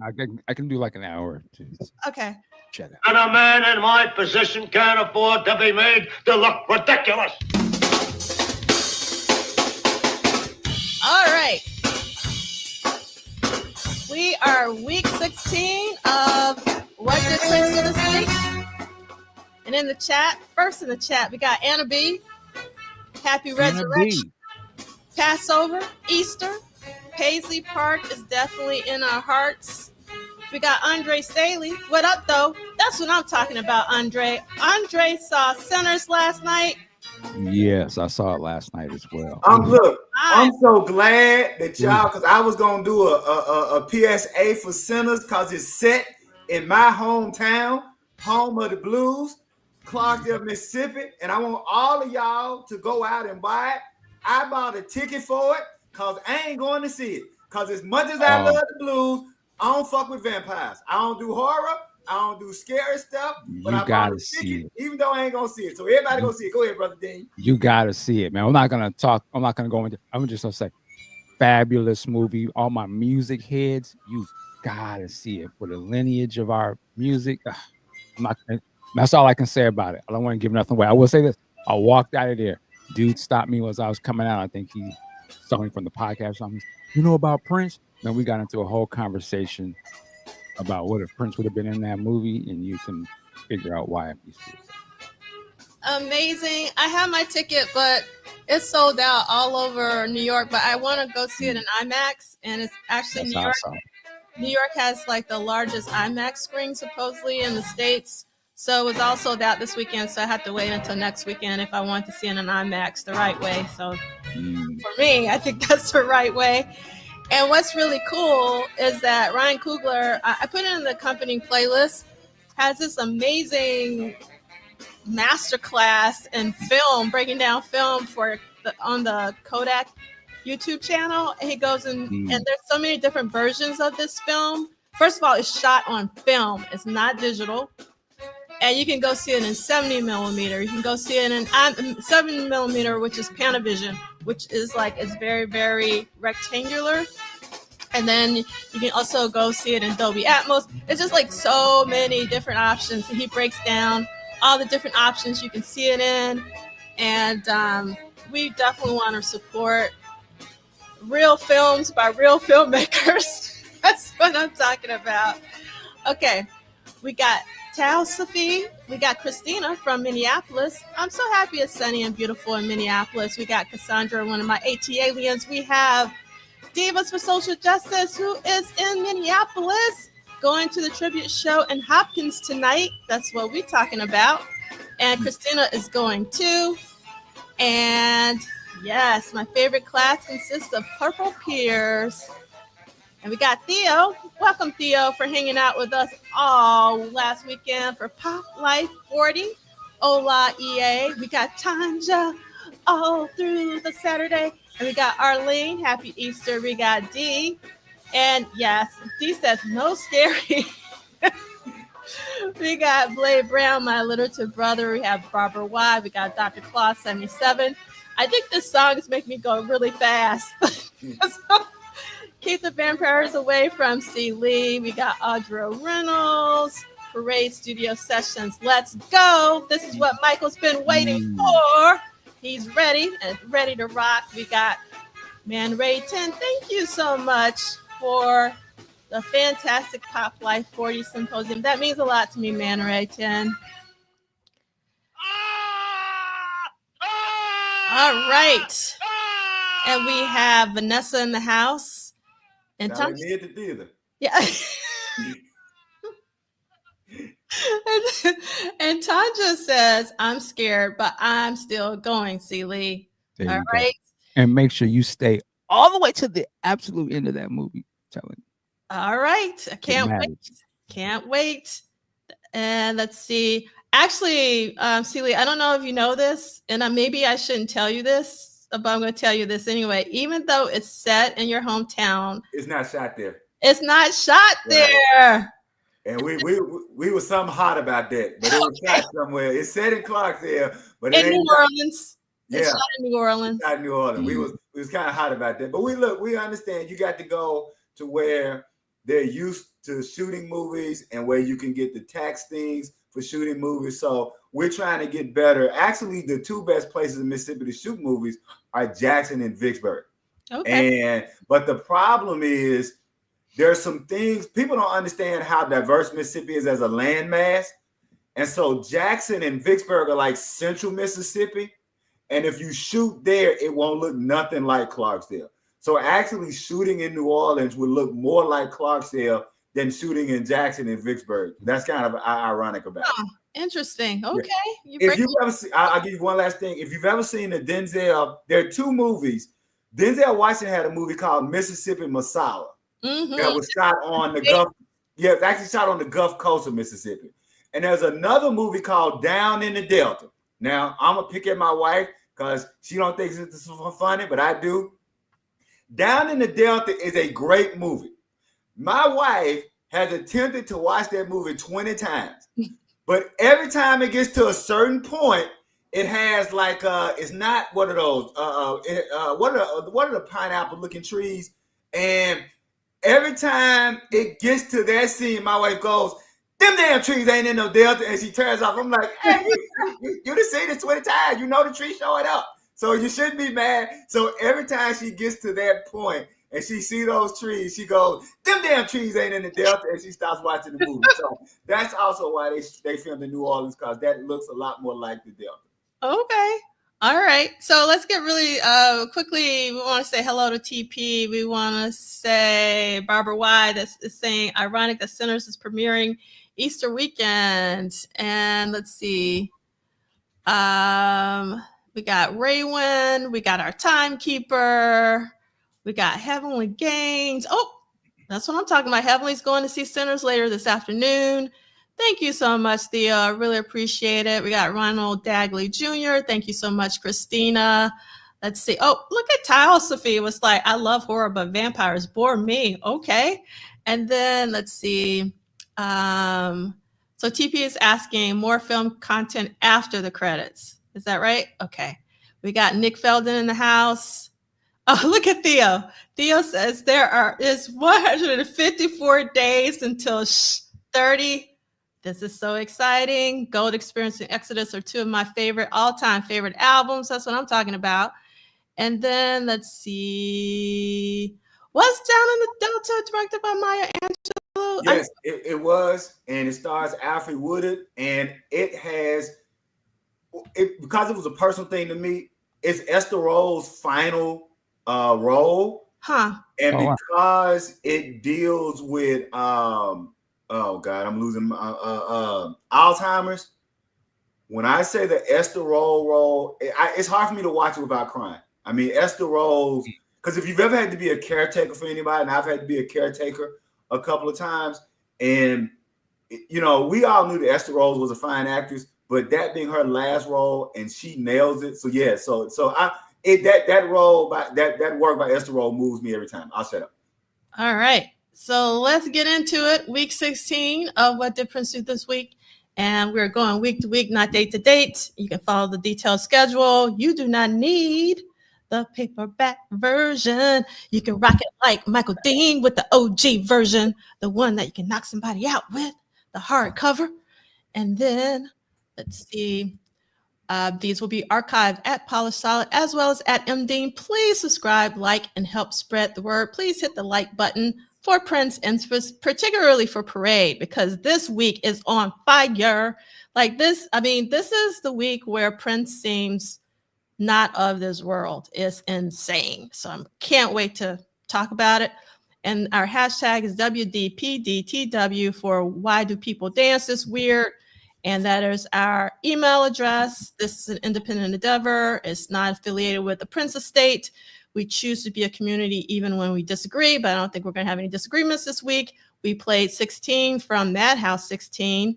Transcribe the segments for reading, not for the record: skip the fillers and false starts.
I can do like an hour to Okay. check out. And a man in my position can't afford to be made to look ridiculous. All right. We are week 16 of What Did Prince Do This Week? And in the chat, first in the chat, we got Anna B. Happy Resurrection. Passover, Easter. Paisley Park is definitely in our hearts. We got Andre Staley. What up, though? That's what I'm talking about, Andre. Andre saw Sinners last night. Yes, I saw it last night as well. Look, I'm so glad that y'all, because I was gonna do a PSA for Sinners because it's set in my hometown, home of the blues, Clarksdale, Mississippi, and I want all of y'all to go out and buy it. I bought a ticket for it because I ain't going to see it. Because as much as I love the blues, I don't fuck with vampires. I don't do horror. I don't do scary stuff. But I bought a ticket, even though I ain't gonna see it. So everybody go see it. Go ahead, Brother Dean. You gotta see it, man. I'm not gonna talk. I'm not gonna go into. I'm just gonna say, fabulous movie. All my music heads, you gotta see it for the lineage of our music. I'm not. That's all I can say about it. I don't want to give nothing away. I will say this: I walked out of there. Dude stopped me as I was coming out. I think he saw me from the podcast or something. You know about Prince? Then we got into a whole conversation about what if Prince would have been in that movie, and you can figure out why. Amazing. I have my ticket, but it's sold out all over New York. But I want to go see it in IMAX, and it's actually New York. Awesome. New York has like the largest IMAX screen supposedly in the States. So it was all sold out this weekend. So I have to wait until next weekend if I want to see it in IMAX the right way. So for me, I think that's the right way. And what's really cool is that Ryan Coogler, I put it in the accompanying playlist, has this amazing masterclass in film, breaking down film on the Kodak YouTube channel. And he goes in, and there's so many different versions of this film. First of all, it's shot on film. It's not digital. And you can go see it in 70 millimeter. You can go see it in 7 millimeter, which is Panavision, which is it's very, very rectangular. And then you can also go see it in Dolby Atmos. It's just so many different options. And he breaks down all the different options you can see it in. And we definitely want to support real films by real filmmakers. That's what I'm talking about. Okay, we got Tal Safi. We got Christina from Minneapolis. I'm so happy it's sunny and beautiful in Minneapolis. We got Cassandra, one of my AT aliens. We have Divas for Social Justice, who is in Minneapolis, going to the tribute show in Hopkins tonight. That's what we're talking about. And Christina is going too. And yes, my favorite class consists of purple peers. And we got Theo. Welcome, Theo, for hanging out with us all last weekend for Pop Life 40. Hola, EA. We got Tanja all through the Saturday. And we got Arlene. Happy Easter. We got Dee. And yes, Dee says no scary. We got Blade Brown, my alliterative brother. We have Barbara Y. We got Dr. Claus 77. I think this song is making me go really fast. So, Keep the Vampires Away from C. Lee. We got Audra Reynolds. Parade Studio Sessions. Let's go. This is what Michael's been waiting for. He's ready and ready to rock. We got Man Ray 10. Thank you so much for the fantastic Pop Life 40 Symposium. That means a lot to me, Man Ray 10. All right. And we have Vanessa in the house. And Tanja. At the theater. Yeah. And Tanja says, I'm scared, but I'm still going, C. Lee. All right. And make sure you stay all the way to the absolute end of that movie. Telling you. All right. I can't wait. Can't wait. And let's see. Actually, C. Lee, I don't know if you know this, and maybe I shouldn't tell you this, but I'm going to tell you this anyway. Even though it's set in your hometown, it's not shot there. It's not shot there. And we were something hot about that, but it was shot somewhere. It's set in Clarksdale, but in New Orleans. Yeah, it's shot in New Orleans. It's shot in New Orleans. We was kind of hot about that, but we understand you got to go to where they're used to shooting movies and where you can get the tax things for shooting movies. So we're trying to get better. Actually, the two best places in Mississippi to shoot movies are Jackson and Vicksburg. Okay. But the problem is there's some things people don't understand how diverse Mississippi is as a landmass. And so Jackson and Vicksburg are like central Mississippi. And if you shoot there, it won't look nothing like Clarksdale. So actually shooting in New Orleans would look more like Clarksdale than shooting in Jackson and Vicksburg. That's kind of ironic about it. Interesting. Okay. Yeah. If you've ever seen, I'll give you one last thing. If you've ever seen the Denzel, there are two movies. Denzel Washington had a movie called Mississippi Masala that was shot on the Gulf. Yeah, it's actually shot on the Gulf Coast of Mississippi. And there's another movie called Down in the Delta. Now, I'm going to pick at my wife because she don't think it's funny, but I do. Down in the Delta is a great movie. My wife has attempted to watch that movie 20 times. But every time it gets to a certain point, it has like it's not one of those what are the pineapple looking trees, and every time it gets to that scene, my wife goes, "Them damn trees ain't in no delta," and she turns off. I'm like, "Hey, you done seen it 20 times. You know the tree showing up, so you shouldn't be mad." So every time she gets to that point and she see those trees, she goes, "Them damn trees ain't in the delta," and she stops watching the movie. So that's also why they filmed in New Orleans, because that looks a lot more like the delta. Okay. All right. So let's get really quickly. We want to say hello to TP. We want to say Barbara Y. That's saying ironic that Sinners is premiering Easter weekend. And let's see. We got Raywin. We got our timekeeper. We got Heavenly Gains. Oh, that's what I'm talking about. Heavenly's going to see Sinners later this afternoon. Thank you so much, Theo. I really appreciate it. We got Ronald Dagley Jr. Thank you so much, Christina. Let's see. Oh, look at Tile Sophie was like, I love horror, but vampires bore me. Okay. And then let's see. So TP is asking more film content after the credits. Is that right? Okay. We got Nick Felden in the house. Oh, look at Theo. Theo says there is 154 days until 30. This is so exciting. Gold Experience and Exodus are two of my all-time favorite albums. That's what I'm talking about. And then let's see. Was Down in the Delta directed by Maya Angelou? Yes, it was. And it stars Alfred Woodard. And it has, because it was a personal thing to me, it's Esther Roll's final role. Huh. And because it deals with oh God, I'm losing my Alzheimer's. When I say the Esther Roll role, it's hard for me to watch it without crying. I mean, Esther Rolls, because if you've ever had to be a caretaker for anybody, and I've had to be a caretaker a couple of times, and you know, we all knew that Esther Rolls was a fine actress, but that being her last role, and she nails it. So yeah, that role by that work by Esther Roll moves me every time. I'll shut up. All right. So let's get into it. Week 16 of What Did Prince Do This Week? And we're going week to week, not date to date. You can follow the detailed schedule. You do not need the paperback version. You can rock it like Michael Dean with the OG version, the one that you can knock somebody out with, the hardcover. And then let's see. These will be archived at Polished Solid as well as at MDean. Please subscribe, like, and help spread the word. Please hit the like button for Prince and particularly for Parade, because this week is on fire. Like this, I mean, this is the week where Prince seems not of this world. It's insane. So I can't wait to talk about it. And our hashtag is WDPDTW for Why Do People Dance This Weird? And that is our email address. This is an independent endeavor. It's not affiliated with the Prince Estate. We choose to be a community even when we disagree, but I don't think we're going to have any disagreements this week. We played 16 from Madhouse 16.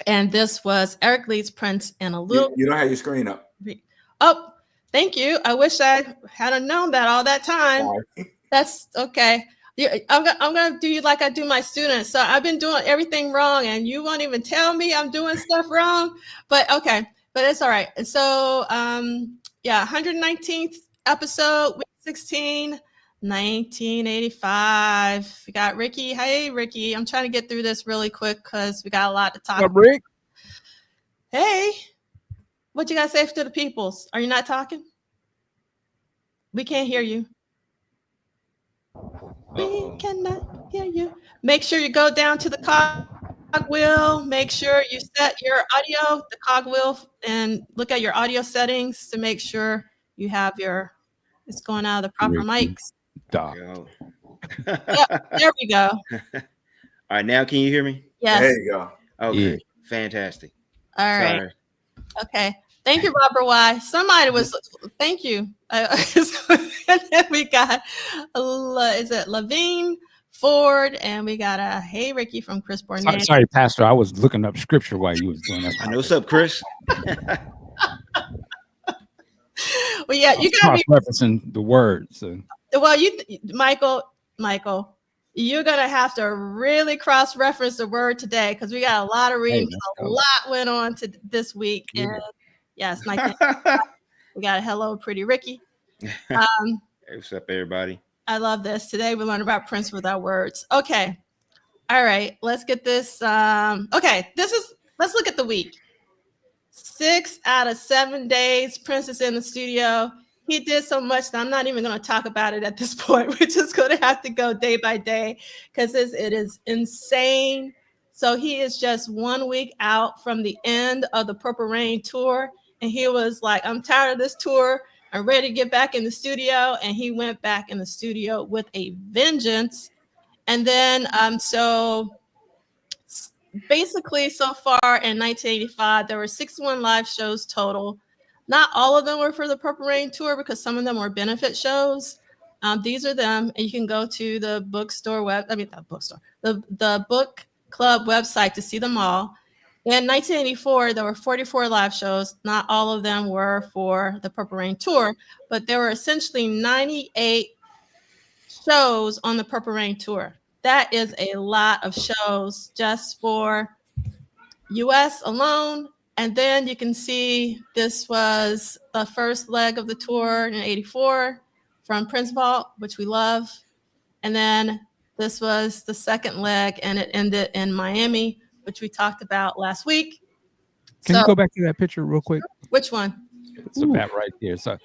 And this was Eric Lee's Prince and a little... You don't have your screen up. Oh, thank you. I wish I had known that all that time. Sorry. That's okay. I'm going to do you like I do my students. So I've been doing everything wrong and you won't even tell me I'm doing stuff wrong. But okay, but it's all right. So 119th episode, week 16. 1985. We got Ricky. Hey, Ricky. I'm trying to get through this really quick because we got a lot to talk about. Rick? Hey, what you got to say to the peoples? Are you not talking? We can't hear you. We cannot hear you. Make sure you go down to the cogwheel. Make sure you set your audio, the cogwheel, and look at your audio settings to make sure you have it's going out of the proper Ricky. mics. Yep, there we go. All right, now can you hear me? Yes. There you go. Okay, Yeah. fantastic. All right. Sorry. Okay. Thank you, Robert Y. Somebody was, thank you. And then we got, is it Levine Ford? And we got a hey, Ricky from Chris Bournet. Sorry, Pastor. I was looking up scripture while you was doing that. I know what's up, Chris. Well, yeah, you got to be referencing the words. So. Well, Michael, you're going to have to really cross-reference the word today because we got a lot of reading. A lot went on to this week. Yeah. And yes, we got a hello, pretty Ricky. What's up, everybody? I love this. Today we learned about Prince with our words. Okay. All right. Let's get this. Okay. Let's look at the week. 6 out of 7 days, Prince is in the studio. He did so much that I'm not even going to talk about it at this point. We're just going to have to go day by day because it is insane. So he is just 1 week out from the end of the Purple Rain tour. And he was like, I'm tired of this tour. I'm ready to get back in the studio. And he went back in the studio with a vengeance. And then, so basically so far in 1985, there were 61 live shows total. Not all of them were for the Purple Rain tour because some of them were benefit shows. These are them, and you can go to the the book club website to see them all. In 1984, there were 44 live shows. Not all of them were for the Purple Rain tour, but there were essentially 98 shows on the Purple Rain tour. That is a lot of shows just for US alone. And then you can see this was the first leg of the tour in 84 from Prince Vault, which we love. And then this was the second leg, and it ended in Miami, which we talked about last week. Can you go back to that picture real quick? Which one? It's about right there. So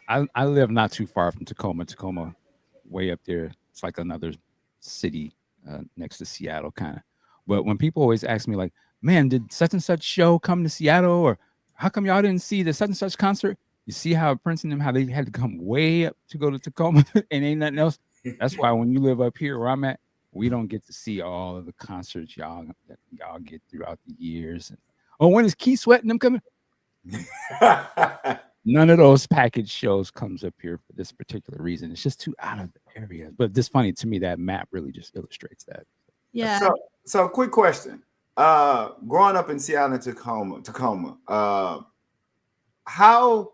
I live not too far from Tacoma. Tacoma, way up there. It's like another city next to Seattle, kind of. But when people always ask me, like, man, did such and such show come to Seattle, or how come y'all didn't see the such and such concert? You see how Prince and them, how they had to come way up to go to Tacoma and ain't nothing else. That's why when you live up here where I'm at, we don't get to see all of the concerts y'all get throughout the years. And, when is Keith Sweat and them coming? None of those package shows comes up here for this particular reason. It's just too out of the area. But it's funny to me that map really just illustrates that. Yeah. So quick question. Growing up in Seattle and Tacoma, how,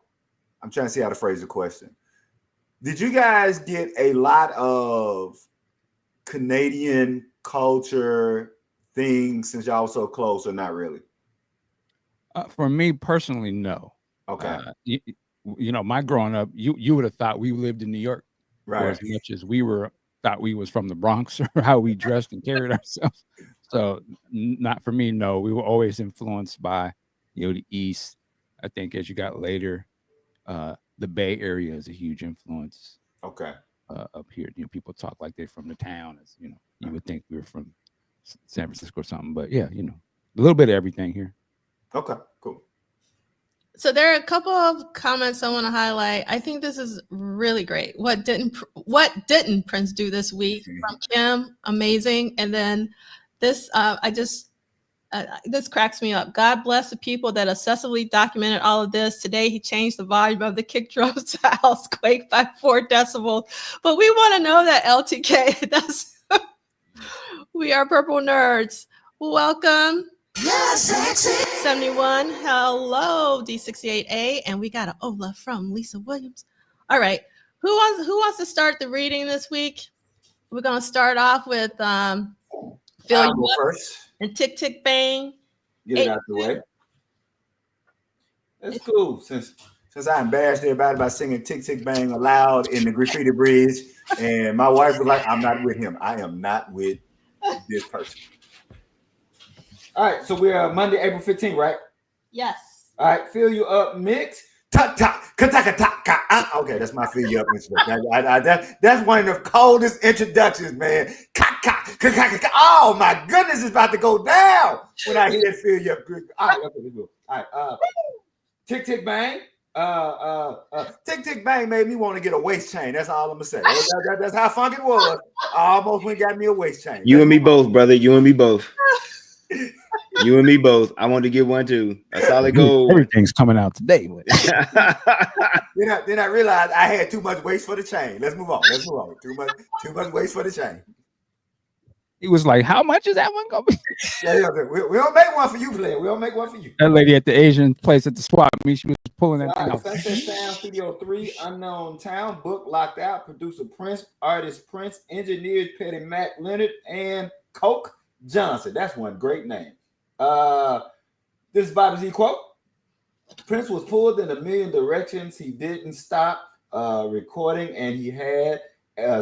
I'm trying to see how to phrase the question. Did you guys get a lot of Canadian culture things since y'all were so close, or not really? For me personally, no. Okay. You know, my growing up, you would have thought we lived in New York, right? As much as we thought we was from the Bronx, or how we dressed and carried ourselves. So not for me, no. We were always influenced by, the East. I think as you got later, the Bay Area is a huge influence. Okay. Up here, people talk like they're from the town. As you would think we were from San Francisco or something. But yeah, a little bit of everything here. Okay, cool. So there are a couple of comments I want to highlight. I think this is really great. What didn't Prince do this week? From Kim, amazing. And then this, this cracks me up. God bless the people that obsessively documented all of this. Today, he changed the volume of the kick drums to housequake by 4 decibels. But we want to know that, LTK. We are Purple Nerds. Welcome. Yes, sexy. 71. Hello, D68A. And we got an Ola from Lisa Williams. All right. Who wants to start the reading this week? We're going to start off with Phil I'll go first. And Tick Tick Bang. Get it out the way. That's cool. Since since I embarrassed everybody by singing Tick Tick Bang aloud in the graffiti bridge. And my wife was like, I'm not with him. I am not with this person. All right, so we're Monday, April 15th, right? Yes. All right, fill you up mix. Okay, that's my fill you up introduction. That's one of the coldest introductions, man. Oh my goodness, it's about to go down when I hear that fill you up. All right, okay, let's go. All right, Tick Tick Bang. Tick Tick Bang made me want to get a waist chain. That's all I'm gonna say. That's how funk it was. I almost went and got me a waist chain. You and me both, brother. You and me both. You and me both. I want to get one too. A solid gold. Everything's coming out today. Then I realized I had too much waist for the chain. Let's move on. Too much waist for the chain. He was like, "How much is that one gonna be?" Yeah, we don't make one for you, player. We don't make one for you. That lady at the Asian place at the swap meet, she was pulling that thing out. Sunset Sound Studio 3, Unknown Town, book locked out. Producer Prince, artist Prince, engineers Petty Mac Leonard and Coke Johnson. That's one great name. This is Bobby Z quote. Prince was pulled in a million directions. He didn't stop recording, and he had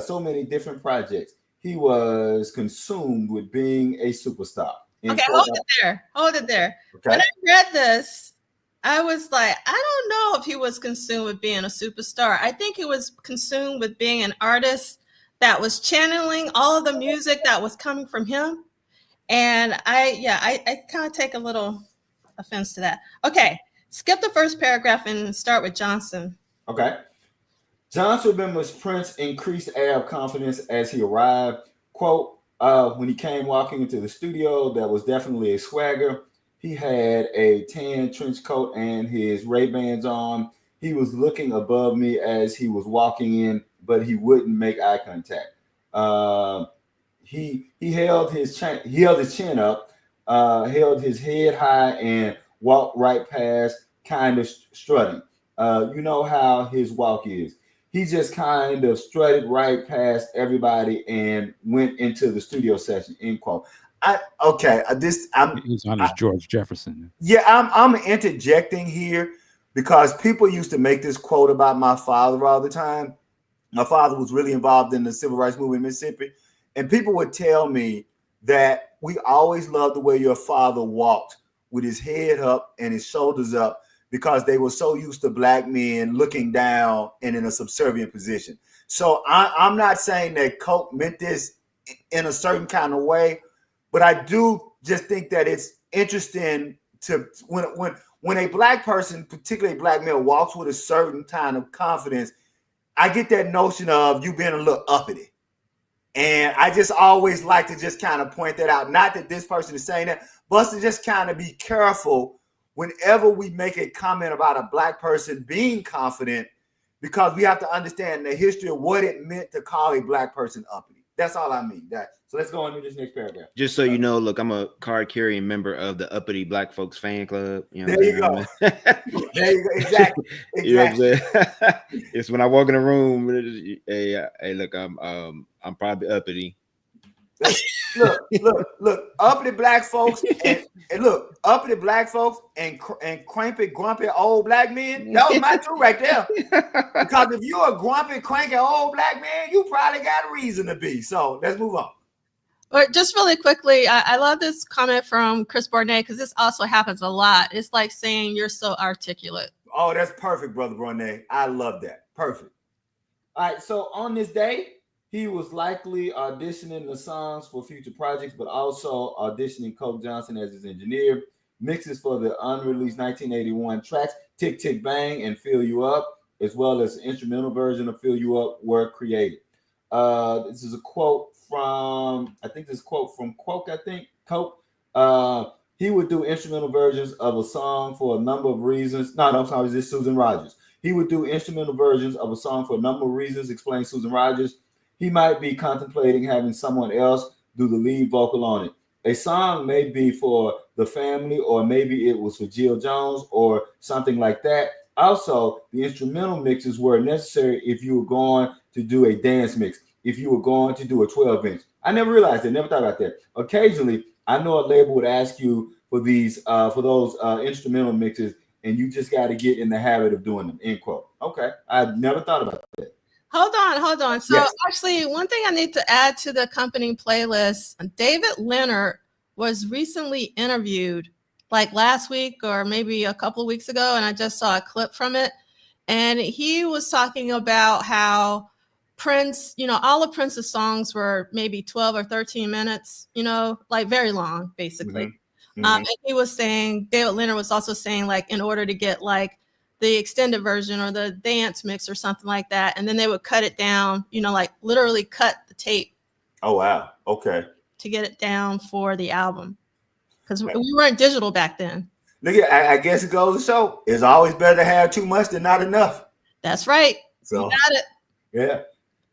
so many different projects. He was consumed with being a superstar. Okay, hold it there. Okay. When I read this, I was like, I don't know if he was consumed with being a superstar. I think he was consumed with being an artist that was channeling all of the music that was coming from him. And I kind of take a little offense to that. Okay, skip the first paragraph and start with Johnson. Okay. Johnson remembers Prince's increased air of confidence as he arrived. Quote, when he came walking into the studio, there was definitely a swagger. He had a tan trench coat and his Ray-Bans on. He was looking above me as he was walking in, but he wouldn't make eye contact. He held his chin up, held his head high, and walked right past, kind of strutting. You know how his walk is. He just kind of strutted right past everybody and went into the studio session. End quote. He's on his George Jefferson. Yeah, I'm interjecting here because people used to make this quote about my father all the time. My father was really involved in the civil rights movement in Mississippi, and people would tell me that we always loved the way your father walked with his head up and his shoulders up, because they were so used to black men looking down and in a subservient position. So I'm not saying that Coke meant this in a certain kind of way, but I do just think that it's interesting to when a black person, particularly a black male, walks with a certain kind of confidence, I get that notion of you being a little uppity. And I just always like to just kind of point that out. Not that this person is saying that, but to just kind of be careful whenever we make a comment about a black person being confident, because we have to understand the history of what it meant to call a black person uppity. That's all I mean. So let's go on to this next paragraph. Just so you know, look, I'm a card-carrying member of the Uppity Black Folks fan club. You know there you go. There you go. Exactly. You know what I'm saying? It's when I walk in the room, hey, look, I'm probably uppity. Look, uppity black folks and uppity black folks and crampy, grumpy old black men. That was my two right there. Because if you're a grumpy, cranky old black man, you probably got a reason to be. So let's move on. But just really quickly, I love this comment from Chris Bournet, because this also happens a lot. It's like saying you're so articulate. Oh, that's perfect, Brother Bournet. I love that. Perfect. All right, so on this day, he was likely auditioning the songs for future projects, but also auditioning Coke Johnson as his engineer. Mixes for the unreleased 1981 tracks, Tick Tick Bang and Fill You Up, as well as the instrumental version of Fill You Up, were created. This is a quote from, Coke. He would do instrumental versions of a song for a number of reasons. This is Susan Rogers. He would do instrumental versions of a song for a number of reasons, explains Susan Rogers. He might be contemplating having someone else do the lead vocal on it. A song may be for the family, or maybe it was for Jill Jones or something like that. Also, the instrumental mixes were necessary if you were going to do a dance mix, if you were going to do a 12-inch. I never realized that, never thought about that. Occasionally, I know a label would ask you for these, for those instrumental mixes, and you just got to get in the habit of doing them. End quote. Okay, I never thought about that. Hold on. So Yes. actually, one thing I need to add to the accompanying playlist, David Leonard was recently interviewed like last week or maybe a couple of weeks ago, and I just saw a clip from it. And he was talking about how Prince, all of Prince's songs were maybe 12 or 13 minutes, like very long, basically. Mm-hmm. And he was saying, David Leonard was also saying, like, in order to get like the extended version or the dance mix or something like that, and then they would cut it down, like literally cut the tape. Oh, wow. Okay. To get it down for the album. Because we weren't digital back then. Look at, I guess it goes to show it's always better to have too much than not enough. That's right. So you got it. Yeah.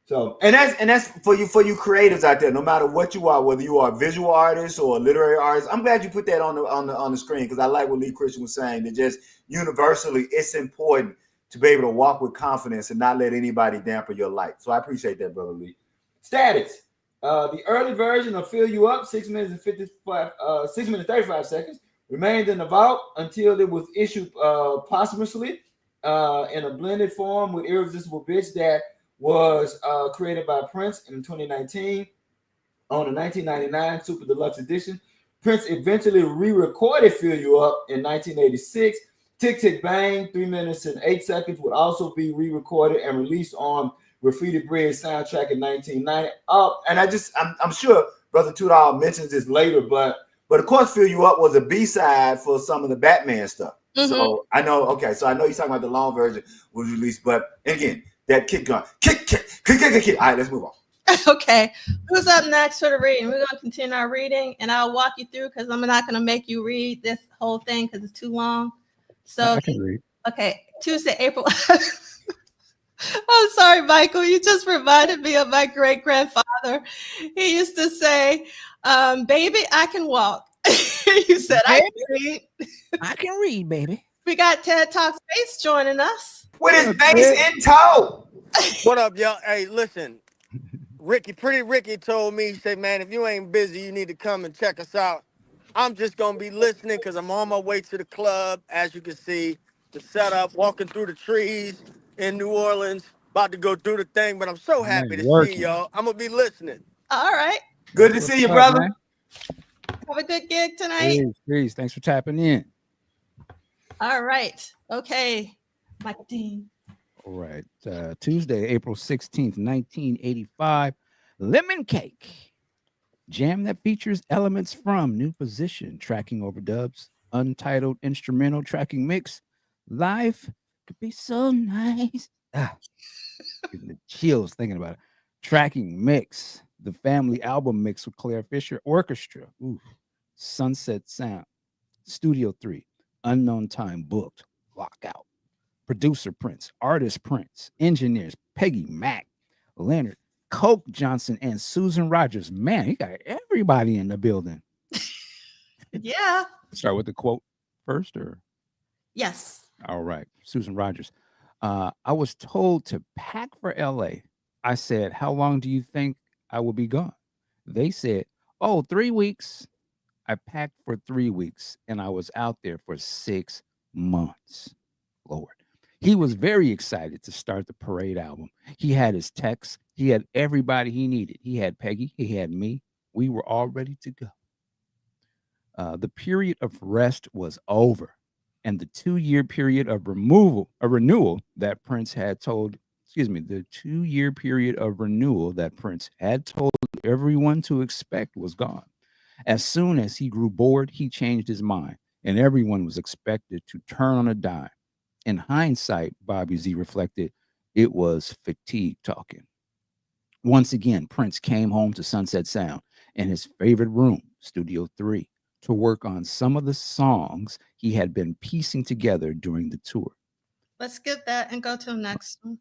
So and that's for you creatives out there, no matter what you are, whether you are a visual artist or a literary artist. I'm glad you put that on the screen, because I like what Lee Christian was saying, that just universally it's important to be able to walk with confidence and not let anybody dampen your light. So I appreciate that, Brother Lee. Status. The early version of Fill You Up, 6 minutes 35 seconds, remained in the vault until it was issued posthumously in a blended form with Irresistible Bitch that was created by Prince in 2019 on the 1999 Super Deluxe Edition. Prince eventually re-recorded Fill You Up in 1986. Tick Tick Bang, 3 minutes and 8 seconds, would also be re-recorded and released on Graffiti Bread soundtrack in 1990. And I'm sure Brother Tudahl mentions this later, but of course, Fill You Up was a B-side for some of the Batman stuff. Mm-hmm. So I know you're talking about the long version was released, but again, that kick gun, kick. All right, let's move on. Okay, who's up next for the reading? We're going to continue our reading, and I'll walk you through, because I'm not going to make you read this whole thing because it's too long. So I can read. Okay, Tuesday, April. I'm sorry, Michael. You just reminded me of my great-grandfather. He used to say, baby, I can walk. You said, I can read. I can read, baby. We got TED Talks Bass joining us. With his bass in tow. What up, y'all? Hey, listen. Pretty Ricky told me, he said, man, if you ain't busy, you need to come and check us out. I'm just going to be listening because I'm on my way to the club, as you can see, the setup, walking through the trees in New Orleans, about to go do the thing, but I'm so happy to see y'all. I'm going to be listening. All right. Good to see you, brother. Man? Have a good gig tonight. Peace. Thanks for tapping in. All right. Okay. Michael Dean. All right. Tuesday, April 16th, 1985. Lemon Cake. Jam that features elements from New Position, tracking overdubs, untitled instrumental tracking mix. Life could be so nice. Getting the chills thinking about it. Tracking mix. The family album mix with Claire Fisher Orchestra. Ooh. Sunset Sound. Studio 3. Unknown Time booked. Lockout. Producer Prince. Artist Prince. Engineers Peggy Mack, Leonard, Coke Johnson, and Susan Rogers. Man, he got everybody in the building. Yeah. Start with the quote first, or? Yes. All right. Susan Rogers. I was told to pack for LA. I said, how long do you think I will be gone? They said, 3 weeks. I packed for 3 weeks, and I was out there for 6 months. Lord. He was very excited to start the Parade album. He had his techs. He had everybody he needed. He had Peggy. He had me. We were all ready to go. The period of rest was over, and the 2-year period of renewal that Prince had told everyone to expect was gone. As soon as he grew bored, he changed his mind, and everyone was expected to turn on a dime. In hindsight, Bobby Z reflected, it was fatigue talking. Once again, Prince came home to Sunset Sound in his favorite room, Studio 3, to work on some of the songs he had been piecing together during the tour. Let's skip that and go to the next one.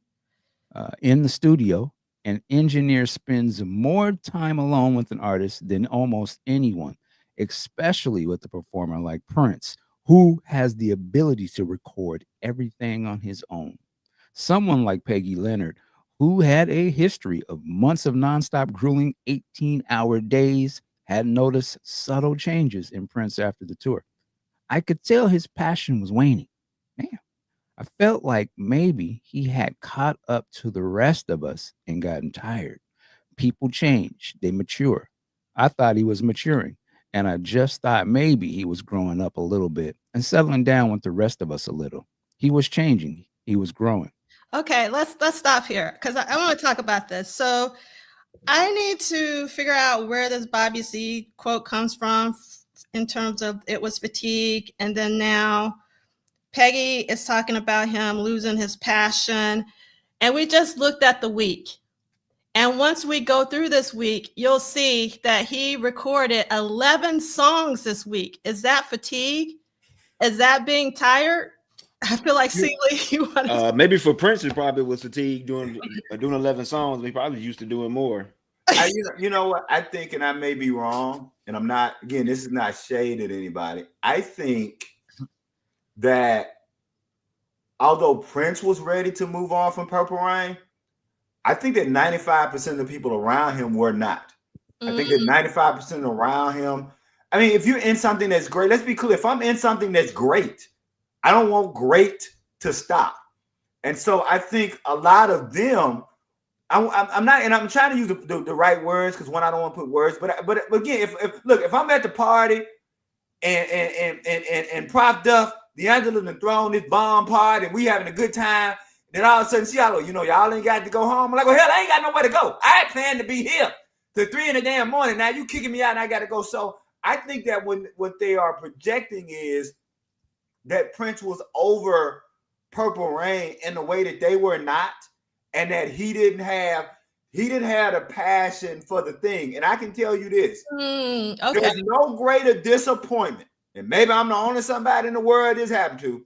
In the studio, an engineer spends more time alone with an artist than almost anyone, especially with a performer like Prince, who has the ability to record everything on his own. Someone like Peggy Leonard, who had a history of months of nonstop grueling 18-hour days, had noticed subtle changes in Prince after the tour. I could tell his passion was waning. man, I felt like maybe he had caught up to the rest of us and gotten tired. People change, they mature. I thought he was maturing, and I just thought maybe he was growing up a little bit and settling down with the rest of us a little. He was changing, he was growing. Okay, let's stop here because I want to talk about this. So I need to figure out where this Bobby C quote comes from in terms of it was fatigue, and then now Peggy is talking about him losing his passion, and we just looked at the week. And once we go through this week, you'll see that he recorded 11 songs this week. Is that fatigue? Is that being tired? I feel like Seeley, you want to Maybe for Prince, it probably was fatigue doing 11 songs. He probably used to doing more. You know what? I think, and I may be wrong, and I'm not, again, this is not shade at anybody. I think that although Prince was ready to move on from Purple Rain, I think that 95% of the people around him were not. I think that 95% around him, I mean, if you're in something that's great, let's be clear. If I'm in something that's great, I don't want great to stop. And so I think a lot of them, I'm not, and I'm trying to use the right words because one, I don't want to put words, but again, if I'm at the party and Prof Duff, D'Angelo and thrown this bomb party and we having a good time, then all of a sudden she y'all ain't got to go home. I'm like, well, hell, I ain't got nowhere to go. I had planned to be here till 3 in the damn morning. Now you kicking me out and I got to go. So I think that what they are projecting is that Prince was over Purple Rain in the way that they were not, and that he didn't have a passion for the thing. And I can tell you this, okay. There's no greater disappointment, and maybe I'm the only somebody in the world this happened to.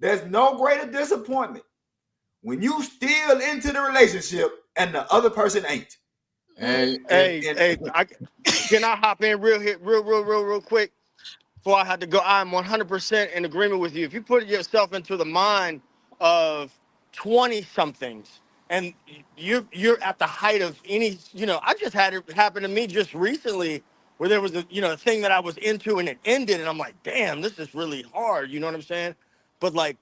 There's no greater disappointment when you still into the relationship and the other person ain't. Can I hop in real quick before I had to go? I'm 100% in agreement with you. If you put yourself into the mind of 20 somethings and you're at the height of any, I just had it happen to me just recently where there was a thing that I was into and it ended and I'm like, damn, this is really hard. You know what I'm saying? But like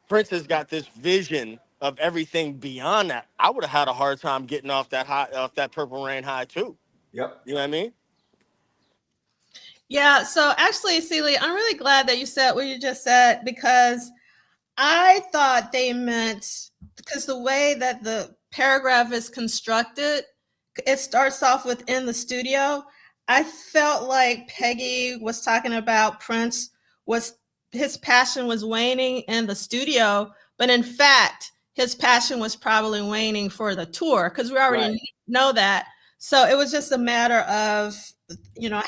Prince has got this vision of everything beyond that. I would have had a hard time getting off that Purple Rain high too. Yep. You know what I mean? Yeah. So actually, Seeley, I'm really glad that you said what you just said because I thought they meant, because the way that the paragraph is constructed, it starts off within the studio. I felt like Peggy was talking about Prince his passion was waning in the studio, but in fact, his passion was probably waning for the tour because we already know that. So it was just a matter of,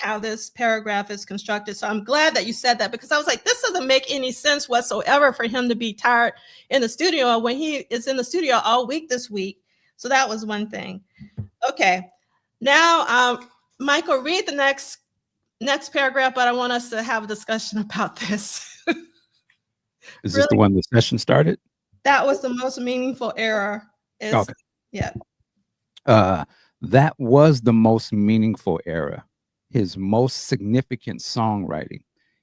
how this paragraph is constructed. So I'm glad that you said that because I was like, this doesn't make any sense whatsoever for him to be tired in the studio when he is in the studio all week this week. So that was one thing. Okay. Now, Michael, read the next paragraph, but I want us to have a discussion about this. Is this the one the session started? That was the most meaningful error. Okay. Yeah. That was the most meaningful era, his most significant songwriting.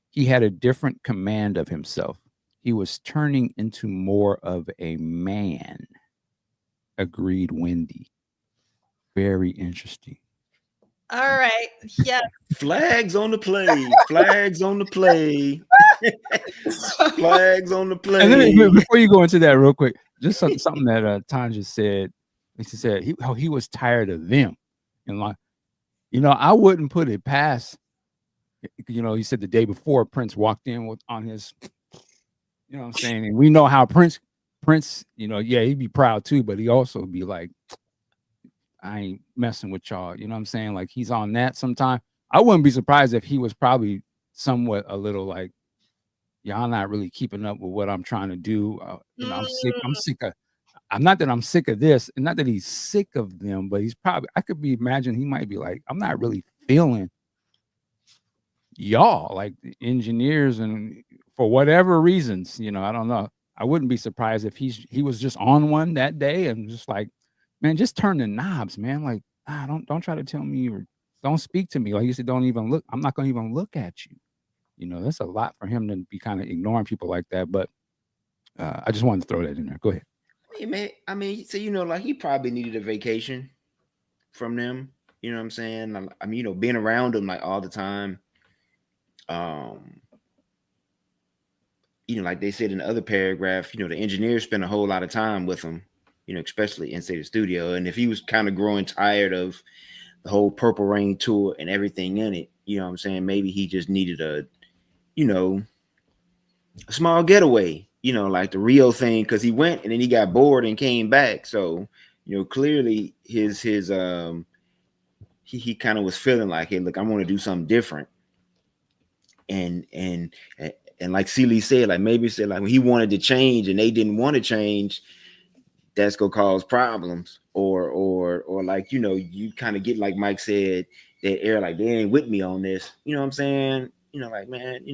He had a different command of himself. He was turning into more of a man, agreed Wendy. Very interesting. All right. Yeah. Flags on the play. Flags on the play. Flags on the play. And then before you go into that real quick, just something that Tanja said. He said he was tired of them. And like, I wouldn't put it past, he said the day before Prince walked in on his, what I'm saying? And we know how Prince, he'd be proud too, but he also be like, I ain't messing with y'all. You know what I'm saying? Like he's on that sometime. I wouldn't be surprised if he was probably somewhat a little like, y'all not really keeping up with what I'm trying to do. I'm sick of, not that I'm sick of this, and not that he's sick of them, but he's probably, I could imagine he might be like, I'm not really feeling y'all, like the engineers, and for whatever reasons, I don't know. I wouldn't be surprised if he was just on one that day and just like, man, just turn the knobs, man. Like, don't try to tell me or don't speak to me. Like you said, don't even look. I'm not going to even look at you. That's a lot for him to be kind of ignoring people like that. But I just wanted to throw that in there. Go ahead. Hey, man, I mean, so like he probably needed a vacation from them. You know what I'm saying? I mean, being around them like all the time. Like they said in the other paragraph, the engineers spent a whole lot of time with him, especially inside the studio. And if he was kind of growing tired of the whole Purple Rain tour and everything in it, you know what I'm saying? Maybe he just needed a small getaway, like the Rio thing, because he went and then he got bored and came back. So, clearly his he kind of was feeling like, hey, look, I want to do something different. And like Celie said, like maybe said like when he wanted to change and they didn't want to change, that's gonna cause problems. Or like, you kind of get, like Mike said, that air like they ain't with me on this. You know what I'm saying? Like, man,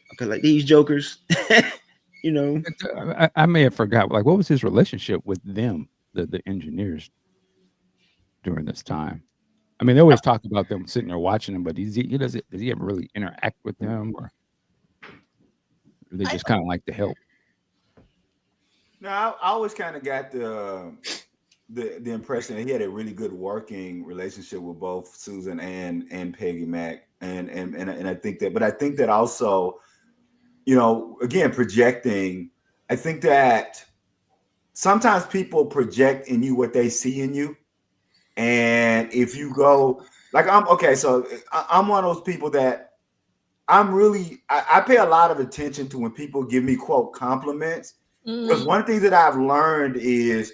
because like these jokers, I may have forgot. Like, what was his relationship with them, the engineers, during this time? I mean, they always talk about them sitting there watching him, but does he ever really interact with them, or they just kind of like to help? No, I always kind of got the impression that he had a really good working relationship with both Susan and Peggy Mac, and I think that, but I think that also, again, projecting. I think that sometimes people project in you what they see in you. And if you go like I'm one of those people that I pay a lot of attention to when people give me quote compliments. Because one thing that I've learned is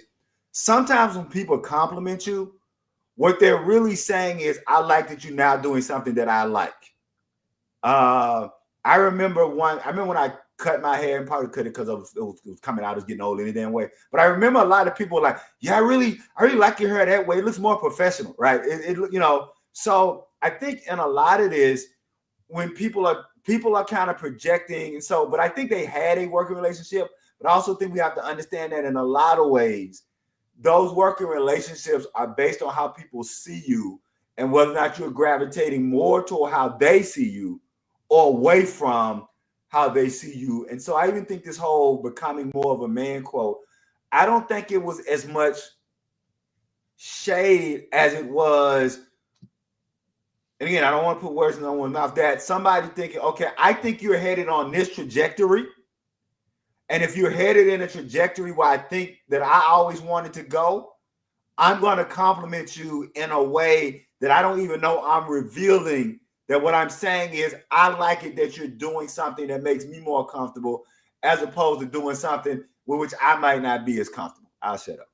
sometimes when people compliment you, what they're really saying is, I like that you're now doing something that I like. I remember when I cut my hair, and probably cut it because it was coming out, I was getting old any damn way. But I remember a lot of people were like, yeah, I really like your hair that way. It looks more professional, right? So I think in a lot of this, when people are kind of projecting, but I think they had a working relationship, but I also think we have to understand that in a lot of ways, those working relationships are based on how people see you and whether or not you're gravitating more toward how they see you or away from how they see you. And so I even think this whole becoming more of a man quote, I don't think it was as much shade as it was. And again, I don't want to put words in no one's mouth, that somebody thinking, okay, I think you're headed on this trajectory. And if you're headed in a trajectory where I think that I always wanted to go, I'm going to compliment you in a way that I don't even know I'm revealing. That what I'm saying is, I like it that you're doing something that makes me more comfortable, as opposed to doing something with which I might not be as comfortable. I'll shut up.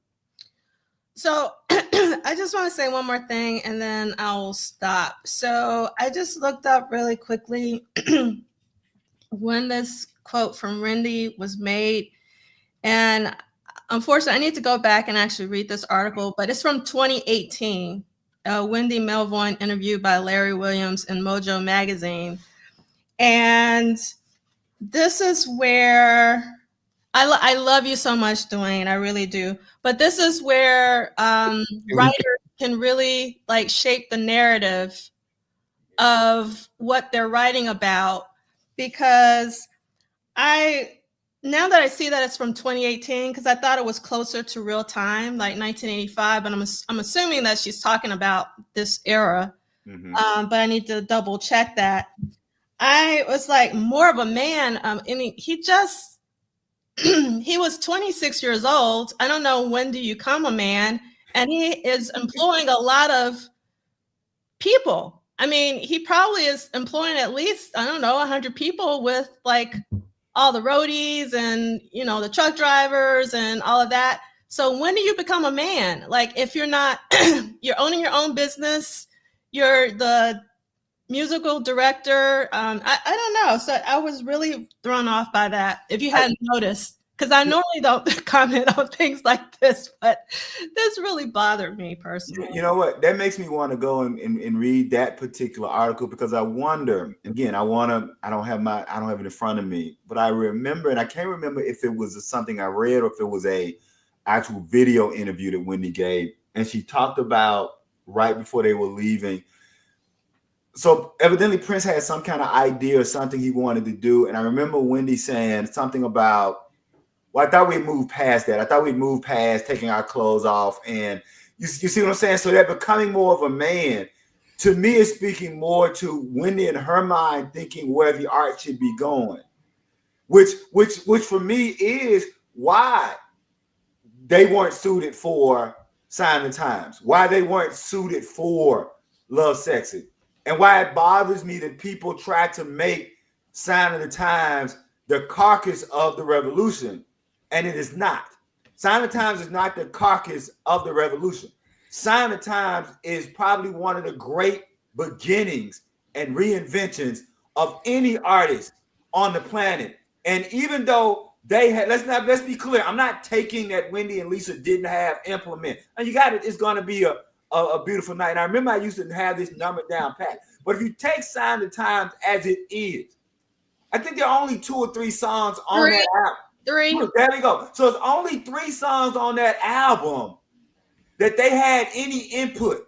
So I just want to say one more thing and then I'll stop. So I just looked up really quickly when this quote from Randy was made. And unfortunately, I need to go back and actually read this article, but it's from 2018. Wendy Melvoin interviewed by Larry Williams in Mojo magazine. And this is where I love you so much, Duane. I really do. But this is where writers can really like shape the narrative of what they're writing about. Because now that I see that it's from 2018, because I thought it was closer to real time, like 1985, but I'm assuming that she's talking about this era. Mm-hmm. But I need to double check that. I was like, more of a man. And he was 26 years old. I don't know, when do you become a man? And he is employing a lot of people. I mean, he probably is employing at least, 100 people with like all the roadies and, the truck drivers and all of that. So when do you become a man? Like, if you're not, you're owning your own business, you're the musical director. I don't know. So I was really thrown off by that, if you hadn't noticed, because I normally don't comment on things like this, but this really bothered me personally. You know what? That makes me want to go and read that particular article, because I wonder, again, I don't have it in front of me, but I remember, and I can't remember if it was something I read or if it was a actual video interview that Wendy gave. And she talked about right before they were leaving, so evidently Prince had some kind of idea or something he wanted to do. And I remember Wendy saying something about, well, I thought we'd move past that. I thought we'd move past taking our clothes off. And you see what I'm saying? So that becoming more of a man, to me, is speaking more to Wendy in her mind thinking where the art should be going, which for me is why they weren't suited for Sign of the Times, why they weren't suited for Love Sexy, and why it bothers me that people try to make Sign of the Times the carcass of the revolution, and it is not. Sign of the Times is not the carcass of the revolution. Sign of the Times is probably one of the great beginnings and reinventions of any artist on the planet. And even though they had, let's be clear, I'm not taking that Wendy and Lisa didn't have implement. And you got it, it's going to be a beautiful night. And I remember I used to have this number down pat. But if you take Sign of the Times as it is, I think there are only 2 or 3 songs on that album. 3. There we go. So it's only 3 songs on that album that they had any input.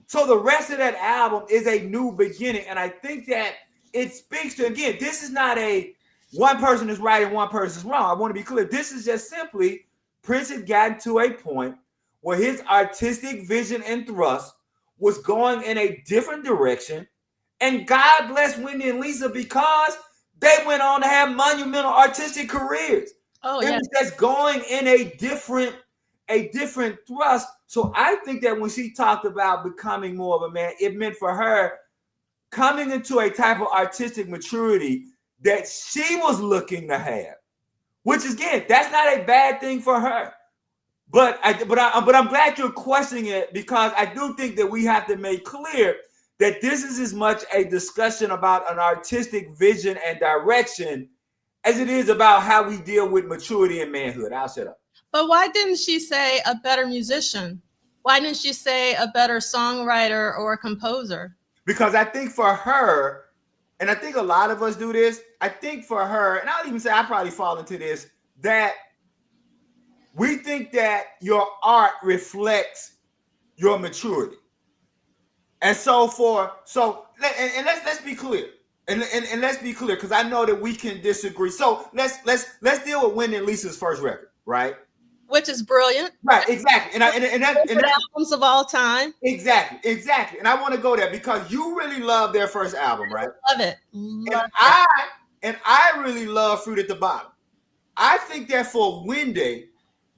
So the rest of that album is a new beginning. And I think that it speaks to, again, this is not a one person is right and one person is wrong. I want to be clear. This is just simply Prince had gotten to a point where his artistic vision and thrust was going in a different direction. And God bless Wendy and Lisa because they went on to have monumental artistic careers. Oh, it was just going in a different thrust. So I think that when she talked about becoming more of a man, it meant for her coming into a type of artistic maturity that she was looking to have, which is, again, that's not a bad thing for her. But I'm glad you're questioning it, because I do think that we have to make clear that this is as much a discussion about an artistic vision and direction as it is about how we deal with maturity and manhood. I'll shut up. But why didn't she say a better musician? Why didn't she say a better songwriter or a composer? Because I think for her, and I think a lot of us do this, I think for her, and I'll even say I probably fall into this, that we think that your art reflects your maturity. And let's be clear. And let's be clear, because I know that we can disagree. So let's deal with Wendy and Lisa's first record, right? Which is brilliant. Right, exactly. And that's albums of all time. Exactly. And I want to go there because you really love their first album, right? Love it. And I really love Fruit at the Bottom. I think that for Wendy,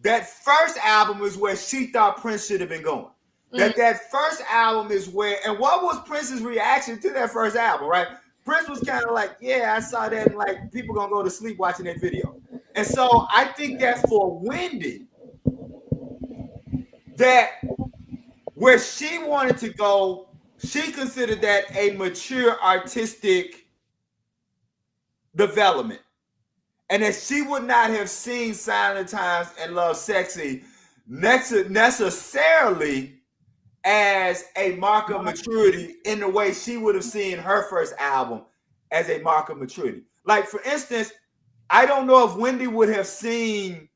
that first album is where she thought Prince should have been going. That first album is where, and what was Prince's reaction to that first album, right? Prince was kind of like, yeah, I saw that, and like people gonna go to sleep watching that video. And so I think that for Wendy, that where she wanted to go, she considered that a mature artistic development. And that she would not have seen Sign of the Times and Love Sexy necessarily as a mark of maturity in the way she would have seen her first album as a mark of maturity. Like, for instance, I don't know if Wendy would have seen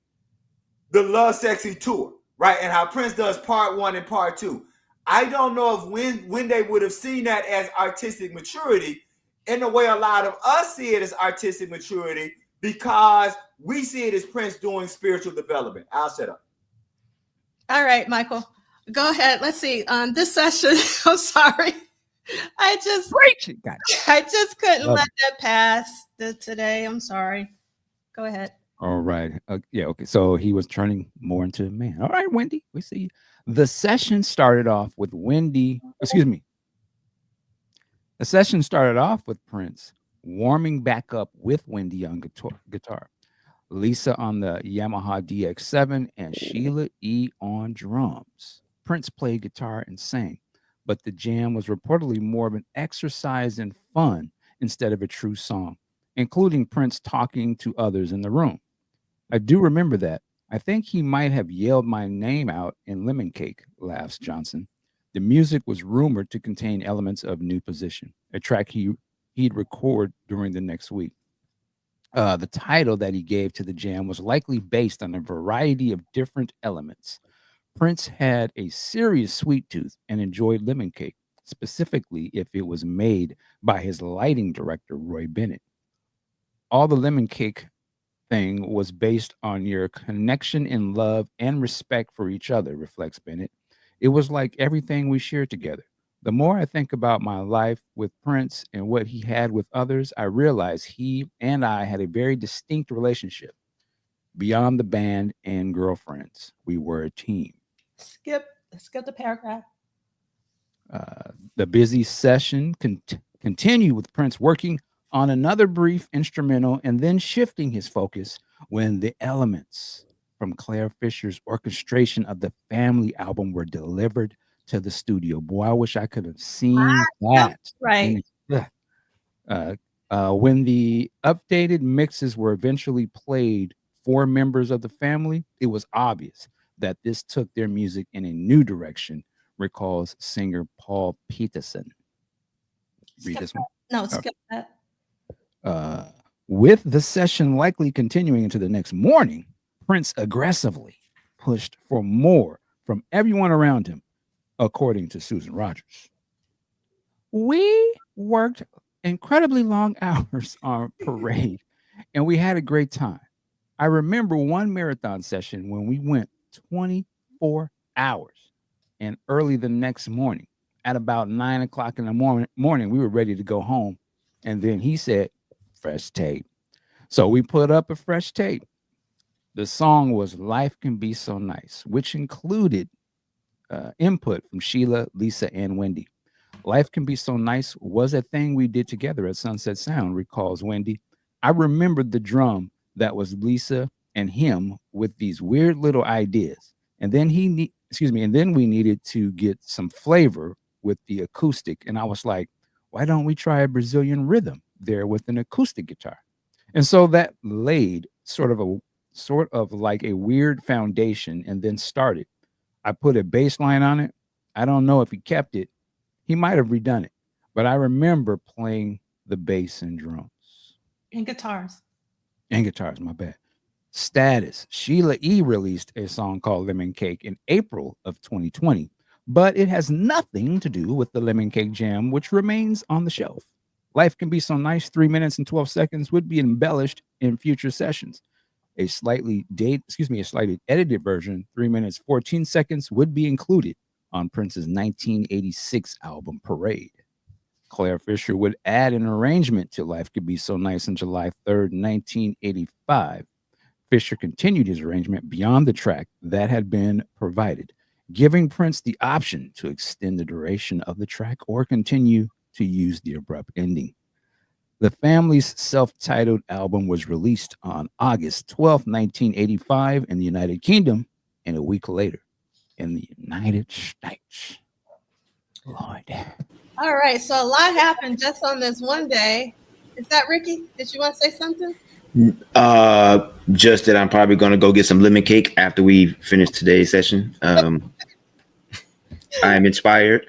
the Love Sexy tour, right? And how Prince does part 1 and part 2. I don't know if Wendy would have seen that as artistic maturity in the way a lot of us see it as artistic maturity, because we see it as Prince doing spiritual development. I'll shut up. All right, Michael. Go ahead. Let's see. On this session, I'm sorry. I just couldn't let that pass today. I'm sorry. Go ahead. All right. Yeah. Okay. So he was turning more into a man. All right, Wendy. We see you. The session started off with Wendy. Excuse me. The session started off with Prince warming back up with Wendy on guitar, Lisa on the Yamaha DX7, and Sheila E. on drums. Prince played guitar and sang, but the jam was reportedly more of an exercise in fun instead of a true song, including Prince talking to others in the room. I do remember that. I think he might have yelled my name out in Lemon Cake, laughs Johnson. The music was rumored to contain elements of New Position, a track he'd record during the next week. The title that he gave to the jam was likely based on a variety of different elements. Prince had a serious sweet tooth and enjoyed lemon cake, specifically if it was made by his lighting director, Roy Bennett. All the lemon cake thing was based on your connection in love and respect for each other, reflects Bennett. It was like everything we shared together. The more I think about my life with Prince and what he had with others, I realize he and I had a very distinct relationship. Beyond the band and girlfriends, we were a team. Skip the paragraph. The busy session continued with Prince working on another brief instrumental and then shifting his focus when the elements from Claire Fisher's orchestration of the Family album were delivered to the studio. Boy, I wish I could have seen that. Right. When the updated mixes were eventually played for members of the family, it was obvious that this took their music in a new direction, recalls singer Paul Peterson. Read this one. No, skip that. With the session likely continuing into the next morning, Prince aggressively pushed for more from everyone around him, according to Susan Rogers. We worked incredibly long hours on Parade, and we had a great time. I remember one marathon session when we went 24 hours, and early the next morning, at about 9 o'clock in the morning, we were ready to go home. And then he said, fresh tape. So we put up a fresh tape. The song was Life Can Be So Nice, which included input from Sheila, Lisa, and Wendy. Life Can Be So Nice was a thing we did together at Sunset Sound, recalls Wendy. I remembered the drum that was Lisa and him with these weird little ideas. And then and then we needed to get some flavor with the acoustic. And I was like, why don't we try a Brazilian rhythm there with an acoustic guitar? And so that laid sort of like a weird foundation and then started. I put a bass line on it. I don't know if he kept it. He might have redone it, but I remember playing the bass and drums. And guitars. My bad. Status. Sheila E. released a song called Lemon Cake in April of 2020, but it has nothing to do with the Lemon Cake Jam, which remains on the shelf. Life Can Be So Nice, 3 minutes and 12 seconds, would be embellished in future sessions. A slightly edited version, 3 minutes, 14 seconds, would be included on Prince's 1986 album Parade. Claire Fisher would add an arrangement to Life Could Be So Nice on July 3rd, 1985. Fisher continued his arrangement beyond the track that had been provided, giving Prince the option to extend the duration of the track or continue to use the abrupt ending. The family's self-titled album was released on August 12, 1985 in the United Kingdom, and a week later in the United States. Lord. All right, so a lot happened just on this one day. Is that Ricky? Did you want to say something? Just that I'm probably going to go get some lemon cake after we finish today's session. I am inspired.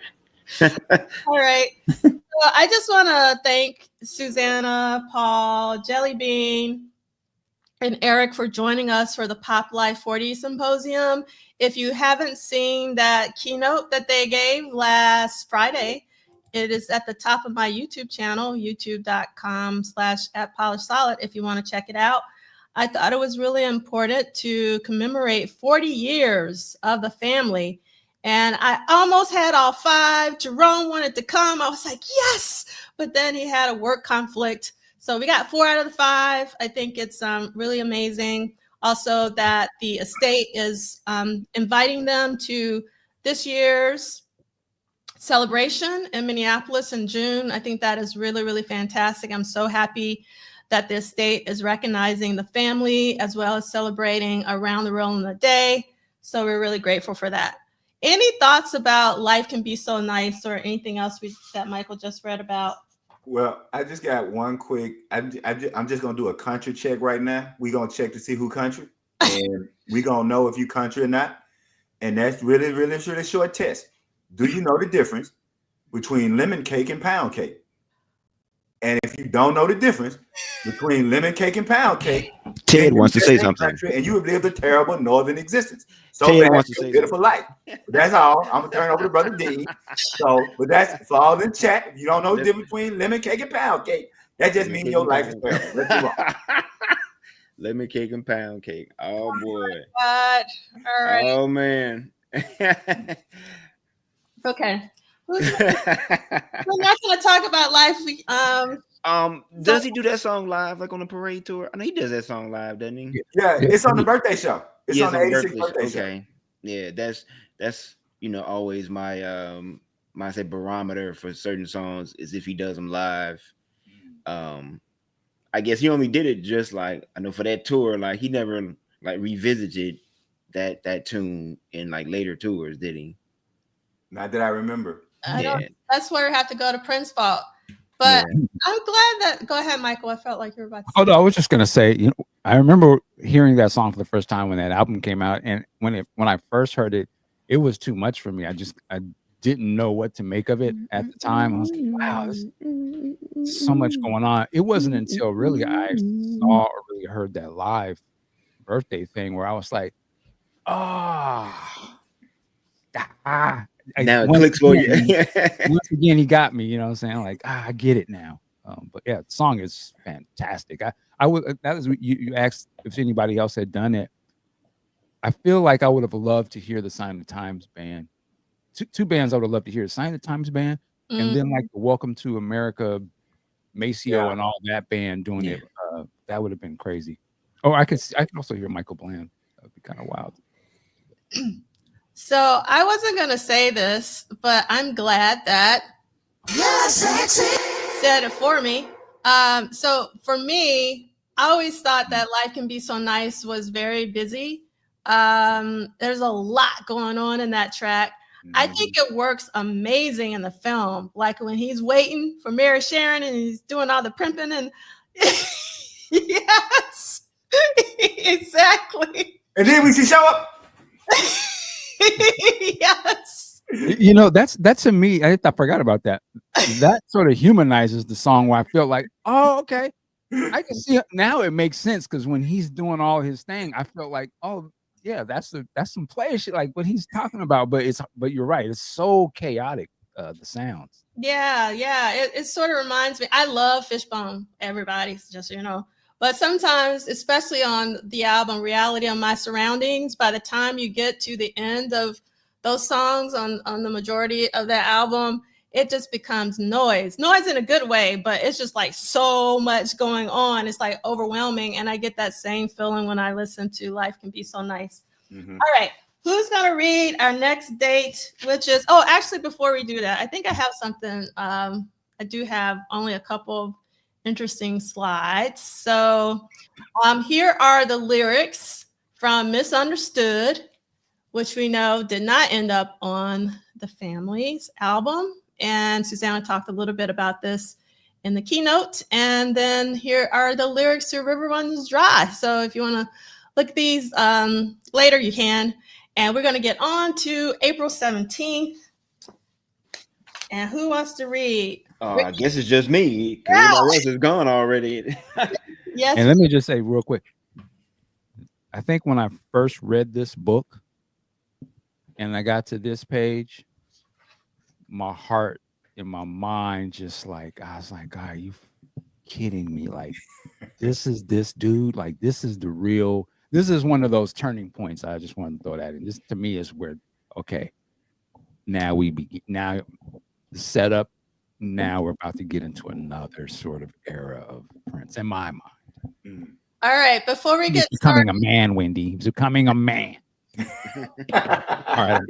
All right. So I just want to thank Susanna, Paul, Jelly Bean, and Eric for joining us for the Pop Life 40 Symposium. If you haven't seen that keynote that they gave last Friday, it is at the top of my YouTube channel, youtube.com/@polishsolid, if you want to check it out. I thought it was really important to commemorate 40 years of the family. And I almost had all 5. Jerome wanted to come. I was like, yes, but then he had a work conflict. So we got 4 out of the 5. I think it's really amazing. Also that the estate is inviting them to this year's celebration in Minneapolis in June. I think that is really, really fantastic. I'm so happy that the estate is recognizing the family as well as celebrating around the world in the day. So we're really grateful for that. Any thoughts about Life Can Be So Nice or anything else that Michael just read about? Well, I just got one quick. I'm just gonna do a country check right now. We're gonna check to see who country, and we're gonna know if you country or not. And that's really, really, really short test. Do you know the difference between lemon cake and pound cake? And if you don't know the difference between lemon cake and pound cake, Ted then wants to you say live in something. country and you have lived a terrible northern existence. So Ted bad, wants to your say pitiful life. But that's all. I'm gonna turn it over to Brother D. So, but that's for all in chat. If you don't know the difference between lemon cake and pound cake, that just means your life is terrible. Let's move on. Lemon cake and pound cake. Oh boy. God. All right. Oh man. Okay. We're not going to talk about life. Does he do that song live, like on the parade tour? I know he does that song live, doesn't he? Yeah, it's on the birthday show. It's on the 86th birthday show. Okay. Yeah, that's always my my say barometer for certain songs is if he does them live. I guess he only did it just like I know for that tour, like he never like revisited that tune in like later tours, did he? Not that I remember. That's where we have to go to Prince Fault. But I'm glad that. Go ahead, Michael. I felt like you were about to. Oh no, I was just gonna say, I remember hearing that song for the first time when that album came out, and when I first heard it, it was too much for me. I didn't know what to make of it at the time. I was like, wow, there's so much going on. It wasn't until really I saw or really heard that live birthday thing where I was like, now it clicks for you. Once again, he got me. You know what I'm saying? Like, I get it now. But yeah, the song is fantastic. I would. That was you asked if anybody else had done it. I feel like I would have loved to hear the Sign of the Times band. Two bands I would have loved to hear: the Sign of the Times band, and then like the Welcome to America, Maceo, and all that band doing it. That would have been crazy. Oh, I could also hear Michael Bland. That'd be kind of wild. So I wasn't gonna say this, but I'm glad that said it for me. So for me, I always thought that Life Can Be So Nice was very busy. There's a lot going on in that track. I think it works amazing in the film. Like when he's waiting for Mary Sharon and he's doing all the primping and yes, exactly. And then when she show up. Yes. That's to me. I forgot about that. That sort of humanizes the song where I feel like, oh, okay. I can see it now. It makes sense because when he's doing all his thing, I felt like, oh, yeah, that's some player shit, like what he's talking about. But you're right. It's so chaotic. The sounds. Yeah. It sort of reminds me. I love Fishbone. Everybody, just so you know. But sometimes, especially on the album Reality of My Surroundings, by the time you get to the end of those songs on the majority of that album, it just becomes noise in a good way, but it's just like so much going on. It's like overwhelming. And I get that same feeling when I listen to Life Can Be So Nice. All right. Who's going to read our next date, which is, actually, before we do that, I think I have something. I do have only a couple of interesting slides. So here are the lyrics from Misunderstood, which we know did not end up on the Family's album. And Susanna talked a little bit about this in the keynote. And then here are the lyrics to River Runs Dry. So if you want to look at these later, you can. And we're going to get on to April 17th. And who wants to read? I guess it's just me. Everybody else is gone already. Yes. And let me just say real quick. I think when I first read this book and I got to this page, my heart and my mind just like, I was like, God, are you kidding me? Like, this is this dude. Like, this is one of those turning points. I just wanted to throw that in. This to me is where, okay, now the setup. Now we're about to get into another sort of era of Prince in my mind. All right. Before we get becoming a man, Wendy. He's becoming a man. All right.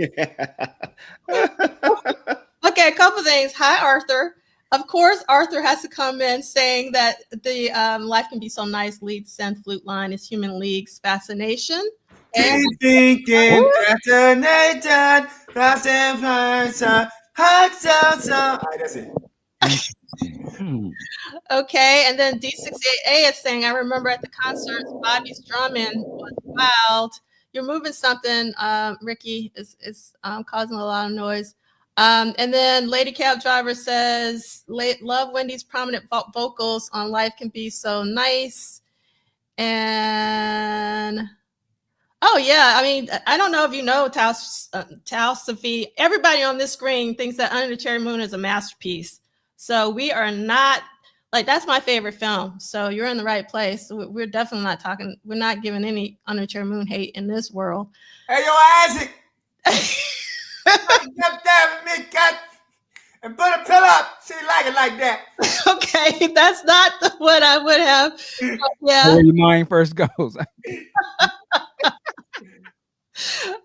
Okay, a couple things. Hi, Arthur. Of course, Arthur has to come in saying that the Life Can Be So Nice lead synth flute line is Human League's Fascination. And thinking fascinated, fascination, hearts outside. All right, that's it. Okay, and then D68A is saying, I remember at the concerts, Bobby's drumming was wild. You're moving something, Ricky, is causing a lot of noise. And then Lady Cab Driver says, love Wendy's prominent vocals on Life Can Be So Nice. And oh yeah, I mean, I don't know if you know Tao Safi. Everybody on this screen thinks that Under the Cherry Moon is a masterpiece. So we are not like, that's my favorite film. So you're in the right place. We're definitely not talking. We're not giving any Under the Cherry Moon hate in this world. Hey, yo, Isaac. Jump down with me, cut, and put a pillow up. She like it like that. Okay, that's not what I would have. Yeah. Where your mind first goes.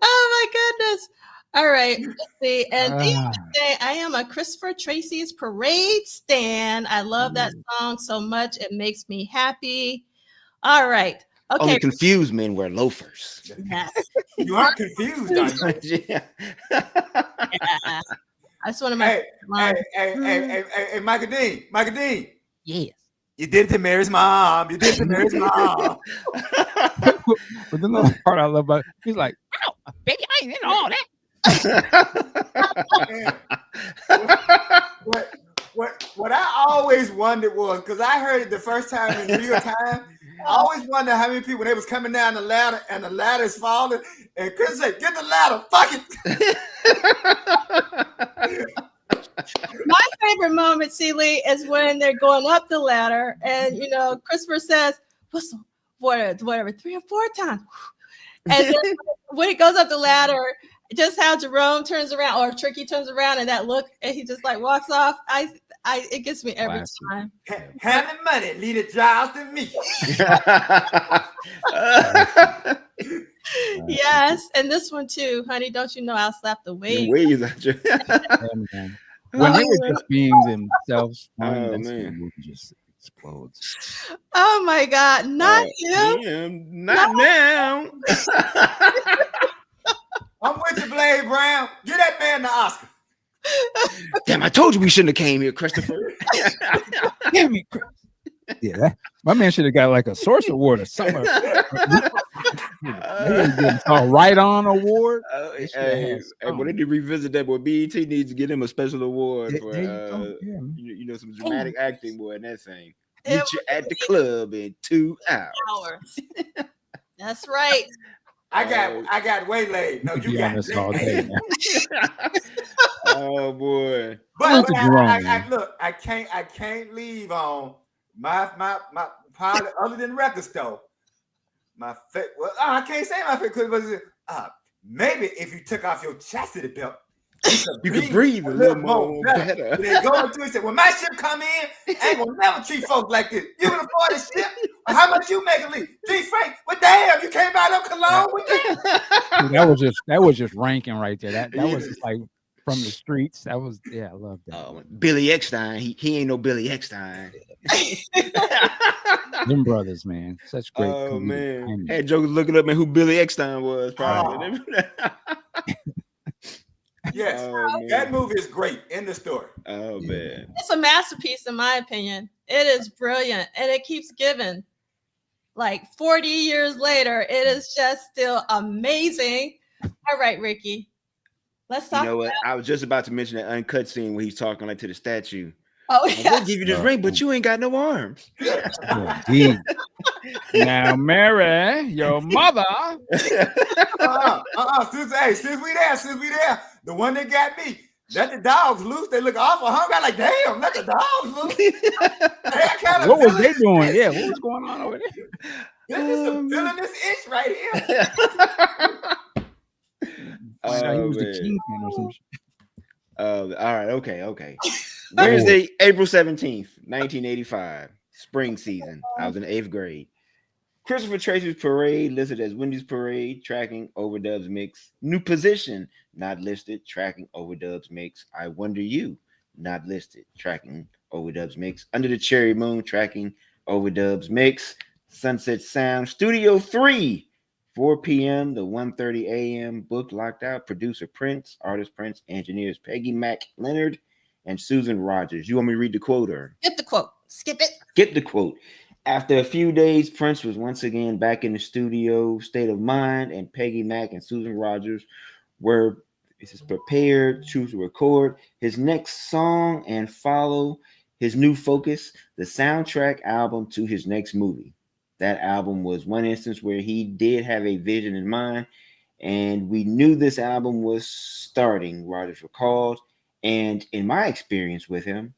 Oh my goodness. All right. Let's see. And I am a Christopher Tracy's Parade stan. I love that song so much. It makes me happy. All right. Okay. Only confused men wear loafers. Yes. You aren't confused, are you? Yeah. Yeah. That's one of my Hey, Michael Dean. Yes. You did it to Mary's mom. But the other part I love about it, he's like, "Ow, baby, I ain't in all that." What I always wondered was, because I heard it the first time in real time, I always wondered how many people, when they was coming down the ladder and the ladder's falling, and Chris said, "Get the ladder, fuck it." My favorite moment, Celie, is when they're going up the ladder, and Christopher says, "Whistle, whatever, 3 or 4 times." And then when he goes up the ladder, just how Jerome turns around, or Tricky turns around, and that look, and he just like walks off. It gets me every time. Having money, lead it drives to me. Yes, and this one too, honey. Don't you know I'll slap the wave? When they were just being themselves, man, the movie just explodes. Oh my God, not him. Not now. I'm with you, Blade Brown. Get that man the Oscar. Damn, I told you we shouldn't have came here, Christopher. Damn it, Chris. Yeah, my man should have got like a Source Award or something. A Right On Award. Hey, when they revisit that, boy, BET needs to get him a special award for some dramatic acting, boy, in that thing. Meet you at the club in 2 hours. That's right. I got waylaid. No, you got this all day. Oh boy. But look, I can't leave on my pilot other than record store. My I can't say my favorite, but maybe if you took off your chastity belt, you could breathe a little more better. They go into it and say, "When my ship come in, I ain't gonna never treat folks like this. You can afford this ship? How much you make a leave? G Frank, what the hell? You can't buy no cologne with that?" That was just ranking right there. That was just like from the streets. That was I love that. Billy Eckstein. He ain't no Billy Eckstein. Them brothers, man. Such great. Oh man. Had jokers looking up, man, who Billy Eckstein was probably. Yes, that movie is great. End the story. Oh man, it's a masterpiece in my opinion. It is brilliant, and it keeps giving. Like 40 years later, it is just still amazing. All right, Ricky, let's talk. You know what? I was just about to mention that uncut scene where he's talking like to the statue. Oh yeah. We'll give you this ring, but you ain't got no arms. Now, Mary, your mother. Since we there, the one that got me, let the dogs loose. They look awful hungry. I'm like, damn, let the dogs loose. What was they doing? Yeah, what was going on over there? This is filling this itch right here. He was the kingpin or some shit. All right, okay. Wednesday, April 17th, 1985, spring season. I was in 8th grade. Christopher Tracy's Parade listed as Wendy's Parade, tracking overdubs mix. New position, not listed, tracking overdubs mix. I Wonder You, not listed, tracking overdubs mix. Under the Cherry Moon, tracking overdubs mix. Sunset Sound, Studio 3, 4 p.m. to 1:30 a.m. Book locked out. Producer Prince, artist Prince, engineers Peggy Mac Leonard, and Susan Rogers. You want me to read the quote or? Get the quote. Skip it. Get the quote. After a few days, Prince was once again back in the studio, state of mind, and Peggy Mac and Susan Rogers were This is prepared to record his next song and follow his new focus, the soundtrack album to his next movie. That album was one instance where he did have a vision in mind, and we knew this album was starting, Rogers recalled. And in my experience with him,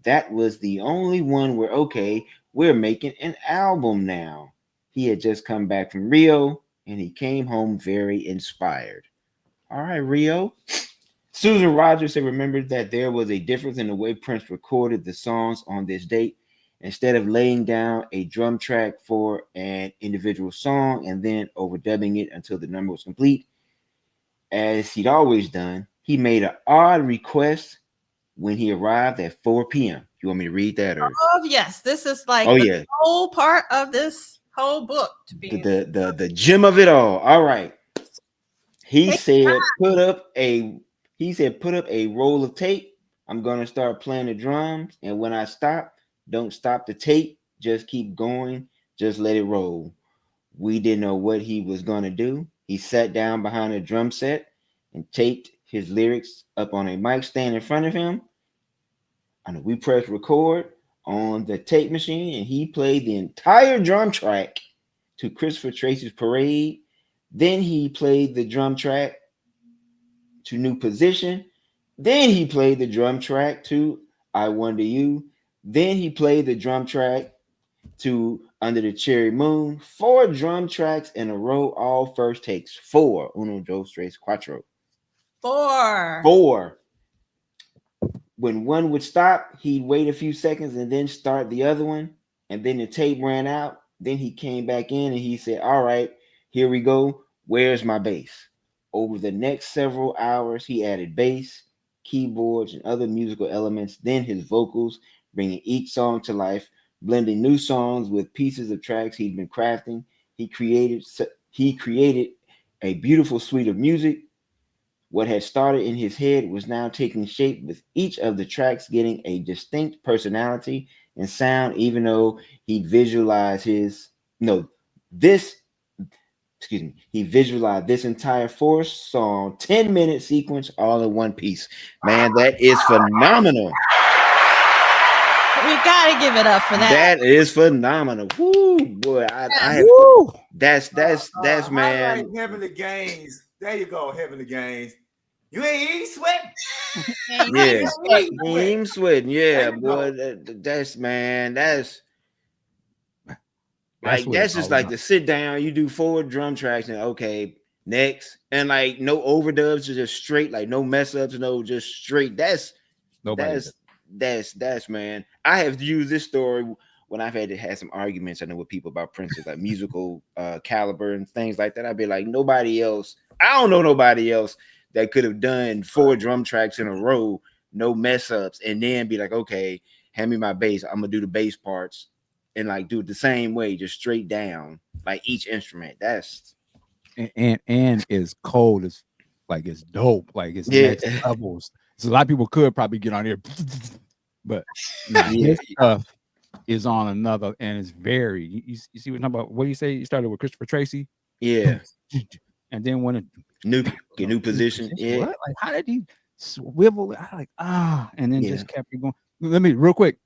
that was the only one where, okay, we're making an album now. He had just come back from Rio, and he came home very inspired. All right, Rio. Susan Rogers had remembered that there was a difference in the way Prince recorded the songs on this date. Instead of laying down a drum track for an individual song and then overdubbing it until the number was complete, as he'd always done, he made an odd request when he arrived at 4 p.m. You want me to read that? Or Oh yes, this is like the whole part of this whole book to be the gem of it all. All right. He said, put up a roll of tape. I'm gonna start playing the drums, and when I stop, don't stop the tape. Just keep going. Just let it roll. We didn't know what he was gonna do. He sat down behind a drum set and taped his lyrics up on a mic stand in front of him. And we pressed record on the tape machine, and he played the entire drum track to Christopher Tracy's Parade. Then he played the drum track to New Position. Then he played the drum track to I Wonder You. Then he played the drum track to Under the Cherry Moon. 4 drum tracks in a row, all first takes. 4. Uno, dos, tres, cuatro. 4. When one would stop, he'd wait a few seconds and then start the other one. And then the tape ran out. Then he came back in and he said, all right, here we go. Where's my bass? Over the next several hours, he added bass, keyboards, and other musical elements, then his vocals, bringing each song to life, blending new songs with pieces of tracks he'd been crafting. He created a beautiful suite of music. What had started in his head was now taking shape, with each of the tracks getting a distinct personality and sound, even though he visualized he visualized this entire 4-song, 10-minute sequence all in one piece. Man, that is phenomenal. We gotta give it up for that. That is phenomenal. Woo, boy! That's man. Right, Heavenly Gains. There you go, Heavenly Gains. You ain't sweating. Yeah, ain't sweating. Yeah, boy. That's man. That's just like to sit down. You do 4 drum tracks and okay, next, and like no overdubs, just straight, like no mess ups, no, just straight. That's man. I have used this story when I've had some arguments. I know with people about Prince's like musical caliber and things like that. I'd be like, nobody else. I don't know nobody else that could have done 4 drum tracks in a row, no mess ups, and then be like, okay, hand me my bass. I'm gonna do the bass parts and like do it the same way, just straight down, like each instrument. That's and is cold. It's like it's dope. Like it's next levels. So a lot of people could probably get on here, but this stuff is on another, and it's very. You see what I'm talking about? What do you say? You started with Christopher Tracy, and then when a new position, what? Like how did he swivel? I like and then just kept going. Let me real quick.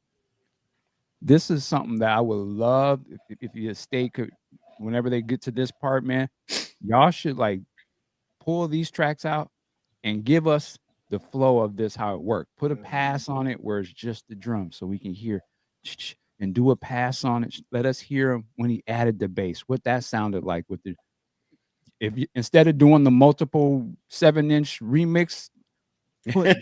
This is something that I would love if your estate could, whenever they get to this part, man, y'all should like pull these tracks out and give us the flow of this, how it worked. Put a pass on it where it's just the drum so we can hear and do a pass on it. Let us hear him when he added the bass, what that sounded like with the, instead of doing the multiple 7-inch remix, put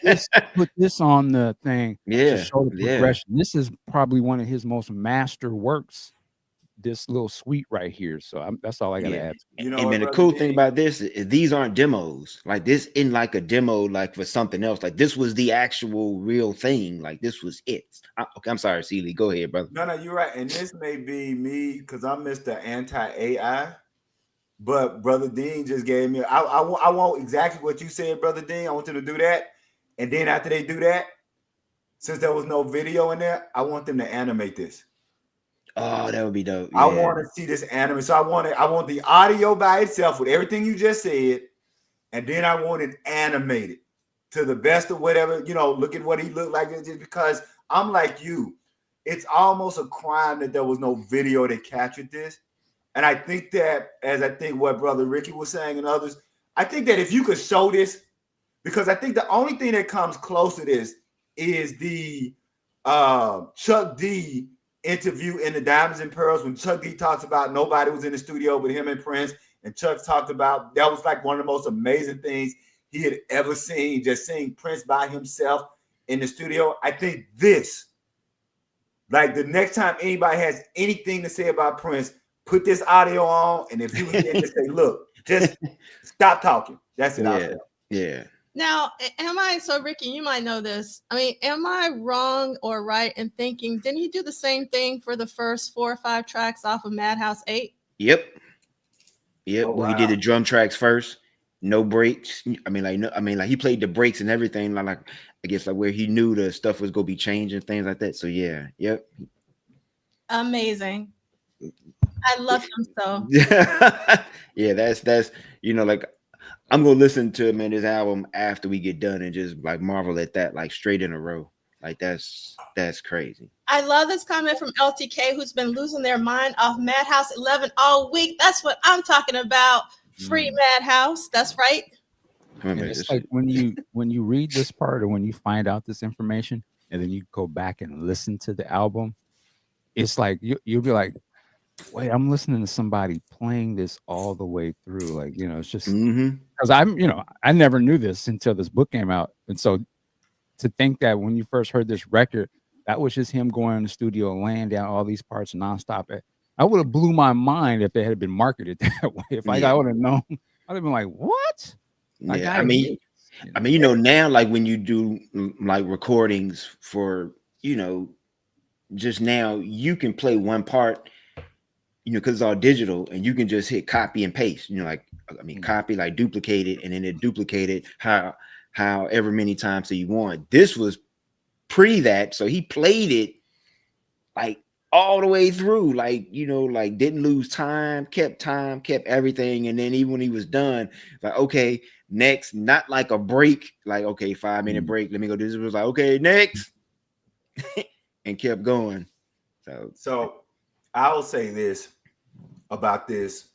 this on the thing to show the progression. This is probably one of his most master works, this little suite right here. So that's all I gotta add. You know, and the cool thing about this is these aren't demos. Like this in like a demo, like for something else. Like this was the actual real thing. Like this was it. Okay, I'm sorry, Celie. Go ahead, brother. No, you're right. And this may be me because I'm Mr. Anti-AI. But Brother Dean just gave me. I want exactly what you said, Brother Dean. I want them to do that, and then after they do that, since there was no video in there, I want them to animate this. Oh, that would be dope. Yeah. I want to see this anime. So I want the audio by itself with everything you just said, and then I want it animated to the best of whatever, look at what he looked like, just because I'm like you. It's almost a crime that there was no video that captured this. And I think that, as I think what Brother Ricky was saying and others, I think that if you could show this, because I think the only thing that comes close to this is the Chuck D interview in the Diamonds and Pearls, when Chuck D talks about nobody was in the studio but him and Prince, and Chuck talked about that was like one of the most amazing things he had ever seen, just seeing Prince by himself in the studio. I think this, like the next time anybody has anything to say about Prince, put this audio on, and if you can just say, look, just stop talking. That's it. Yeah. Now, so Ricky, you might know this. I mean, am I wrong or right in thinking, didn't he do the same thing for the first 4 or 5 tracks off of Madhouse 8? Yep. Oh, wow. He did the drum tracks first, no breaks. I mean, he played the breaks and everything, like I guess like where he knew the stuff was gonna be changing, things like that. So yeah, yep. Amazing. I love him so. Yeah, that's like I'm gonna listen to him in his album after we get done and just like marvel at that, like straight in a row. Like that's crazy. I love this comment from LTK, who's been losing their mind off Madhouse 11 all week. That's what I'm talking about. Free Madhouse. That's right. It's like when you read this part, or when you find out this information and then you go back and listen to the album, it's like you'll be like, wait, I'm listening to somebody playing this all the way through. Like, it's just because I never knew this until this book came out. And so to think that when you first heard this record, that was just him going in the studio and laying down all these parts nonstop. I would have blew my mind if it had been marketed that way. If I would have known, I'd have been like, what? Like, yeah, I mean, now, like when you do like recordings for, just now you can play one part, because it's all digital, and you can just hit copy and paste, copy, like duplicate it, and then it duplicated however many times that you want. This was pre that, so he played it like all the way through, like didn't lose time, kept everything, and then even when he was done, like, okay, next, not like a break, like, okay, 5-minute break, let me go do this. It was like, okay, next, and kept going. So I will say this about this.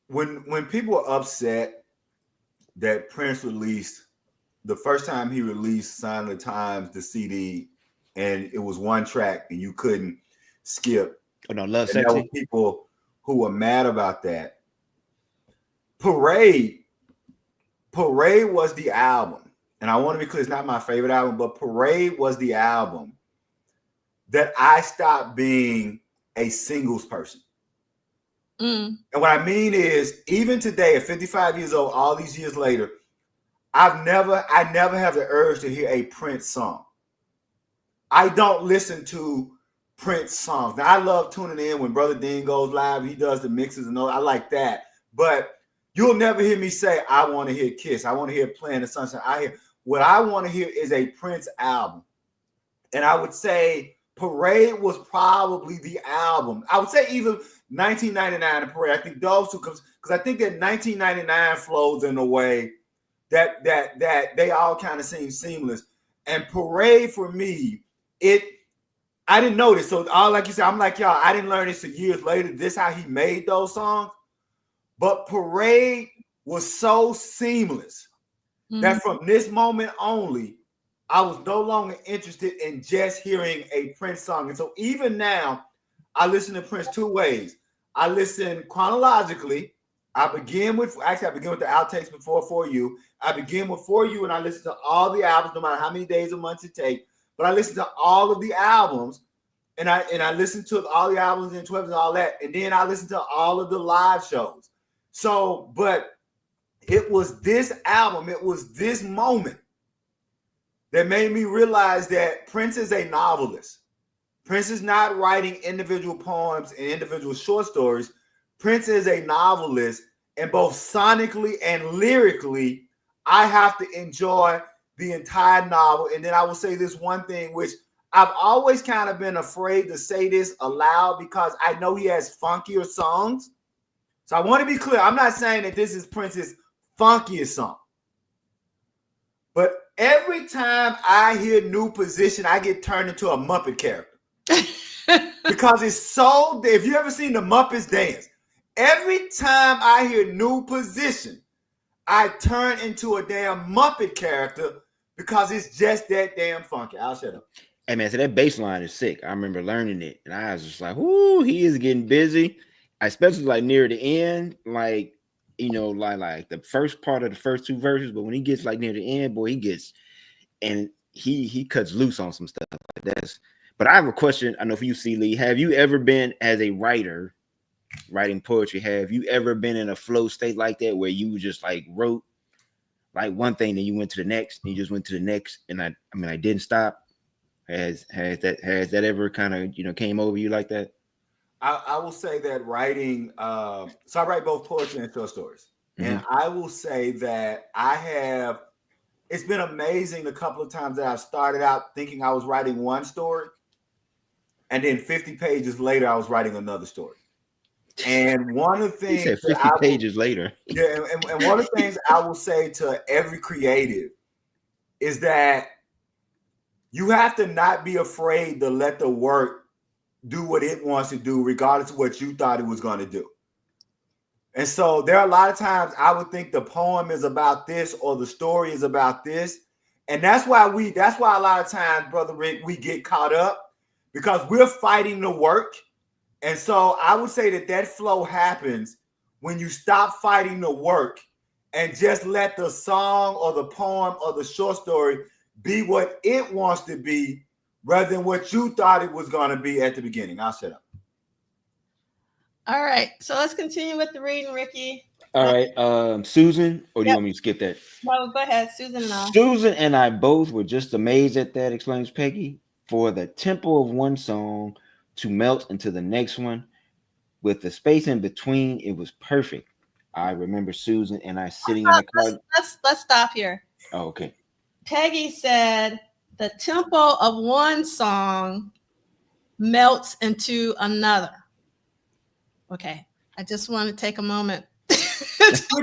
When people are upset that Prince released, the first time he released Sign of the Times, the CD, and it was one track and you couldn't skip. Oh no, Love and Sexy. There were people who were mad about that. Parade was the album. And I want to be clear, it's not my favorite album, but Parade was the album that I stopped being a singles person. And what I mean is, even today, at 55 years old, all these years later, I never have the urge to hear a Prince song. I don't listen to Prince songs. Now, I love tuning in when Brother Dean goes live. He does the mixes and all. I like that. But you'll never hear me say, I want to hear Kiss. I want to hear Playing the Sunshine. What I want to hear is a Prince album. And I would say Parade was probably the album. I would say either 1999 and Parade. I think those two, because I think that 1999 flows in a way that they all kind of seem seamless. And Parade for me, I didn't know this. So all, like you said, I'm like, y'all, I didn't learn this till years later. This how he made those songs. But Parade was so seamless that from this moment only, I was no longer interested in just hearing a Prince song. And so even now, I listen to Prince two ways. I listen chronologically. I begin with the outtakes before For You. I begin with For You, and I listen to all the albums, no matter how many days or months it takes. But I listen to all of the albums, and I listen to all the albums in 12 and all that, and then I listen to all of the live shows. So, but it was this album, it was this moment that made me realize that Prince is a novelist. Prince is not writing individual poems and individual short stories. Prince is a novelist, and both sonically and lyrically, I have to enjoy the entire novel. And then I will say this one thing, which I've always kind of been afraid to say this aloud because I know he has funkier songs, So I want to be clear. I'm not saying that this is Prince's funkiest song. But every time I hear New Position, I get turned into a Muppet character. Because it's so, if you ever seen the Muppets dance, every time I hear New Position, I turn into a damn Muppet character because it's just that damn funky. I'll shut up. Hey man, so that bass line is sick. I remember learning it, and I was just like, "Ooh, he is getting busy." Especially like near the end, like like the first part of the first two verses. But when he gets like near the end, boy, he gets and he cuts loose on some stuff like that. But I have a question. I know for you, C. Lee, have you ever been as a writer writing poetry? Have you ever been in a flow state like that where you just like wrote like one thing, then you went to the next, and you just went to the next, and I didn't stop. Has that ever kind of came over you like that? I will say that writing, so I write both poetry and short stories. Mm-hmm. And I will say that it's been amazing the couple of times that I've started out thinking I was writing one story, and then 50 pages later, I was writing another story. And one of the things— you said 50 pages later. Yeah, and one of the things I will say to every creative is that you have to not be afraid to let the work do what it wants to do, regardless of what you thought it was going to do. And so there are a lot of times I would think the poem is about this or the story is about this. And that's why a lot of times, Brother Rick, we get caught up because we're fighting the work. And so I would say that flow happens when you stop fighting the work and just let the song or the poem or the short story be what it wants to be, rather than what you thought it was going to be at the beginning. I'll shut up. All right. So let's continue with the reading, Ricky. All right. Susan, or do you want me to skip that? No, go ahead. Susan and I. Susan and I both were just amazed at that, explains Peggy. For the tempo of one song to melt into the next one, with the space in between, it was perfect. I remember Susan and I sitting in the car. Let's stop here. Oh, okay. Peggy said the tempo of one song melts into another. Okay, I just want to take a moment. Which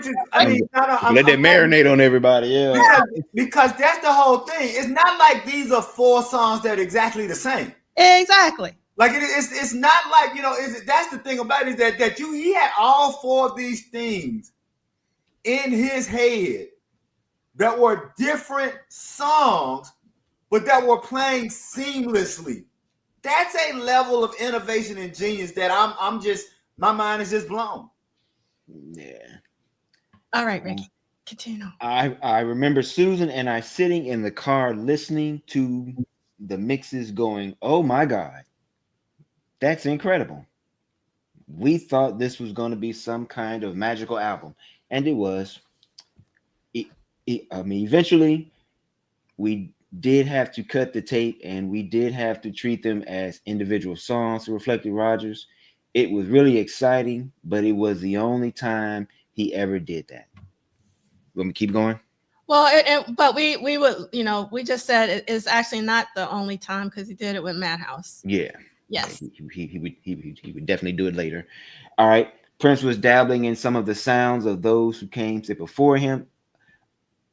is, let that marinate on everybody. Yeah, because that's the whole thing. It's not like these are four songs that are exactly the same. Exactly. Like it's not like that's the thing about it, is that he had all four of these things in his head that were different songs, but that were playing seamlessly. That's a level of innovation and genius that I'm just, my mind is just blown. Yeah. All right, Ricky, continue. I remember Susan and I sitting in the car listening to the mixes going, oh my God, that's incredible. We thought this was going to be some kind of magical album, and it was. Eventually, we did have to cut the tape, and we did have to treat them as individual songs to Reflected Rogers. It was really exciting, but it was the only time he ever did that. Want me to keep going? Well, but we would, we just said it's actually not the only time, because he did it with Madhouse. Yeah. Yes. He would definitely do it later. All right. Prince was dabbling in some of the sounds of those who came before him.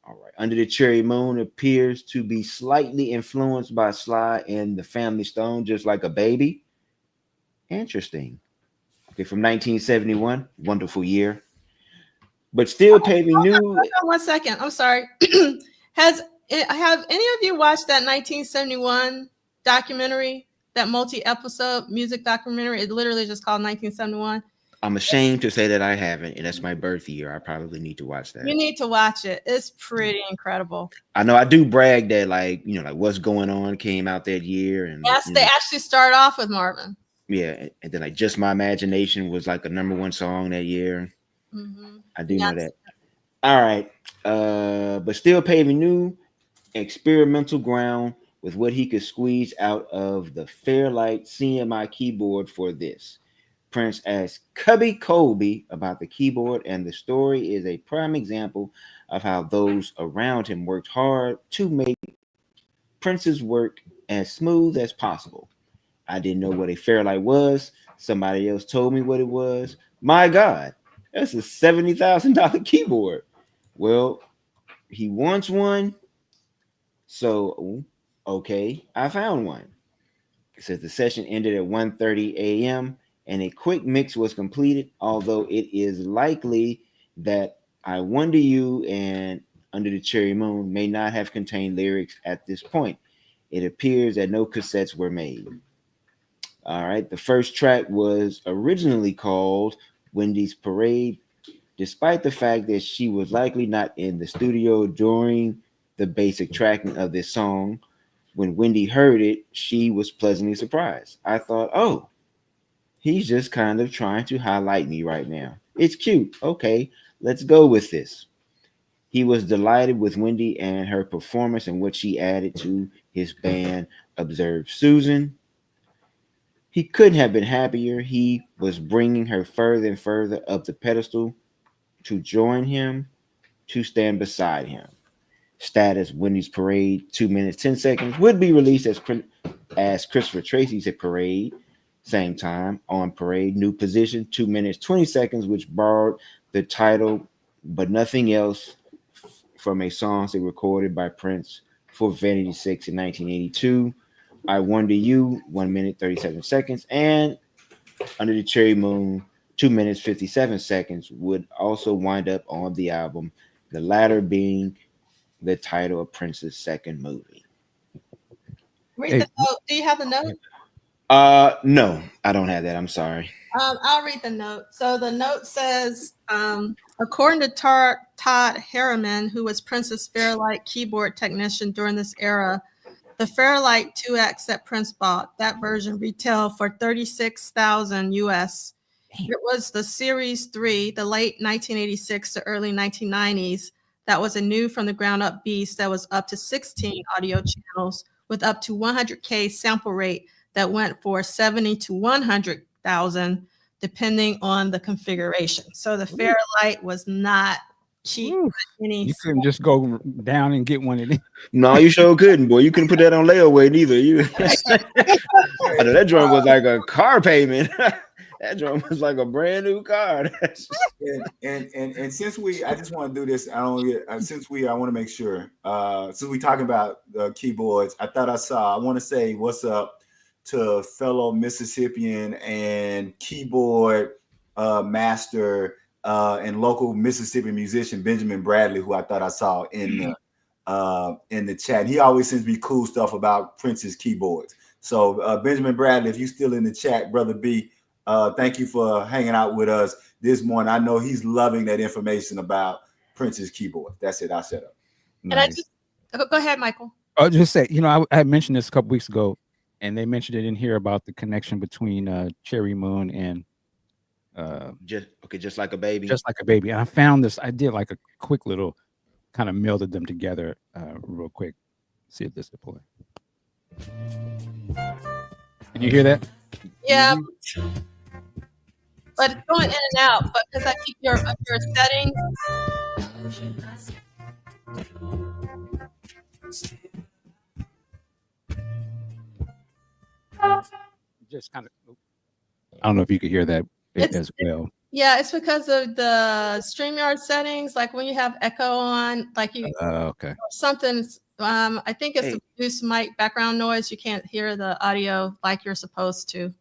All right. Under the Cherry Moon appears to be slightly influenced by Sly and the Family Stone, just like a baby. Interesting. Okay, from 1971, wonderful year. But still paving new. Hold on 1 second. I'm sorry. Have any of you watched that 1971 documentary, that multi-episode music documentary? It literally just called 1971. I'm ashamed to say that I haven't, and that's my birth year. I probably need to watch that. You need to watch it. It's pretty incredible. I know I do brag that, like What's Going On came out that year, and yes, they actually start off with Marvin. Yeah, and then like Just My Imagination was like a #1 song that year. Mm-hmm. I do know that. All right, but still paving new experimental ground with what he could squeeze out of the Fairlight CMI keyboard for this. Prince asked Cubby Colby about the keyboard, and the story is a prime example of how those around him worked hard to make Prince's work as smooth as possible. I didn't know what a Fairlight was. Somebody else told me what it was. My God, That's a $70,000 keyboard. Well, he wants one. So, okay, I found one. It says the session ended at 1:30 a.m. and a quick mix was completed, although it is likely that I Wonder You and Under the Cherry Moon may not have contained lyrics at this point. It appears that no cassettes were made. All right, the first track was originally called Wendy's Parade, despite the fact that she was likely not in the studio during the basic tracking of this song. When Wendy heard it, she was pleasantly surprised. I thought, oh, he's just kind of trying to highlight me right now. It's cute. Okay, let's go with this. He was delighted with Wendy and her performance and what she added to his band, observed Susan. He couldn't have been happier. He was bringing her further and further up the pedestal to join him, to stand beside him. Status Wendy's Parade, 2 minutes 10 seconds, would be released as Christopher Tracy's Parade, same time on Parade. New position, 2 minutes 20 seconds, which borrowed the title but nothing else from a song they recorded by Prince for Vanity 6 in 1982. I Wonder You, 1 minute 37 seconds, and Under the Cherry Moon, 2 minutes 57 seconds, would also wind up on the album, the latter being the title of Prince's second movie. Read the note. Do you have the note? No, I don't have that. I'm sorry. I'll read the note. So the note says, according to Todd Harriman, who was Prince's Fairlight keyboard technician during this era, the Fairlight 2X that Prince bought, that version retailed for $36,000 US. It was the Series 3, the late 1986 to early 1990s. That was a new from the ground up beast that was up to 16 audio channels with up to 100K sample rate that went for 70 to 100,000 depending on the configuration. So the Fairlight was not cheap. You couldn't just go down and get one of these. No, you sure couldn't, boy. You couldn't put that on layaway neither. You I know that joint was like a car payment. That joint was like a brand new car. and since I just want to do this. I want to make sure. Since we talking about keyboards, I want to say what's up to fellow Mississippian and keyboard master and local Mississippi musician Benjamin Bradley, who I thought I saw in the chat. He always sends me cool stuff about Prince's keyboards. So Benjamin Bradley, if you still in the chat, brother B, thank you for hanging out with us this morning. I know he's loving that information about Prince's keyboard. That's it. I'll shut up. Nice. And go ahead, Michael. I'll just say, I had mentioned this a couple weeks ago, and they mentioned it in here about the connection between Cherry Moon and just like a baby. Just like a baby. And I found this. I did like a quick little kind of melded them together real quick. See if this will play. Did you hear that? Yeah. But it's going in and out. But because I keep your settings. Just kind of. I don't know if you could hear that as well. Yeah, it's because of the StreamYard settings. Like when you have echo on, like you okay. Something's I think it's the reduced mic background noise. You can't hear the audio like you're supposed to.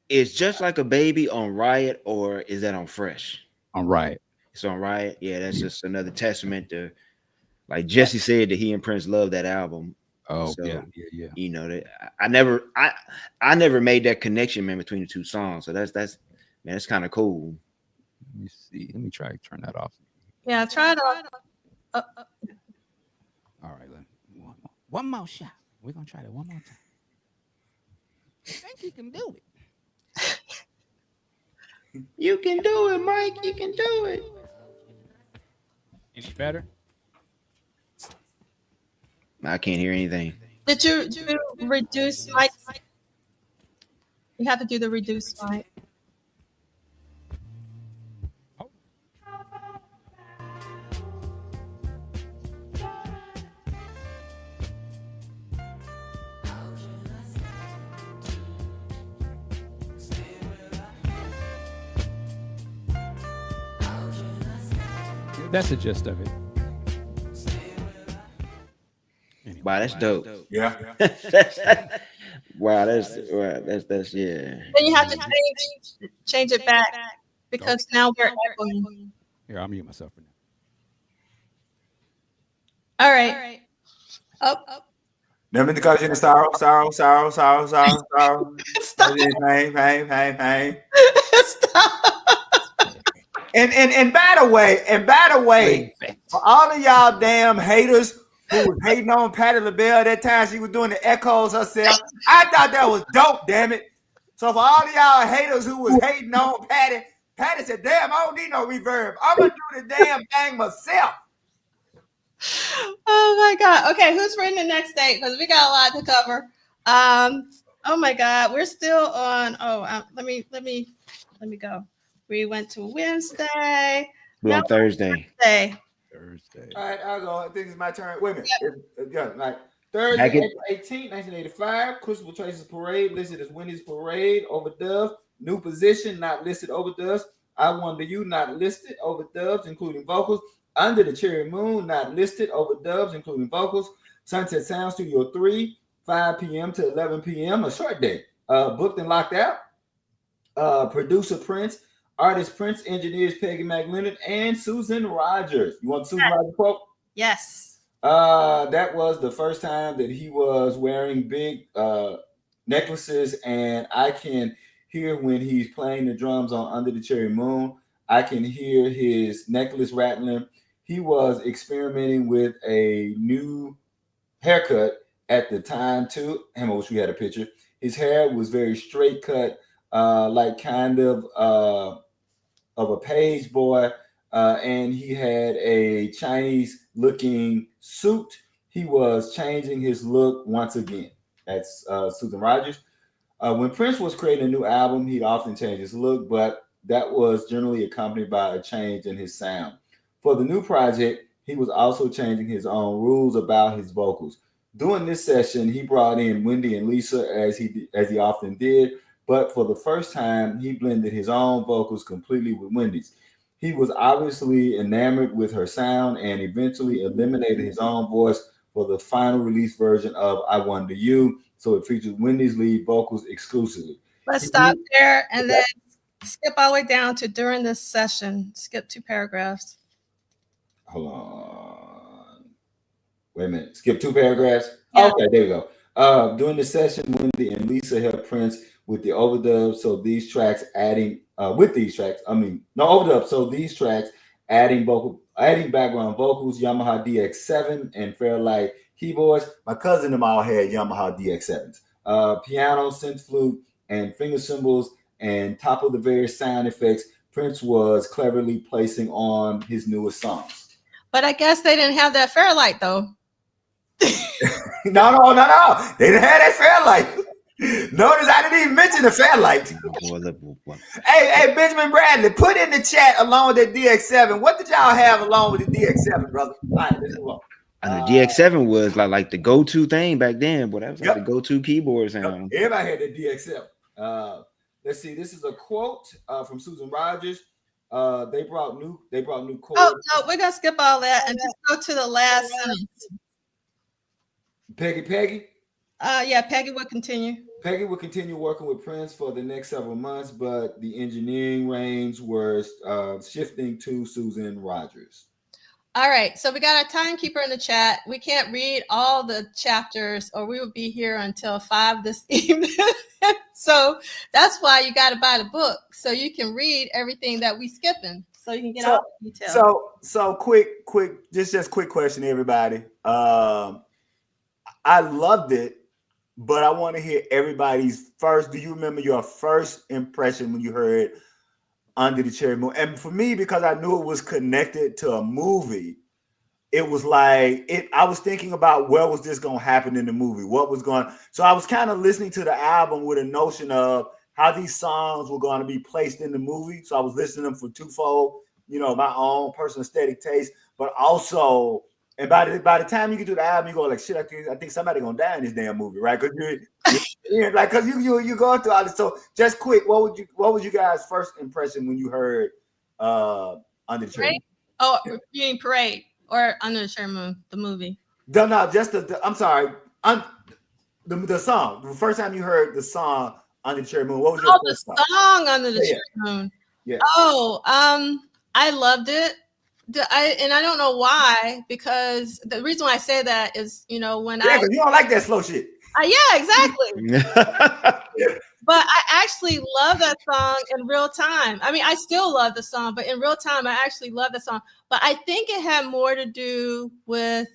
It's Just Like a Baby on Riot, or is that on Fresh? On Riot. It's on Riot. Yeah, that's just another testament to, like Jesse said, that he and Prince love that album. Oh, so, yeah. You know, that I never made that connection, man, between the two songs. So that's kind of cool. Let me see. Let me try to turn that off. Yeah, try it off. All right, one more shot. We're gonna try that one more time. I think you can do it. You can do it, Mike. You can do it. Any better? I can't hear anything. Did you reduce mic? You have to do the reduce mic. that's the gist of it. Anyway. Wow, that's dope. Yeah. Wow, that's yeah. Then you have to change it back because now we're echoing. Here, I'll mute myself for now. All right. Up. Never to cause you sorrow. Stop. Pain. Stop. And by the way, for all of y'all damn haters who was hating on Patti LaBelle that time she was doing the echoes herself, I thought that was dope, damn it. So for all of y'all haters who was hating on Patti said, damn, I don't need no reverb. I'm gonna do the damn thing myself. Oh my God. Okay, who's reading the next date? Because we got a lot to cover. Oh my God, we're still on. Let me go. We went to Wednesday. We're on Thursday. Thursday. All right, I'll go. I think it's my turn. Wait a minute. Yeah, like Thursday, April 18, 1985, Crucible Tracy's Parade, listed as Wendy's Parade, overdubs. New Position, not listed, overdubs. I Wonder You, not listed, overdubs, including vocals. Under the Cherry Moon, not listed, overdubs, including vocals. Sunset Sound Studio 3, 5 p.m. to 11 p.m., a short day. Booked and locked out. Producer Prince, artist Prince, engineers Peggy McLennan, and Susan Rogers. You want the Susan Rogers quote? Yes. That was the first time that he was wearing big necklaces, and I can hear when he's playing the drums on Under the Cherry Moon. I can hear his necklace rattling. He was experimenting with a new haircut at the time too. I wish we had a picture. His hair was very straight cut, like kind of a page boy, and he had a Chinese looking suit. He was changing his look once again. That's Susan Rogers. When Prince was creating a new album, he'd often change his look, but that was generally accompanied by a change in his sound. For the new project, he was also changing his own rules about his vocals. During this session, he brought in Wendy and Lisa as he often did, but for the first time, he blended his own vocals completely with Wendy's. He was obviously enamored with her sound and eventually eliminated his own voice for the final release version of I Wonder You, so it features Wendy's lead vocals exclusively. Let's stop there and then skip all the way down to during this session. Skip 2 paragraphs. Hold on. Wait a minute. Skip 2 paragraphs. Yeah. Okay, there we go. During the session, Wendy and Lisa helped Prince with the overdubs. So these tracks adding adding background vocals, Yamaha DX7 and Fairlight keyboards. My cousin and them all had Yamaha DX7s. Piano, synth flute, and finger cymbals, and top of the various sound effects Prince was cleverly placing on his newest songs. But I guess they didn't have that Fairlight though. No. They didn't have that Fairlight. Notice I didn't even mention the Fairlight. Hey, Benjamin Bradley, put in the chat along with the DX7. What did y'all have along with the DX7, brother? All right, let's move on. And the DX7 was like the go-to thing back then, but that was like the go-to keyboard sound. Everybody had the DX7. Let's see. This is a quote from Susan Rogers. They brought new chords. Oh no, we're gonna skip all that and just go to the last sentence. Peggy. Yeah, Peggy will continue. Peggy would continue working with Prince for the next several months, but the engineering reins were shifting to Susan Rogers. All right, so we got a timekeeper in the chat. We can't read all the chapters or we would be here until 5 this evening. So that's why you got to buy the book so you can read everything that we skipping so you can get all the details. So quick, just quick question, everybody. I loved it, but I want to hear everybody's first. Do you remember your first impression when you heard Under the Cherry Moon? And for me, because I knew it was connected to a movie, it was like I was thinking about where was this going to happen in the movie? So I was kind of listening to the album with a notion of how these songs were going to be placed in the movie. So I was listening to them for twofold, my own personal aesthetic taste, but also. And by the time you get to the album, you go like, shit, I think somebody gonna die in this damn movie, right? Because you go through all this. So just quick, what was you guys' first impression when you heard Under the Cherry? Oh, being Parade or Under the Cherry Moon, the movie. No, just I'm sorry. The song. The first time you heard the song Under the Cherry Moon, what was your first the song Under the Yeah. Cherry Moon? Yeah. Oh, I loved it. I don't know why, because the reason why I say that is, you know, when Yeah, 'cause you don't like that slow shit. yeah, exactly. But I actually love that song in real time. I mean, I still love the song, but in real time, I actually love the song. But I think it had more to do with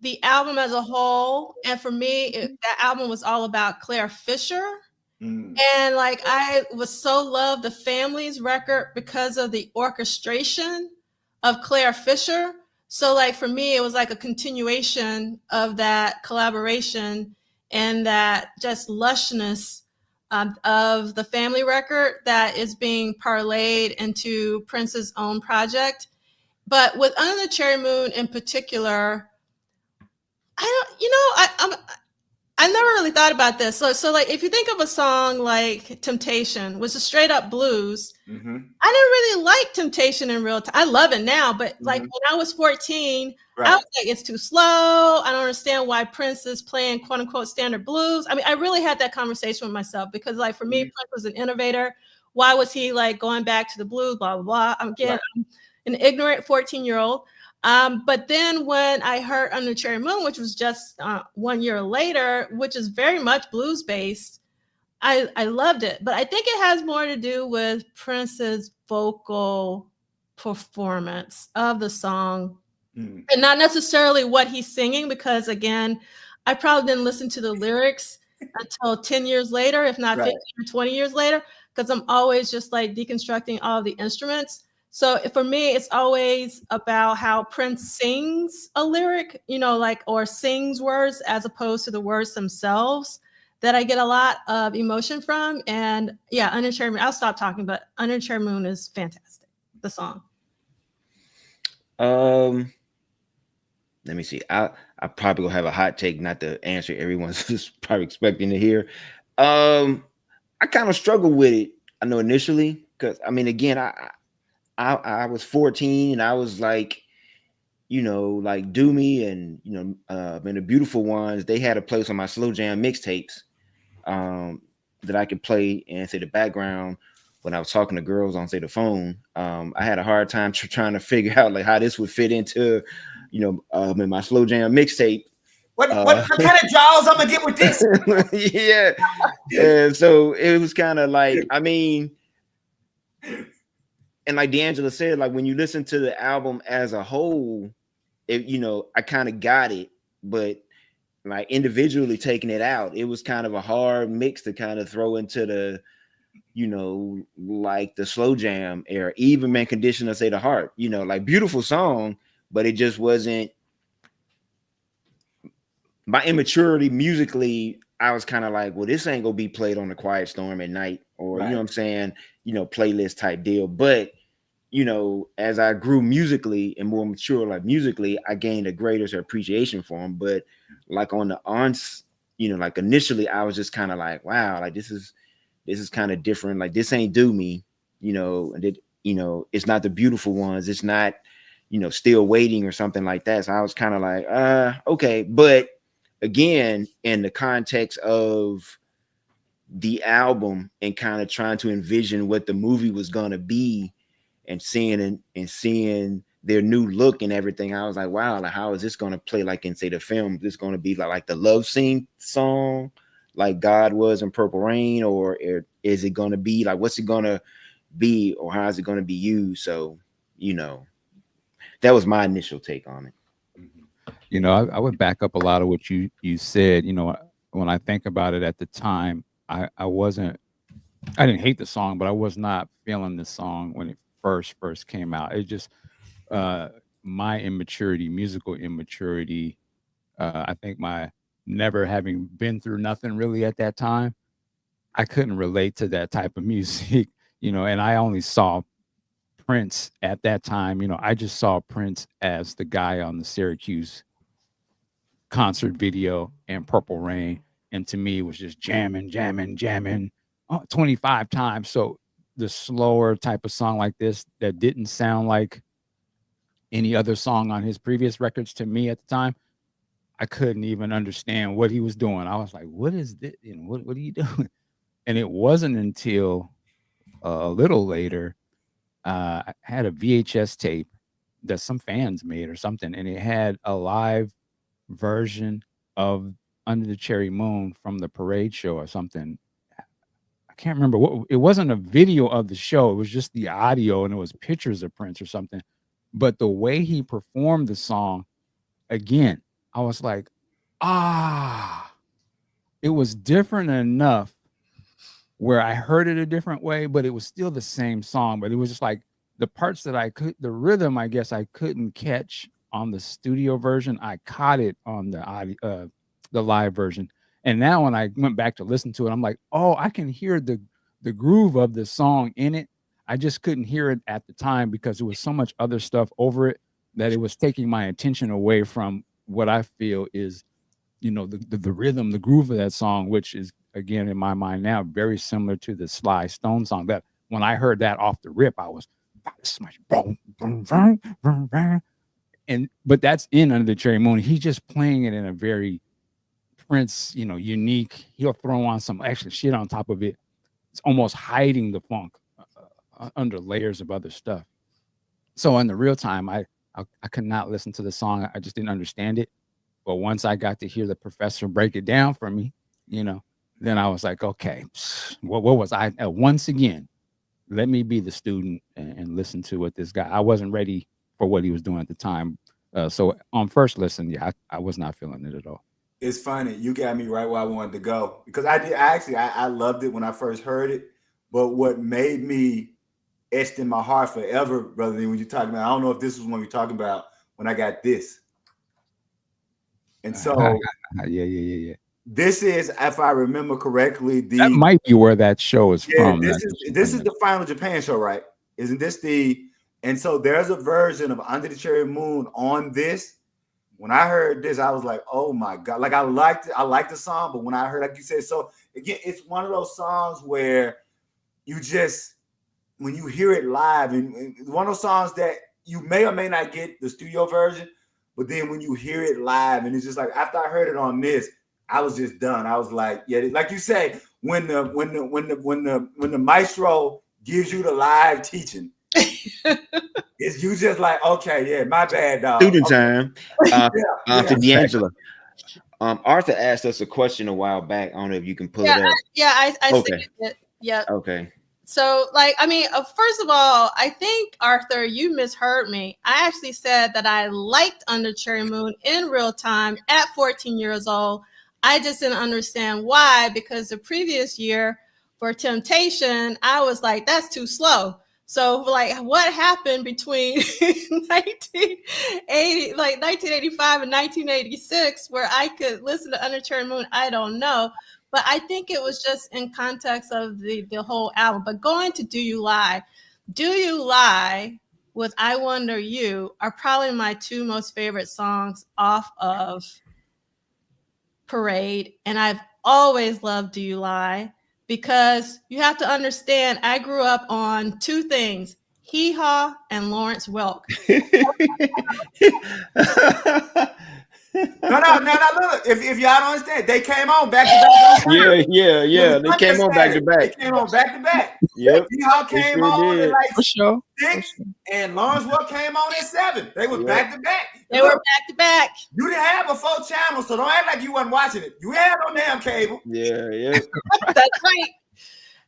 the album as a whole. And for me, that album was all about Claire Fisher. And like, I was so loved the Family's record because of the orchestration of Claire Fisher. So like, for me, it was like a continuation of that collaboration and that just lushness of the Family record that is being parlayed into Prince's own project. But with Under the Cherry Moon in particular, I never really thought about this. So like, if you think of a song like Temptation, which is straight up blues, I didn't really like Temptation in real time. I love it now, but like when I was 14, I was like, it's too slow. I don't understand why Prince is playing quote unquote standard blues. I mean, I really had that conversation with myself because like, for me, Prince was an innovator. Why was he like going back to the blues, blah, blah, blah. I'm an ignorant 14-year-old. But then when I heard Under the Cherry Moon, which was just 1 year later, which is very much blues based, I loved it. But I think it has more to do with Prince's vocal performance of the song and not necessarily what he's singing, because again, I probably didn't listen to the lyrics until 10 years later, if not 15 or 20 years later, because I'm always just like deconstructing all the instruments. So for me, it's always about how Prince sings a lyric, you know, like, or sings words as opposed to the words themselves, that I get a lot of emotion from. And yeah, Under the Cherry Moon, I'll stop talking, but Under the Cherry Moon is fantastic, the song. Let me see. I probably will have a hot take, not to answer everyone's just probably expecting to hear. I kind of struggle with it. I know initially, because I mean, again, I was 14 and I was like, you know, like Do Me and, you know, and the Beautiful Ones, they had a place on my slow jam mixtapes that I could play and say the background when I was talking to girls on, say, the phone. I had a hard time trying to figure out like how this would fit into, you know, in my slow jam mixtape. What kind of jaws I'm gonna get with this? Yeah. And so it was kind of like, I mean, and like D'Angelo said, like when you listen to the album as a whole, you know, I kind of got it, but like individually taking it out, it was kind of a hard mix to kind of throw into the, you know, like the slow jam era, even Man Conditioner, Say the Heart, you know, like beautiful song, but it just wasn't, my immaturity musically, I was kind of like, well, this ain't gonna be played on the Quiet Storm at night, or you know what I'm saying, you know, playlist type deal. But you know, as I grew musically and more mature, like musically, I gained a greater appreciation for them. But like on the you know, like initially, I was just kind of like, wow, like this is kind of different. Like this ain't Do Me, you know, and it, you know, it's not the Beautiful Ones. It's not, you know, Still Waiting or something like that. So I was kind of like, okay, but again, in the context of the album and kind of trying to envision what the movie was gonna be and seeing their new look and everything, I was like, wow, like how is this gonna play like in say the film? Is this gonna be like the love scene song like God was in Purple Rain, or is it gonna be like what's it gonna be, or how is it gonna be used? So, you know, that was my initial take on it. You know, I would back up a lot of what you said. You know, when I think about it at the time, I didn't hate the song, but I was not feeling the song when it first came out. It just my immaturity, musical immaturity. I think my never having been through nothing really at that time, I couldn't relate to that type of music. You know, and I only saw Prince at that time. You know, I just saw Prince as the guy on the Syracuse concert video and Purple Rain, and to me it was just jamming 25 times. So the slower type of song like this that didn't sound like any other song on his previous records to me at the time. I couldn't even understand what he was doing. I was like, what is this? You know, what are you doing? And it wasn't until a little later, I had a VHS tape that some fans made or something, and it had a live version of Under the Cherry Moon from the parade show or something. I can't remember what it wasn't a video of the show, it was just the audio and it was pictures of Prince or something. But the way he performed the song, again, I was like, ah, it was different enough where I heard it a different way, but it was still the same song. But it was just like the parts that the rhythm, I guess I couldn't catch on the studio version. I caught it on the audio, the live version. And now when I went back to listen to it, I'm like, oh, I can hear the groove of the song in it. I just couldn't hear it at the time because there was so much other stuff over it that it was taking my attention away from what I feel is, you know, the rhythm, the groove of that song, which is, again, in my mind now, very similar to the Sly Stone song. That when I heard that off the rip, I was, boom, boom, boom, boom, boom. But that's in Under the Cherry Moon. He's just playing it in a very Prince, you know, unique. He'll throw on some extra shit on top of it. It's almost hiding the funk under layers of other stuff. So in the real time, I could not listen to the song. I just didn't understand it. But once I got to hear the professor break it down for me, you know, then I was like, okay, what was I? Once again, let me be the student and listen to what this guy. I wasn't ready for what he was doing at the time. So on first listen, yeah, I was not feeling it at all. It's funny. You got me right where I wanted to go because I loved it when I first heard it. But what made me etched in my heart forever, brother, when you're talking about, I don't know if this is what you're talking about when I got this. And so, yeah. This is, if I remember correctly, that might be where that show is from. This is the Final Japan show, right? Isn't this the? And so there's a version of Under the Cherry Moon on this. When I heard this, I was like, oh my God. Like I liked the song, but when I heard, like you said, so again, it's one of those songs where you just, when you hear it live, and one of those songs that you may or may not get the studio version, but then when you hear it live, and it's just like, after I heard it on this, I was just done. I was like, yeah, like you say, when the maestro gives you the live teaching, it's you just like, okay, yeah, my bad, dog. Student okay. time. To D'Angelo. Arthur asked us a question a while back. I don't know if you can pull it up. Yeah, I okay. see it. Yeah. Okay. So, like, I mean, first of all, I think, Arthur, you misheard me. I actually said that I liked Under Cherry Moon in real time at 14 years old. I just didn't understand why, because the previous year for Temptation, I was like, that's too slow. So, like, what happened between 1985 and 1986 where I could listen to Under Cherry Moon? I don't know. But I think it was just in context of the whole album. But going to Do You Lie? Do You Lie with I Wonder You are probably my two most favorite songs off of Parade. And I've always loved Do You Lie because you have to understand I grew up on two things, Hee Haw and Lawrence Welk. No, look. If y'all don't understand, they came on back to back. Yeah. They came on back to back. They came on back to back. Yep. Y'all came on at like for sure. 6, and Lawrence Welk came on at 7. They were back to back. They were back to back. You didn't have a 4 channel, so don't act like you wasn't watching it. You had no damn cable. Yeah. That's right.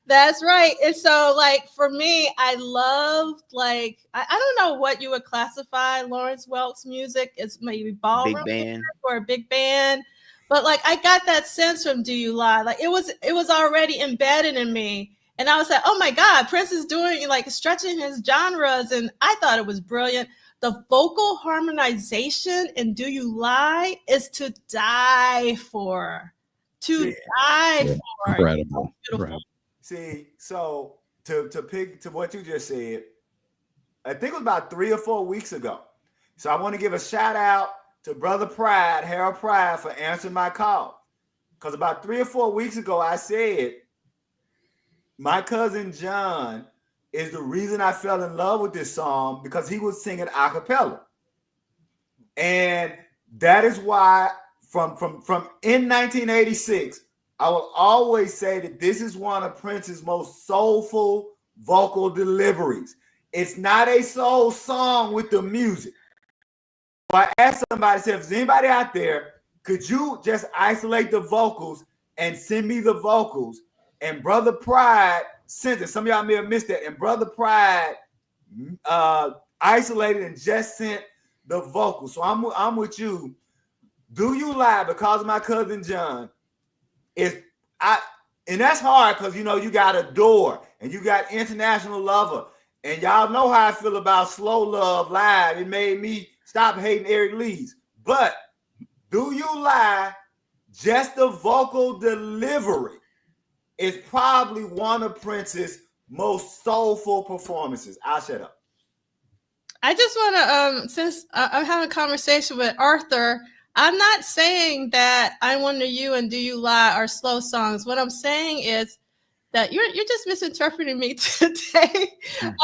That's right. And so, like, for me, I loved, like, I don't know what you would classify Lawrence Welk's music. It's maybe ballroom Big band or a big band. But, like, I got that sense from Do You Lie? Like, it was already embedded in me. And I was like, oh, my God, Prince is doing, like, stretching his genres. And I thought it was brilliant. The vocal harmonization in Do You Lie is to die for. Die for. Incredible. Beautiful. See, so to pick to what you just said, I think it was about 3 or 4 weeks ago. So I want to give a shout out to Brother Pride, Harold Pride, for answering my call. Because about 3 or 4 weeks ago, I said, my cousin John is the reason I fell in love with this song because he was singing a cappella. And that is why from in 1986, I will always say that this is one of Prince's most soulful vocal deliveries. It's not a soul song with the music. So I asked somebody, if there's anybody out there, could you just isolate the vocals and send me the vocals? And Brother Pride sent it. Some of y'all may have missed that. And Brother Pride isolated and just sent the vocals. So I'm with you. Do You Lie, Because of My Cousin John, and that's hard because you got Adore and you got International Lover, and y'all know how I feel about Slow Love Live. It made me stop hating Eric Lee's. But Do You Lie, just the vocal delivery is probably one of Prince's most soulful performances. I'll shut up. I just want to, since I'm having a conversation with Arthur, I'm not saying that I Wonder You and Do You Lie are slow songs. What I'm saying is that you're just misinterpreting me today.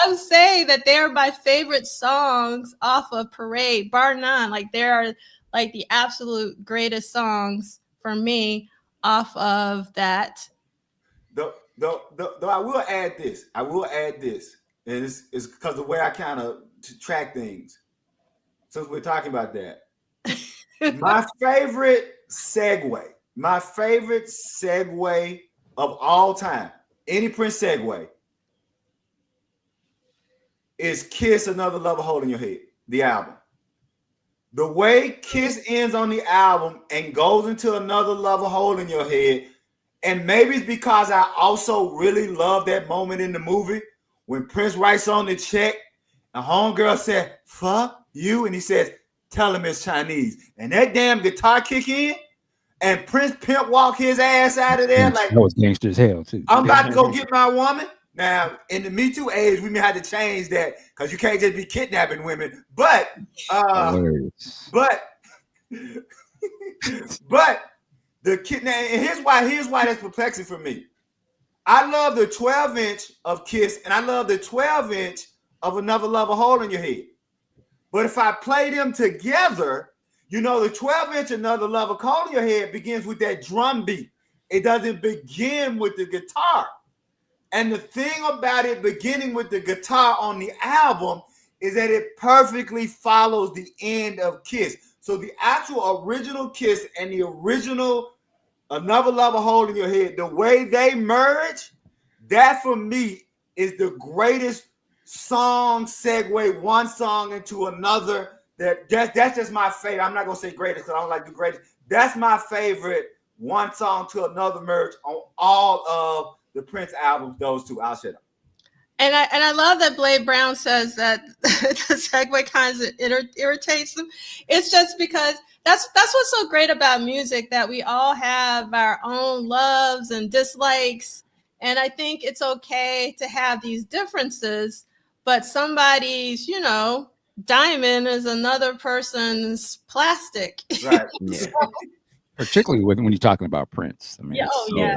I'm saying that they are my favorite songs off of Parade, bar none. Like they are like the absolute greatest songs for me off of that. Though I will add this. And it's because the way I kind of track things, since we're talking about that. My favorite segue of all time, any Prince segue, is Kiss Another Lover Hole in Your Head, the album. The way Kiss ends on the album and goes into Another Lover Hole in Your Head, and maybe it's because I also really love that moment in the movie when Prince writes on the check, and homegirl said, "Fuck you," and he says, "Tell him it's Chinese." And that damn guitar kick in, and Prince pimp walk his ass out of there like that was gangster as hell too. I'm about to go get my woman. Now, in the Me Too age, we may have to change that because you can't just be kidnapping women. But the kid. And here's why that's perplexing for me. I love the 12-inch of Kiss, and I love the 12-inch of Another Lover Hole in Your Head. But if I play them together, the 12-inch Another Lover Hole in Your Head begins with that drum beat. It doesn't begin with the guitar. And the thing about it beginning with the guitar on the album is that it perfectly follows the end of Kiss. So the actual original Kiss and the original Another Lover Hole in Your Head, the way they merge, that for me is the greatest song segue, one song into another. That's just my favorite. I'm not gonna say greatest because I don't like the greatest. That's my favorite one song to another merge on all of the Prince albums. Those two, I'll shut up. And I love that Blade Brown says that the segue kind of irritates them. It's just because that's what's so great about music, that we all have our own loves and dislikes. And I think it's okay to have these differences, but somebody's, diamond is another person's plastic. Right. Yeah. Particularly when you're talking about Prince. I mean, yeah.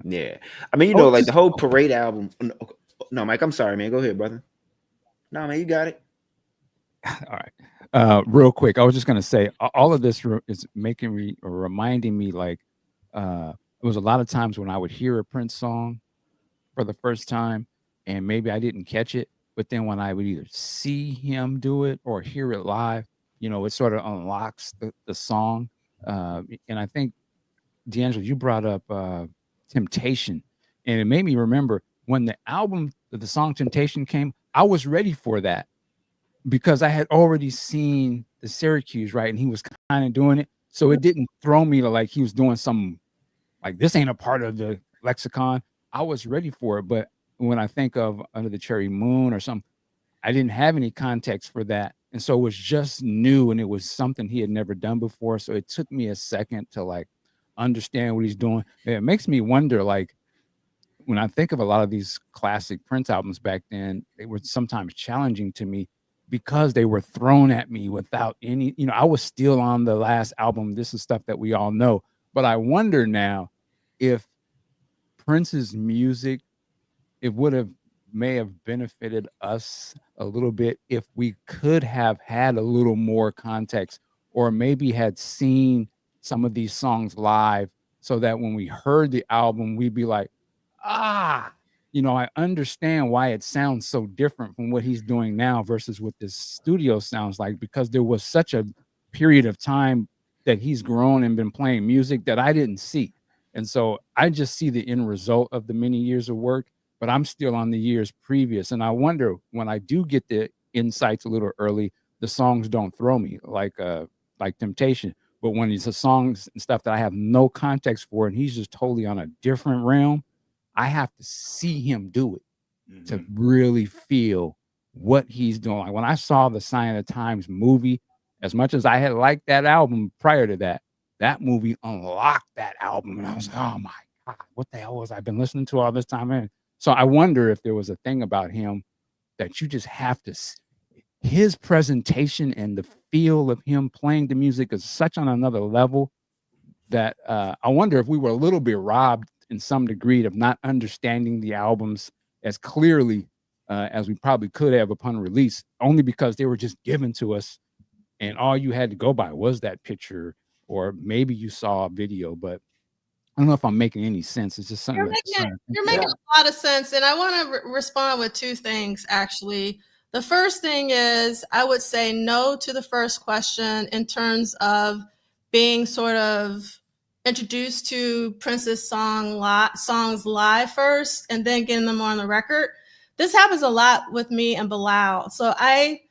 Yeah. I mean, like the whole Parade album. No, Mike, I'm sorry, man. Go ahead, brother. No, man, you got it. All right. Real quick, I was just going to say, all of this is making me or reminding me like it was a lot of times when I would hear a Prince song for the first time and maybe I didn't catch it. But then when I would either see him do it or hear it live, it sort of unlocks the song. And I think, D'Angelo, you brought up Temptation. And it made me remember when the song Temptation came, I was ready for that because I had already seen the Syracuse, right? And he was kind of doing it. So it didn't throw me like he was doing something like this ain't a part of the lexicon. I was ready for it. But when I think of Under the Cherry Moon or something, I didn't have any context for that. And so it was just new and it was something he had never done before. So it took me a second to like understand what he's doing. It makes me wonder, like, when I think of a lot of these classic Prince albums back then, they were sometimes challenging to me because they were thrown at me without any, I was still on the last album. This is stuff that we all know. But I wonder now if Prince's music, it would have may have benefited us a little bit if we could have had a little more context, or maybe had seen some of these songs live, so that when we heard the album, we'd be like, ah, I understand why it sounds so different from what he's doing now versus what this studio sounds like, because there was such a period of time that he's grown and been playing music that I didn't see. And so I just see the end result of the many years of work, but I'm still on the years previous. And I wonder, when I do get the insights a little early, the songs don't throw me like Temptation. But when it's the songs and stuff that I have no context for, and he's just totally on a different realm, I have to see him do it to really feel what he's doing. Like when I saw the Sign of the Times movie, as much as I had liked that album prior to that, that movie unlocked that album. And I was like, oh my God, what the hell was I been listening to all this time? And so I wonder if there was a thing about him that you just have to, his presentation and the feel of him playing the music is such on another level that I wonder if we were a little bit robbed in some degree of not understanding the albums as clearly as we probably could have upon release, only because they were just given to us and all you had to go by was that picture, or maybe you saw a video. But I don't know if I'm making any sense. It's just something you're making a lot of sense. And I want to respond with two things, actually. The first thing is, I would say no to the first question in terms of being sort of introduced to Prince's songs live first and then getting them on the record. This happens a lot with me and Bilal. So I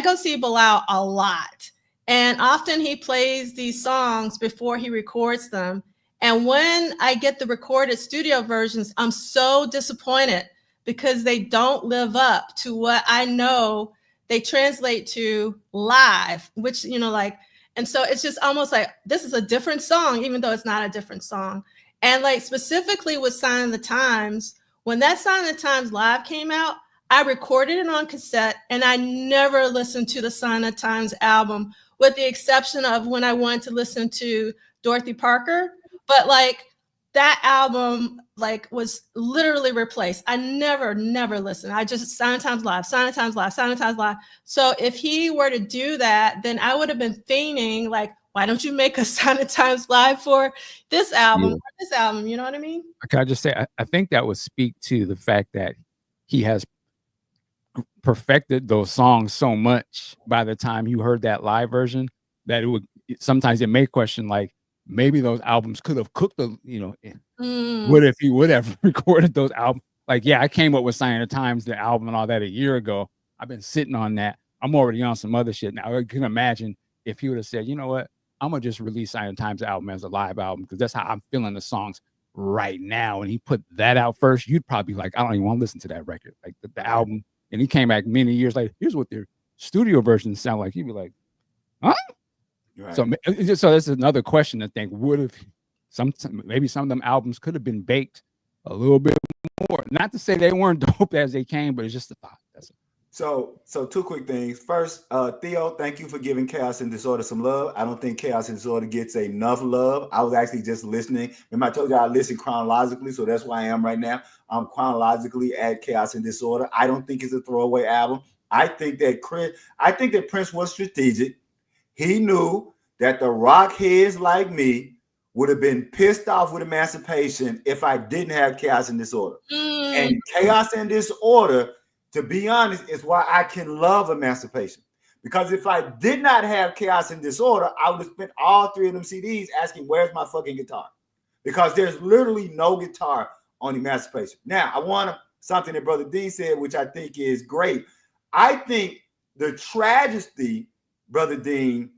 go see Bilal a lot. And often he plays these songs before he records them. And when I get the recorded studio versions, I'm so disappointed because they don't live up to what I know they translate to live, which, and so it's just almost like this is a different song, even though it's not a different song. And like specifically with Sign of the Times, when that Sign of the Times live came out, I recorded it on cassette and I never listened to the Sign of the Times album, with the exception of when I wanted to listen to Dorothy Parker. But like that album was literally replaced. I never listened. I just Sign of the Times live, Sign of the Times live, Sign of the Times live. So if he were to do that, then I would have been feigning like, why don't you make a Sign of the Times live for this album or this album? You know what I mean? Can I just say, I think that would speak to the fact that he has perfected those songs so much by the time you heard that live version that sometimes it may question, like, maybe those albums could have cooked what if he would have recorded those albums? Like, yeah, I came up with Sign of the Times, the album and all that a year ago. I've been sitting on that. I'm already on some other shit now. I can imagine if he would have said, you know what, I'm gonna just release Sign of the Times album as a live album because that's how I'm feeling the songs right now. And he put that out first, you'd probably be like, I don't even want to listen to that record, like the album. And he came back many years later. Here's what their studio versions sound like. He'd be like, huh? Right. So that's another question to think. What if maybe some of them albums could have been baked a little bit more? Not to say they weren't dope as they came, but it's just a thought. That's it. So two quick things. First, Theo, thank you for giving Chaos and Disorder some love. I don't think Chaos and Disorder gets enough love. I was actually just listening. Remember, I told you I listen chronologically, so that's where I am right now. I'm chronologically at Chaos and Disorder. I don't think it's a throwaway album. I think that Prince was strategic. He knew that the rock heads like me would have been pissed off with Emancipation if I didn't have Chaos and Disorder. And Chaos and Disorder, to be honest, is why I can love Emancipation. Because if I did not have Chaos and Disorder, I would have spent all three of them CDs asking, where's my fucking guitar? Because there's literally no guitar on Emancipation. Now, I want something that Brother Dean said, which I think is great. I think the tragedy, Brother Dean,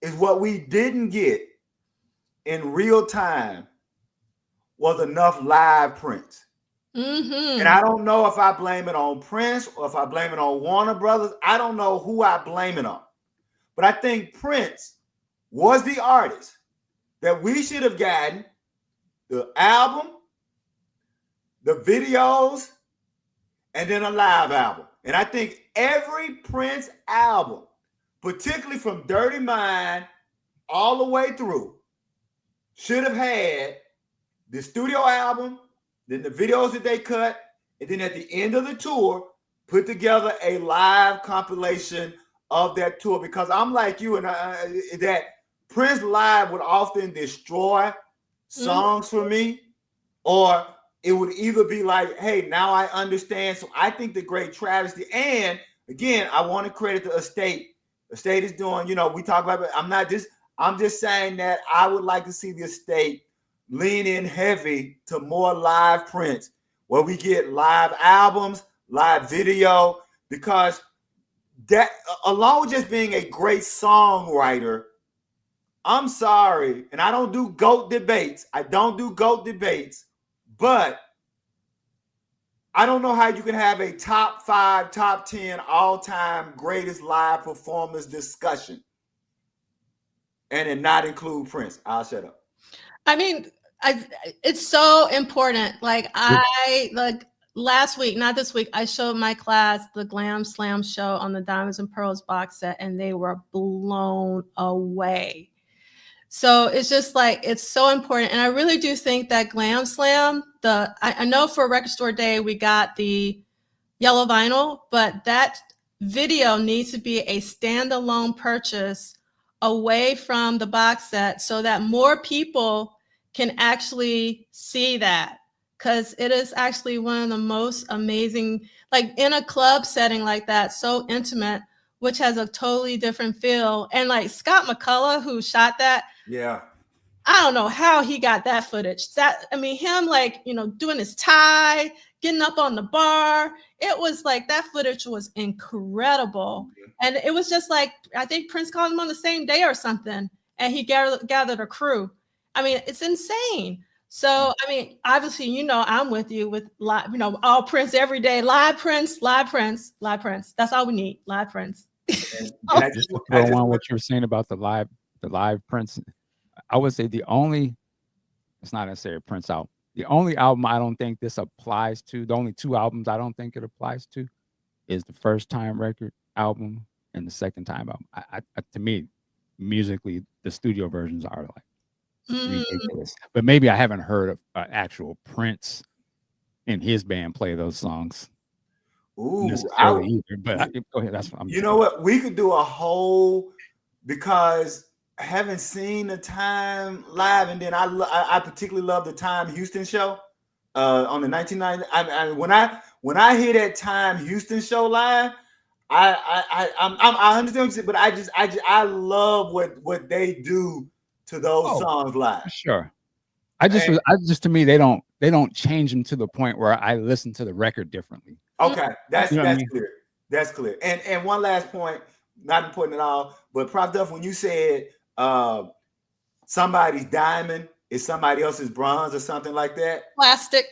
is what we didn't get in real time was enough live Prince. And I don't know if I blame it on Prince or if I blame it on Warner Brothers. I don't know who I blame it on. But I think Prince was the artist that we should have gotten the album, the videos, and then a live album. And I think every Prince album, particularly from Dirty Mind all the way through, should have had the studio album, then the videos that they cut, and then at the end of the tour, put together a live compilation of that tour, because I'm like you, and that Prince live would often destroy songs for me, or it would either be like, hey, now I understand. So I think the great travesty, and again, I want to credit the estate. The estate is doing, we talk about it. I'm just saying that I would like to see the estate lean in heavy to more live Prince, where we get live albums, live video, because that, along with just being a great songwriter, I'm sorry, and I don't do GOAT debates. But I don't know how you can have a top 5, top 10 all-time greatest live performance discussion and it not include Prince. I'll shut up. I mean, it's so important. Like last week, not this week, I showed my class the Glam Slam show on the Diamonds and Pearls box set, and they were blown away. So it's just like, it's so important. And I really do think that Glam Slam, I know for Record Store Day, we got the yellow vinyl, but that video needs to be a standalone purchase away from the box set so that more people can actually see that. Because it is actually one of the most amazing, like in a club setting like that, so intimate, which has a totally different feel. And like Scott McCullough, who shot that, yeah, I don't know how he got that footage. Him like, doing his tie, getting up on the bar. It was like, that footage was incredible. And it was just like, I think Prince called him on the same day or something, and he gathered a crew. I mean, it's insane. So, I mean, obviously, I'm with you with live, all Prince every day, live Prince, live Prince, live Prince. That's all we need, live Prince. And I just throw on what you were saying about the live Prince. I would say it's not necessarily Prince album. The only album I don't think this applies to, the only 2 albums I don't think it applies to, is the First Time record album and the Second Time album. To me, musically, the studio versions are like ridiculous. But maybe I haven't heard of actual Prince and his band play those songs. Ooh, either. But go ahead. That's what I'm. You know what? We could do a whole, because I haven't seen the Time live, and then I particularly love the Time Houston show on the 1990. When I hear that Time Houston show live, I understand what you said, but I love what they do to those songs live. Sure. To me, they don't change them to the point where I listen to the record differently. Okay, that's clear. That's clear. And one last point, not important at all, but Prof. Duff, when you said somebody's diamond is somebody else's bronze or something like that. Plastic.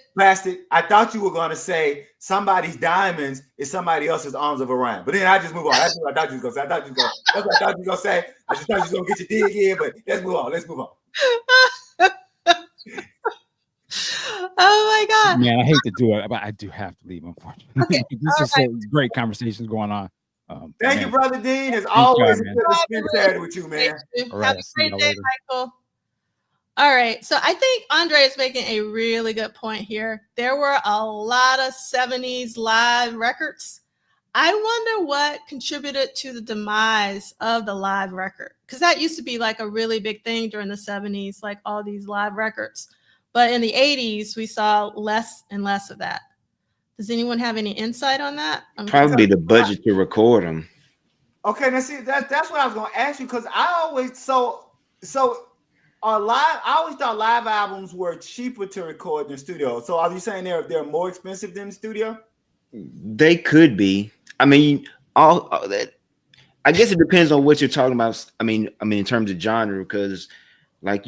I thought you were going to say somebody's diamonds is somebody else's arms of Orion. But then I just move on. That's what I thought you were going to say. That's what I thought you were going to say. I just thought you were going to get your dig in, but let's move on. Oh my God. Man, I hate to do it, but I do have to leave, unfortunately. Okay. This is some great conversations going on. Thank you, Brother Dean. It's always good to spend Saturday with you, man. Have a great day, Michael. All right. So I think Andre is making a really good point here. There were a lot of 70s live records. I wonder what contributed to the demise of the live record, because that used to be like a really big thing during the 70s, like all these live records. But in the 80s, we saw less and less of that. Does anyone have any insight on that? Probably the budget to record them. Okay, now see, that's what I was going to ask you, because I always I always thought live albums were cheaper to record than studio. So are you saying they're more expensive than the studio? They could be. I mean, all that. I guess it depends on what you're talking about. I mean, in terms of genre, because like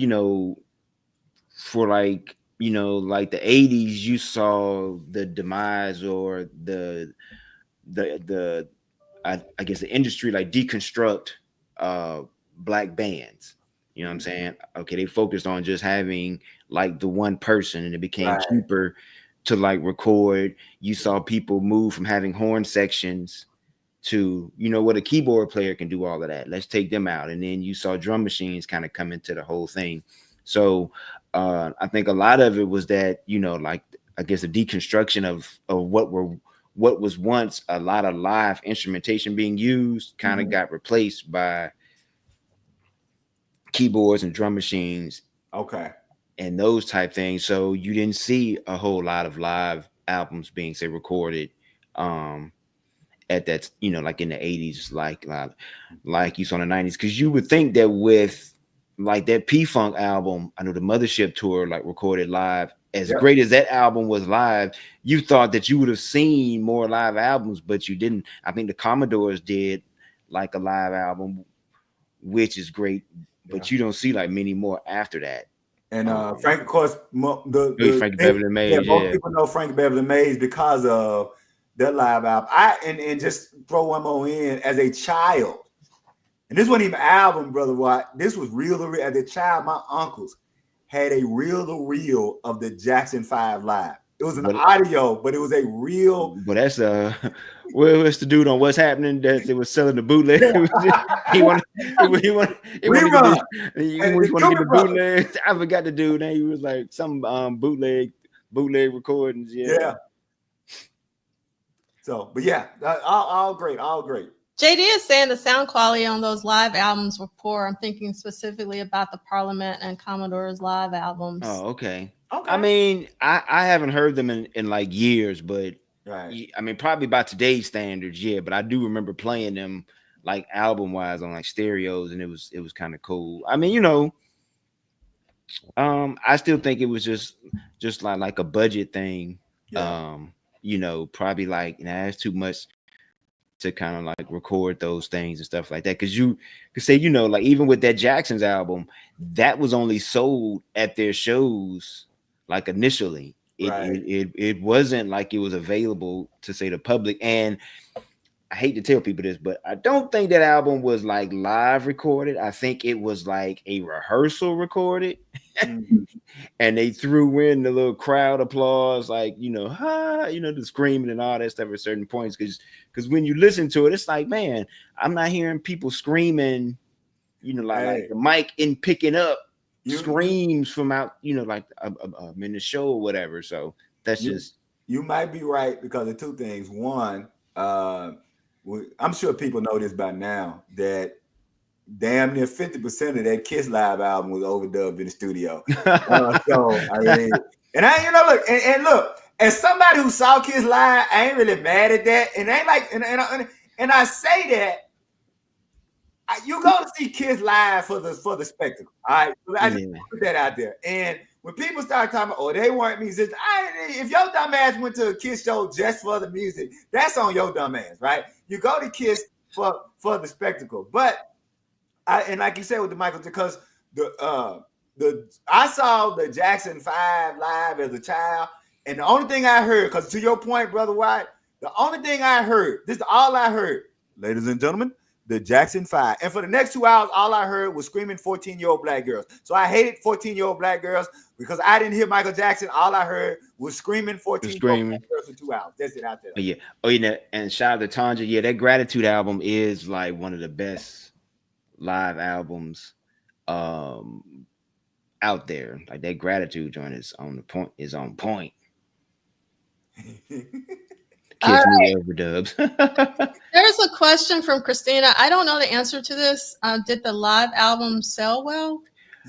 for like the 80s, you saw the demise or the I guess the industry like deconstruct black bands. You know what I'm saying? Okay, they focused on just having like the one person, and it became cheaper to like record. You saw people move from having horn sections to, what a keyboard player can do all of that. Let's take them out. And then you saw drum machines kind of come into the whole thing. So I think a lot of it was that, like I guess a deconstruction of what was once a lot of live instrumentation being used kind of got replaced by keyboards and drum machines. Okay. And those type things. So you didn't see a whole lot of live albums being, say, recorded at that, like in the 80s, like you saw in the 90s. Because you would think that with like that P-Funk album, I know the Mothership tour, like recorded live, as great as that album was live, you thought that you would have seen more live albums, but you didn't. I think the Commodores did like a live album, which is great, but you don't see like many more after that. And Frank, of course, Frankie Beverly Mays. Most people know Frankie Beverly Mays because of that live album. And just throw one more in. As a child, and this wasn't even an album, brother Watt. This was reel to reel. As a child, my uncles had a reel to reel of the Jackson 5 live. It was an audio, but it was a real. But that's what's the dude on What's Happening that they was selling the bootleg? he wanted to get the bootleg. I forgot the dude name. He was like some bootleg recordings. Yeah. So, but yeah, all great. JD is saying the sound quality on those live albums were poor. I'm thinking specifically about the Parliament and Commodore's live albums. Oh, okay. I mean, I haven't heard them in like years, but I mean, probably by today's standards, yeah. But I do remember playing them like album wise on like stereos, and it was kind of cool. I mean, I still think it was just like a budget thing. Probably like that's too much to kind of like record those things and stuff like that. Because you could say, like even with that Jackson's album, that was only sold at their shows. Like initially, it wasn't like it was available to say the public. And I hate to tell people this, but I don't think that album was like live recorded. I think it was like a rehearsal recorded, and they threw in the little crowd applause, like the screaming and all that stuff at certain points. Because when you listen to it, it's like, man, I'm not hearing people screaming, like the mic in picking up. Screams from out, like in the show or whatever. So that's you might be right because of two things. One, I'm sure people know this by now that damn near 50% of that Kiss live album was overdubbed in the studio. So I mean, and look, as somebody who saw Kiss live, I ain't really mad at that. And I ain't like, and I say that. You go to see Kiss live for the spectacle. All right, I just put that out there. And when people start talking about, they weren't musicians, if your dumb ass went to a Kiss show just for the music, that's on your dumb ass, right? You go to Kiss for the spectacle. But and like you said with the Michael, because I saw the Jackson 5 live as a child, and the only thing I heard, because to your point, Brother White, the only thing I heard, this is all I heard, ladies and gentlemen, the Jackson 5. And for the next 2 hours, all I heard was screaming 14-year-old black girls. So I hated 14-year-old black girls because I didn't hear Michael Jackson. All I heard was screaming 14-year-old black girls for 2 hours. That's it out there. Yeah. And shout out to Tanja. Yeah, that Gratitude album is like one of the best live albums out there. Like that Gratitude joint is on point. Kids need overdubs. There's a question from Christina. I don't know the answer to this. Did the live album sell well?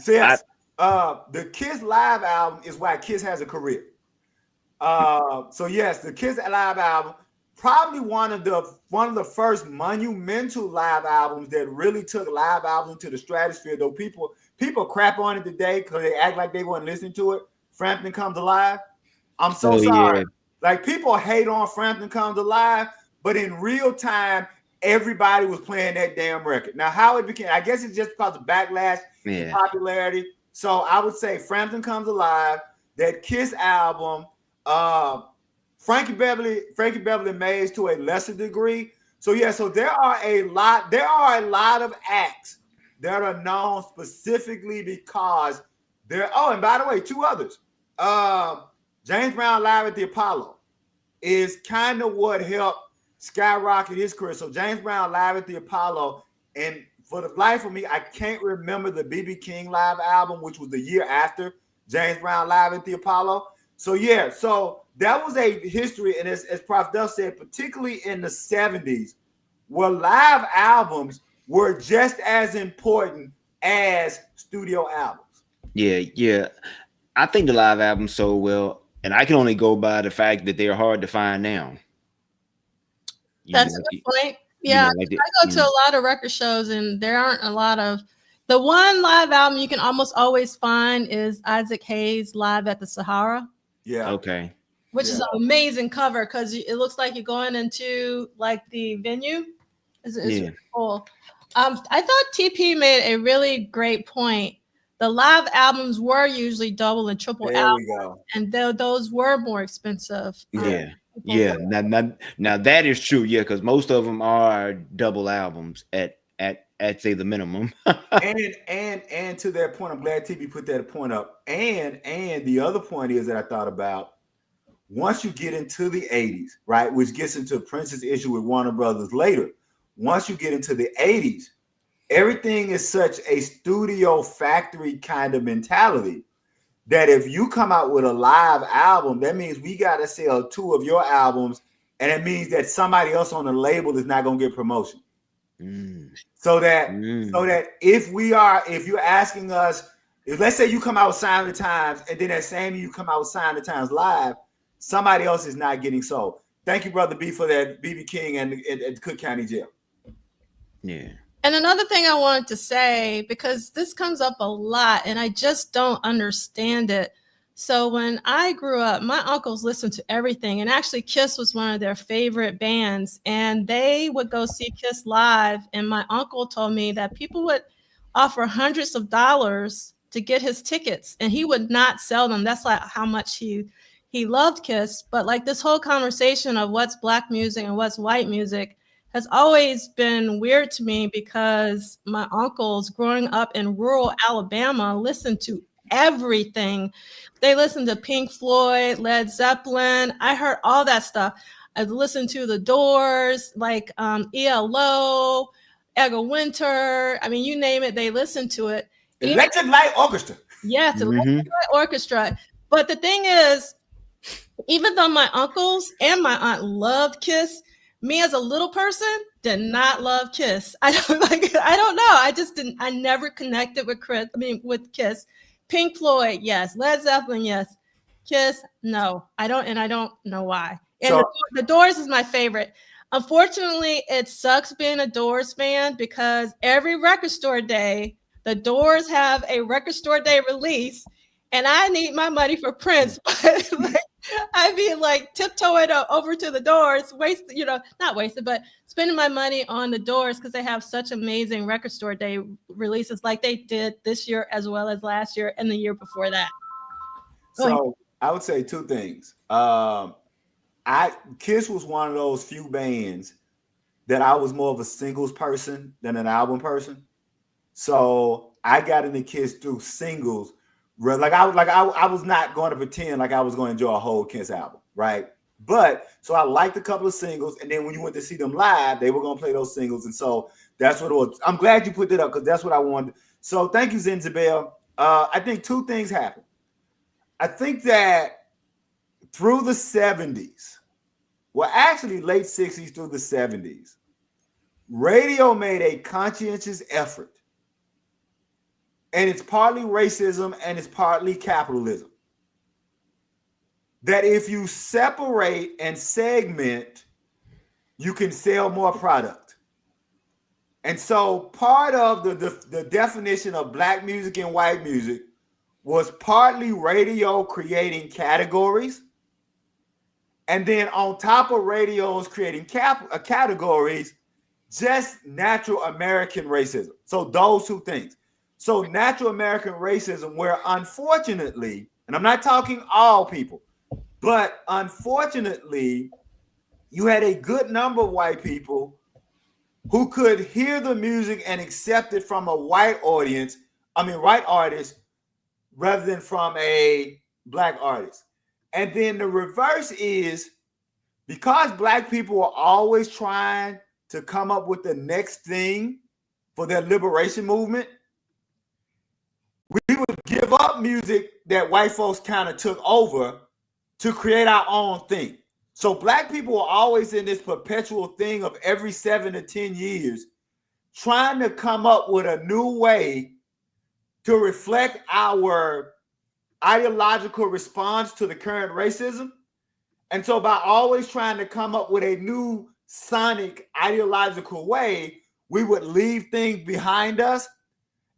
Yes. The Kiss live album is why Kiss has a career. So yes, the Kiss live album, probably one of the first monumental live albums that really took live albums to the stratosphere. Though people crap on it today because they act like they weren't listening to it. Frampton Comes Alive. I'm so sorry. Yeah. Like people hate on Frampton Comes Alive, but in real time, everybody was playing that damn record. Now, how it became, I guess it's just because of backlash and popularity. So I would say Frampton Comes Alive, that Kiss album, Frankie Beverly Mays to a lesser degree. So yeah, so there are a lot of acts that are known specifically because they're. Oh, and by the way, two others. James Brown live at the Apollo is kind of what helped skyrocket his career. So James Brown live at the Apollo, and for the life of me, I can't remember the B.B. King live album, which was the year after James Brown live at the Apollo. So yeah, so that was a history, and as Prof. Duff said, particularly in the 70s, where live albums were just as important as studio albums. Yeah. I think the live albums sold well, and I can only go by the fact that they're hard to find now. That's a good point. Yeah, I go to a lot of record shows, and there aren't a lot of. The one live album you can almost always find is Isaac Hayes live at the Sahara. Yeah. Okay. Which is an amazing cover because it looks like you're going into like the venue. It's really cool. I thought TP made a really great point. The live albums were usually double and triple albums, and those were more expensive. Yeah. Now that is true. Yeah, because most of them are double albums at say the minimum. and to that point, I'm glad TP put that point up. And the other point is that I thought about, once you get into the 80s, right, which gets into Prince's issue with Warner Brothers later. Once you get into the 80s, everything is such a studio factory kind of mentality that if you come out with a live album, that means we got to sell 2 of your albums, and it means that somebody else on the label is not going to get promotion. So that if you're asking us, if let's say you come out with Sign of the Times, and then that same year you come out with Sign of the Times live, somebody else is not getting sold. Thank you, Brother B, for that, BB King and Cook County Jail. Yeah. And another thing I wanted to say, because this comes up a lot and I just don't understand it. So when I grew up, my uncles listened to everything, and actually Kiss was one of their favorite bands, and they would go see Kiss live. And my uncle told me that people would offer hundreds of dollars to get his tickets, and he would not sell them. That's like how much he loved Kiss. But like this whole conversation of what's black music and what's white music has always been weird to me, because my uncles growing up in rural Alabama listened to everything. They listened to Pink Floyd, Led Zeppelin. I heard all that stuff. I listened to The Doors, like ELO, Edgar Winter. I mean, you name it, they listened to it. Electric Light Orchestra. Yes, Electric Light Orchestra. But the thing is, even though my uncles and my aunt loved Kiss, me as a little person did not love Kiss. I don't know. I just didn't. I never connected with Kiss. Pink Floyd, yes. Led Zeppelin, yes. Kiss, no. I don't know why. And the Doors is my favorite. Unfortunately, it sucks being a Doors fan, because every record store day, the Doors have a record store day release, and I need my money for Prince. But I'd be like tiptoeing over to the Doors, not wasted, but spending my money on the Doors, because they have such amazing record store day releases, like they did this year as well as last year and the year before that. So I would say 2 things. Kiss was one of those few bands that I was more of a singles person than an album person. So I got into Kiss through singles. Like I was not going to pretend like I was going to enjoy a whole Kiss album, right? But so I liked a couple of singles, and then when you went to see them live, they were going to play those singles, and so that's what it was. I'm glad you put that up, because that's what I wanted. So thank you, Zenzabel. I think 2 things happened. I think that through the 70s, well, actually late 60s through the 70s, radio made a conscientious effort. And it's partly racism and it's partly capitalism, that if you separate and segment, you can sell more product. And so part of the definition of black music and white music was partly radio creating categories. And then on top of radios creating categories, just natural American racism. So those 2 things. So natural American racism, where unfortunately, and I'm not talking all people, but unfortunately, you had a good number of white people who could hear the music and accept it from a white artist, rather than from a black artist. And then the reverse is, because black people are always trying to come up with the next thing for their liberation movement, we would give up music that white folks kind of took over to create our own thing. So black people are always in this perpetual thing of every 7 to 10 years trying to come up with a new way to reflect our ideological response to the current racism. And so by always trying to come up with a new sonic ideological way, we would leave things behind us.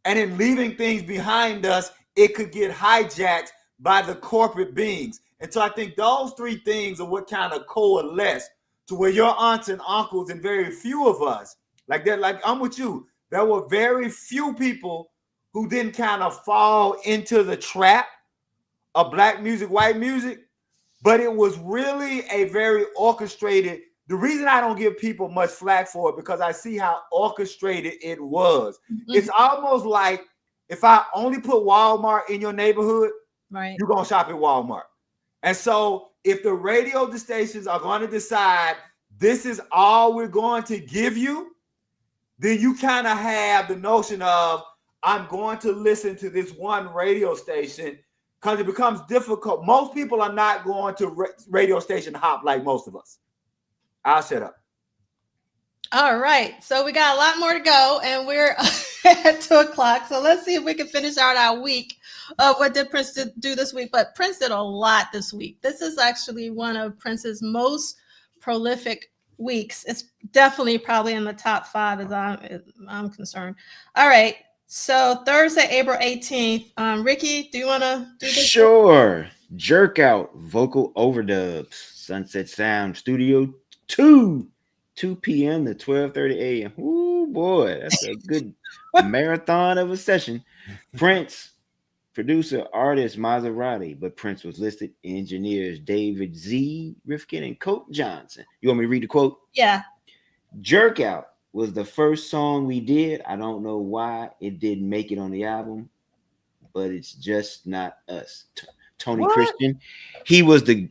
And in leaving things behind us, it could get hijacked by the corporate beings. And so I think those three things are what kind of coalesce to where your aunts and uncles and very few of us, like that, like I'm with you, there were very few people who didn't kind of fall into the trap of black music, white music, but it was really a very orchestrated. The reason I don't give people much flack for it because I see how orchestrated it was. Mm-hmm. It's almost like if I only put Walmart in your neighborhood, right, you're going to shop at Walmart. And so if the radio stations are going to decide this is all we're going to give you, then you kind of have the notion of I'm going to listen to this one radio station because it becomes difficult. Most people are not going to radio station hop like most of us. I'll shut up. All right. So we got a lot more to go and we're at 2:00. So let's see if we can finish out our week of what did Prince do this week. But Prince did a lot this week. This is actually one of Prince's most prolific weeks. It's definitely probably in the top 5 as I'm concerned. All right. So Thursday, April 18th. Ricky, do you want to do this? Sure. Jerk Out vocal overdubs. Sunset Sound Studio 2 p.m. to 12:30 a.m. Ooh, boy, that's a good marathon of a session. Prince, producer, artist, Maserati, but Prince was listed engineers David Z. Rifkin and Colt Johnson. You want me to read the quote? Yeah. Jerk Out was the first song we did. I don't know why it didn't make it on the album, but it's just not us. Tony Christian, he was the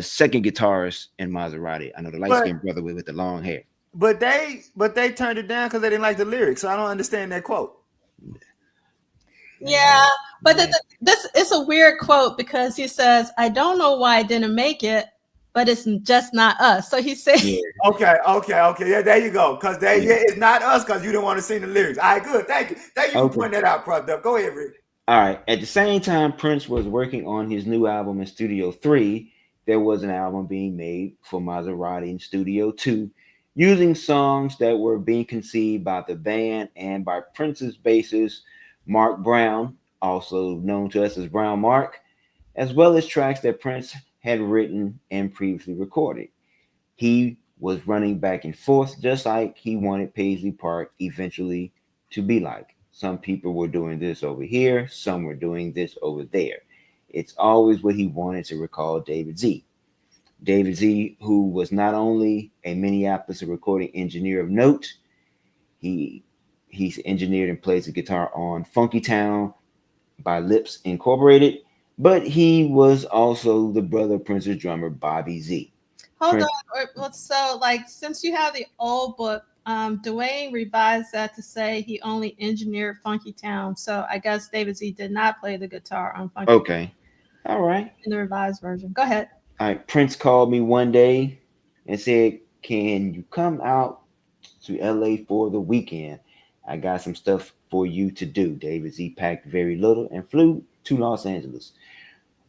second guitarist in Maserati. I know the light-skinned brother with the long hair. But they turned it down because they didn't like the lyrics. So I don't understand that quote. Yeah, but this is a weird quote because he says, "I don't know why I didn't make it, but it's just not us." So he said, yeah. Okay. Yeah, there you go. Because it's not us because you didn't want to sing the lyrics. All right, good. Thank you for pointing that out, Prof. Go ahead, Rick. All right. At the same time, Prince was working on his new album in Studio 3. There was an album being made for Maserati in Studio 2, using songs that were being conceived by the band and by Prince's bassist, Mark Brown, also known to us as Brown Mark, as well as tracks that Prince had written and previously recorded. He was running back and forth, just like he wanted Paisley Park eventually to be like. Some people were doing this over here. Some were doing this over there. It's always what he wanted to recall David Z. David Z, who was not only a Minneapolis recording engineer of note, he's engineered and plays the guitar on Funky Town by Lips Incorporated, but he was also the brother of Prince's drummer, Bobby Z. Hold on. So, since you have the old book, Duane revised that to say he only engineered Funky Town. So I guess David Z did not play the guitar on Funky Town. Okay. All right. In the revised version. Go ahead. All right. Prince called me one day and said, "Can you come out to LA for the weekend? I got some stuff for you to do." David Z packed very little and flew to Los Angeles.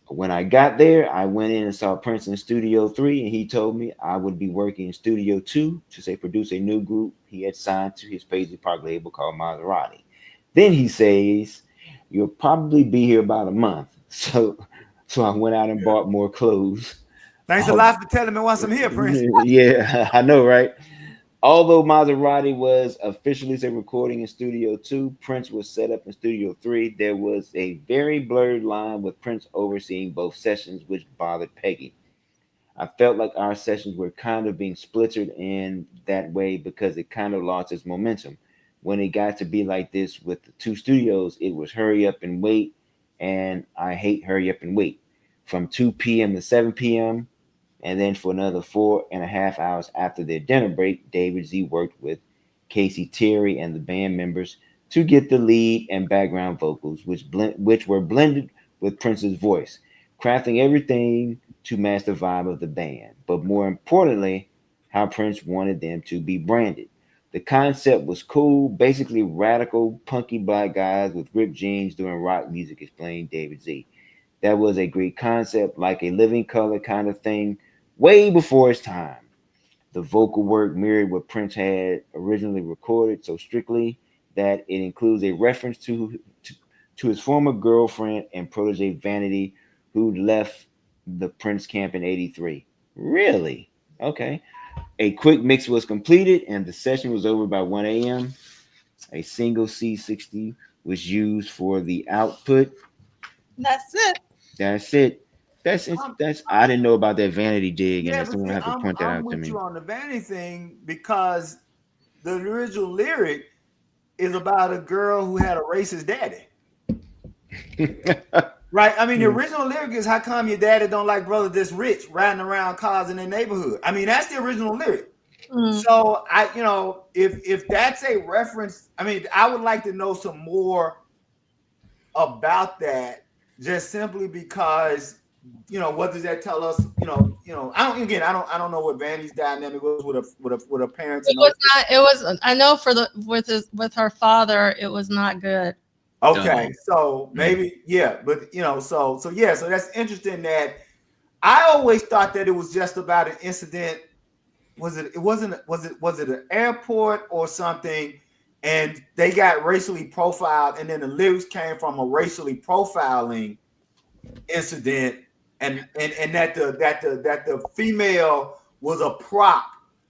When I got there, I went in and saw Prince in Studio 3, and he told me I would be working in Studio 2 to produce a new group he had signed to his Paisley Park label called Maserati. Then he says, "You'll probably be here about a month." So I went out and bought more clothes. Thanks a lot for telling me once I'm here, Prince. Yeah, I know, right? Although Maserati was officially recording in Studio 2, Prince was set up in Studio 3. There was a very blurred line with Prince overseeing both sessions, which bothered Peggy. I felt like our sessions were kind of being splittered in that way because it kind of lost its momentum. When it got to be like this with the two studios, it was hurry up and wait, and I hate hurry up and wait. From 2 p.m. to 7 p.m., and then for another 4.5 hours after their dinner break, David Z worked with Casey Terry and the band members to get the lead and background vocals, which were blended with Prince's voice. crafting everything to match the vibe of the band, but more importantly, how Prince wanted them to be branded. The concept was cool, basically radical, punky black guys with ripped jeans doing rock music, explained David Z. That was a great concept, like a living color kind of thing, way before its time. The vocal work mirrored what Prince had originally recorded so strictly that it includes a reference to his former girlfriend and protege Vanity, who left the Prince camp in '83. Really? Okay. A quick mix was completed and the session was over by 1 a.m. A single C60 was used for the output. That's it. That's it. That's I didn't know about that vanity dig, and Yeah, that's but someone see, have to point that I'm out to with me. you on the vanity thing because the original lyric is about a girl who had a racist daddy. Right? I mean, the original lyric is how come your daddy don't like brother this rich riding around cars in their neighborhood? I mean, that's the original lyric. So if that's a reference, I mean, I would like to know some more about that, just simply because what does that tell us? I don't know what Vanny's dynamic was with her parents It and was those. not. It was. I know for the with her father, it was not good. Okay, so maybe but so that's interesting. That I always thought that it was just about an incident. Was it? It wasn't. Was it an airport or something? And they got racially profiled, and then the lyrics came from a racially profiling incident, and that the female was a prop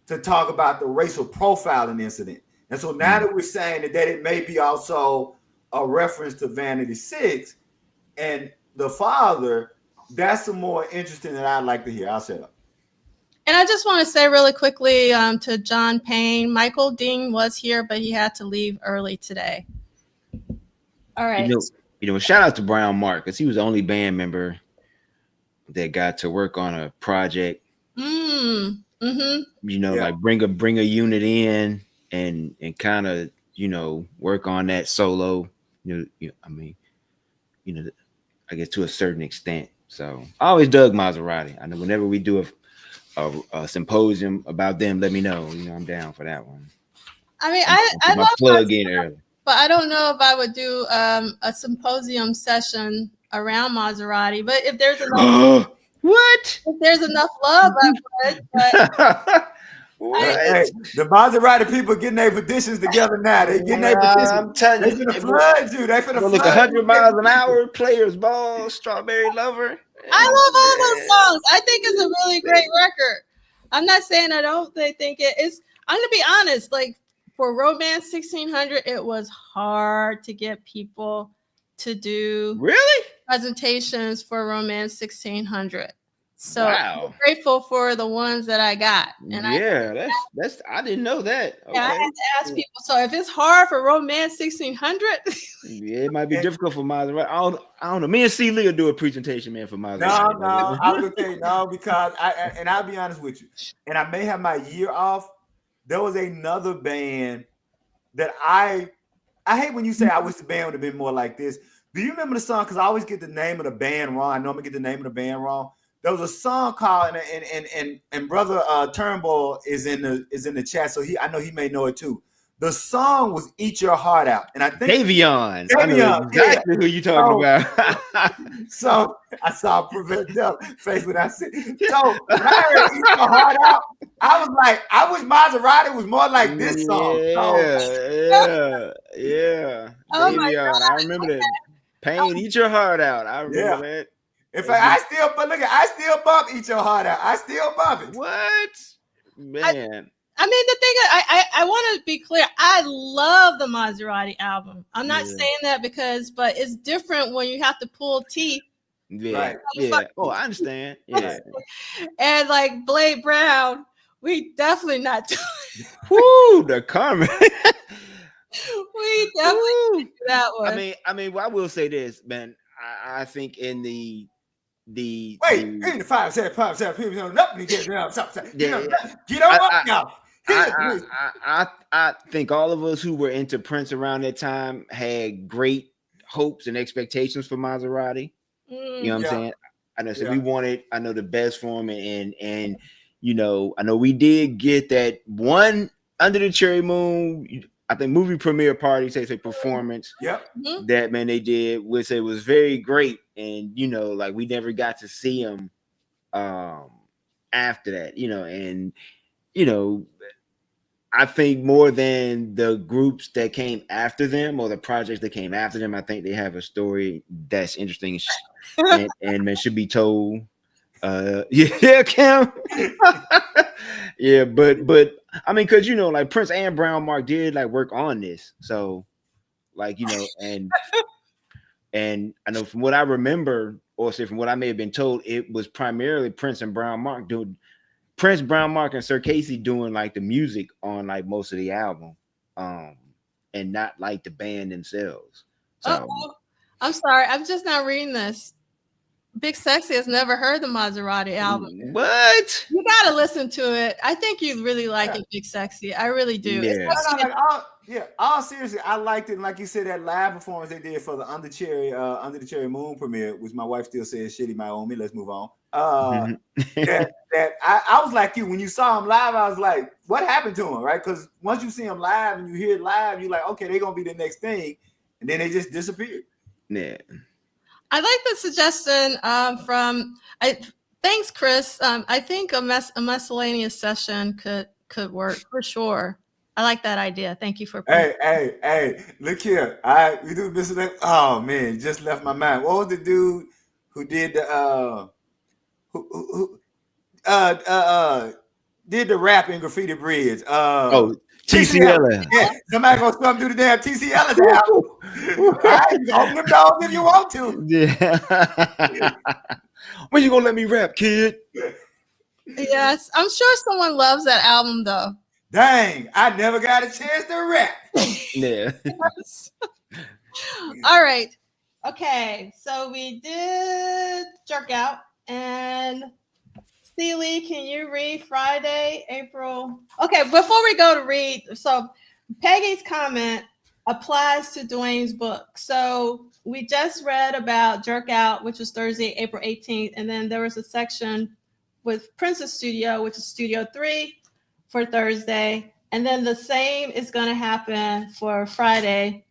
to talk about the racial profiling incident. And so now that we're saying that it may be also a reference to Vanity Six and the father, that's some more interesting that I'd like to hear. I'll shut up. And I just want to say really quickly to John Payne, Michael Dean was here, but he had to leave early today. All right. Shout out to Brown Mark, because he was the only band member that got to work on a project. Like bring a unit in and kind of work on that solo. I guess to a certain extent. So I always dug Maserati. I know whenever we do a symposium about them, let me know. I'm down for that one. I mean, I my love plug in early, but I don't know if I would do a symposium session around Maserati. But if there's enough, if there's enough love, I would. But Hey, the Maserati people getting their petitions together now. They getting their petitions. I'm telling you, they finna flood you. They finna look 100 miles an hour, Players Ball, Strawberry Lover. I love all those songs. I think it's a really great record. I'm not saying I don't think it is. I'm gonna be honest. Like for Romance 1600, it was hard to get people to do presentations for Romance 1600. So I'm grateful for the ones that I got. And that's I didn't know that. Okay. Yeah, I had to ask people. So if it's hard for Romance 1600, it might be difficult for Maserati. I don't know. Me and C. Lee will do a presentation, man, for Maserati. No, I was gonna tell you no, because I'll be honest with you, and I may have my year off. There was another band that I hate when you say I wish the band would have been more like this. Do you remember the song? Because I always get the name of the band wrong. I normally get the name of the band wrong. There was a song called and brother Turnbull is in the chat, so I know he may know it too. The song was "Eat Your Heart Out," and I think Davion. I know exactly who you talking about. So I saw Prevent Death face when I said. So when I heard "Eat Your Heart Out," I was like, I wish Maserati was more like this song. Yeah. Oh Davion, I remember that. Pain, eat your heart out. I remember that. In fact, I still bump "Eat Your Heart Out." I still bump it. What, man? I mean, the thing I want to be clear. I love the Maserati album. I'm not saying that but it's different when you have to pull teeth. Yeah. Oh, I understand. Yeah. And like Blade Brown, we definitely not doing. Woo, the comment. We definitely do that one. I mean, I will say this, man. I think in the in the 5 7 people nothing get down. Get on up now. I think all of us who were into Prince around that time had great hopes and expectations for Maserati. You know what I'm saying? I know. So we wanted, I know, the best for him, and you know, I know we did get that one Under the Cherry Moon. I think movie premiere party, say performance. Yep. That man they did, which it was very great, and you know, like we never got to see him after that, you know, and you know, I think more than the groups that came after them or the projects that came after them, I think they have a story that's interesting and man should be told. Yeah, Cam. Yeah, but I mean, cause you know, like Prince and Brown Mark did like work on this, so like you know, and I know from what I remember, or say from what I may have been told, it was primarily Prince and Brown Mark doing Prince, Brown Mark, and Sir Casey doing like the music on like most of the album, and not like the band themselves. So I'm sorry, I'm just not reading this. Big Sexy has never heard the Maserati album. What? You gotta listen to it. I think you really like it, Big Sexy. I really do. Yeah. All seriously, I liked it. And like you said, that live performance they did for the Under the Cherry Moon premiere, which my wife still says shitty my own me. Let's move on. That I was like you when you saw him live. I was like, what happened to him, right? Because once you see him live and you hear it live, you're like, okay, they're gonna be the next thing, and then they just disappeared. Yeah. I like the suggestion thanks, Chris. I think a miscellaneous session could work for sure. I like that idea. Thank you for. Hey! Look here. We do miscellaneous. Oh man, just left my mind. What was the dude who did the did the rap in Graffiti Bridge? TCL. Yeah, somebody gonna come do the damn TCL album. All right, you open them doors if you want to. Yeah. When you gonna let me rap, kid? Yes, I'm sure someone loves that album though. Dang, I never got a chance to rap. Yeah. All right. Okay, so we did Jerk Out, and Steely, can you read Friday, April? Okay, before we go to read, so Peggy's comment applies to Duane's book. So we just read about Jerk Out, which was Thursday, April 18th, and then there was a section with Prince's Studio, which is Studio 3 for Thursday, and then the same is going to happen for Friday.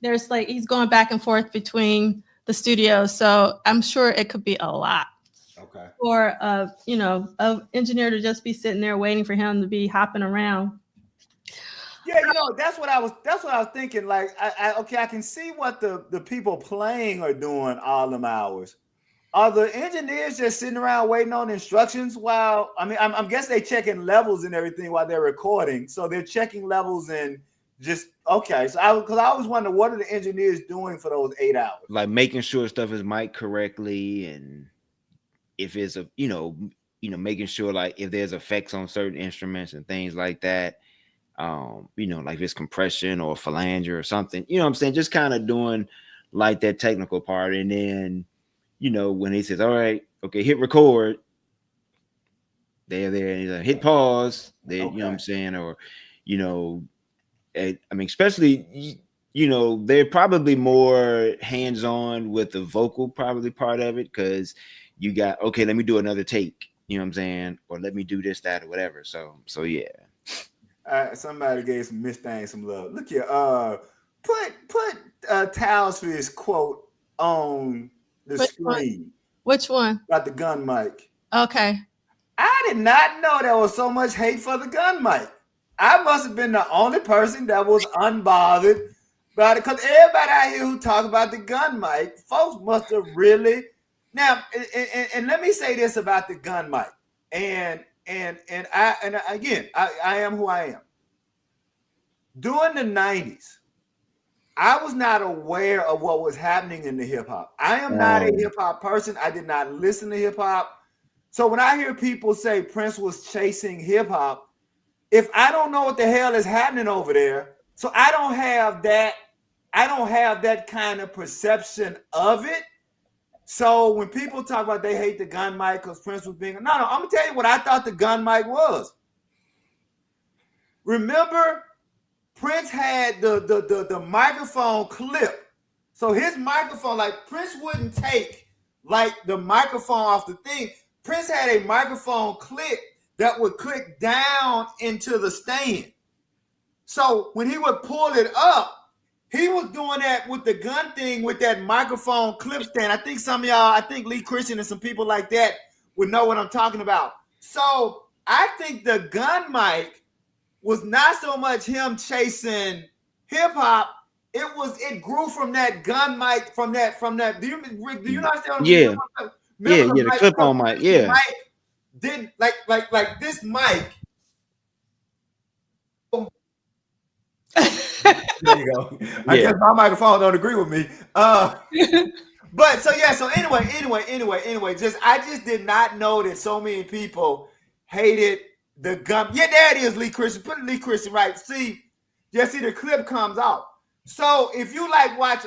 There's like, he's going back and forth between the studios, so I'm sure it could be a lot. Okay. For an engineer to just be sitting there waiting for him to be hopping around. Yeah, that's what I was thinking. Like, I can see what the people playing are doing all them hours. Are the engineers just sitting around waiting on instructions while? I mean, I'm guessing they checking levels and everything while they're recording. So they're checking levels and just okay. So because I always wonder, what are the engineers doing for those 8 hours? Like making sure stuff is mic'd correctly, and if it's a making sure like if there's effects on certain instruments and things like that, like if it's compression or phalange or something, you know what I'm saying, just kind of doing like that technical part. And then when he says, all right, okay, hit record, they're there, and he's like, hit pause, they okay. You know what I'm saying, or I mean, especially they're probably more hands-on with the vocal probably part of it, because you got, okay, let me do another take, you know what I'm saying? Or let me do this, that, or whatever. So yeah. Somebody gave some Miss Thang some love. Look here. Put Towels for his quote on the screen. Which one? About the gun mic. Okay. I did not know there was so much hate for the gun mic. I must have been the only person that was unbothered about it, because everybody out here who talk about the gun mic, folks must have really. Now, and let me say this about the gun mic, and again, I am who I am. During the 90s, I was not aware of what was happening in the hip hop. I am not a hip hop person. I did not listen to hip hop. So when I hear people say Prince was chasing hip hop, if I don't know what the hell is happening over there, so I don't have that kind of perception of it. So when people talk about they hate the gun mic because Prince was being, no, I'm gonna tell you what I thought the gun mic was. Remember, Prince had the microphone clip. So his microphone, like Prince wouldn't take like the microphone off the thing. Prince had a microphone clip that would click down into the stand. So when he would pull it up, he was doing that with the gun thing with that microphone clip stand. I think some of y'all, I think Lee Christian and some people like that would know what I'm talking about. So I think the gun mic was not so much him chasing hip hop. It grew from that gun mic, from that. Do you understand? Yeah, the clip on mic. Yeah, mic didn't like this mic. There you go. I guess my microphone don't agree with me. But so anyway, I just did not know that so many people hated the gun. Yeah, there it is, Lee Christian. Put Lee Christian right. See, the clip comes out. So if you like watch,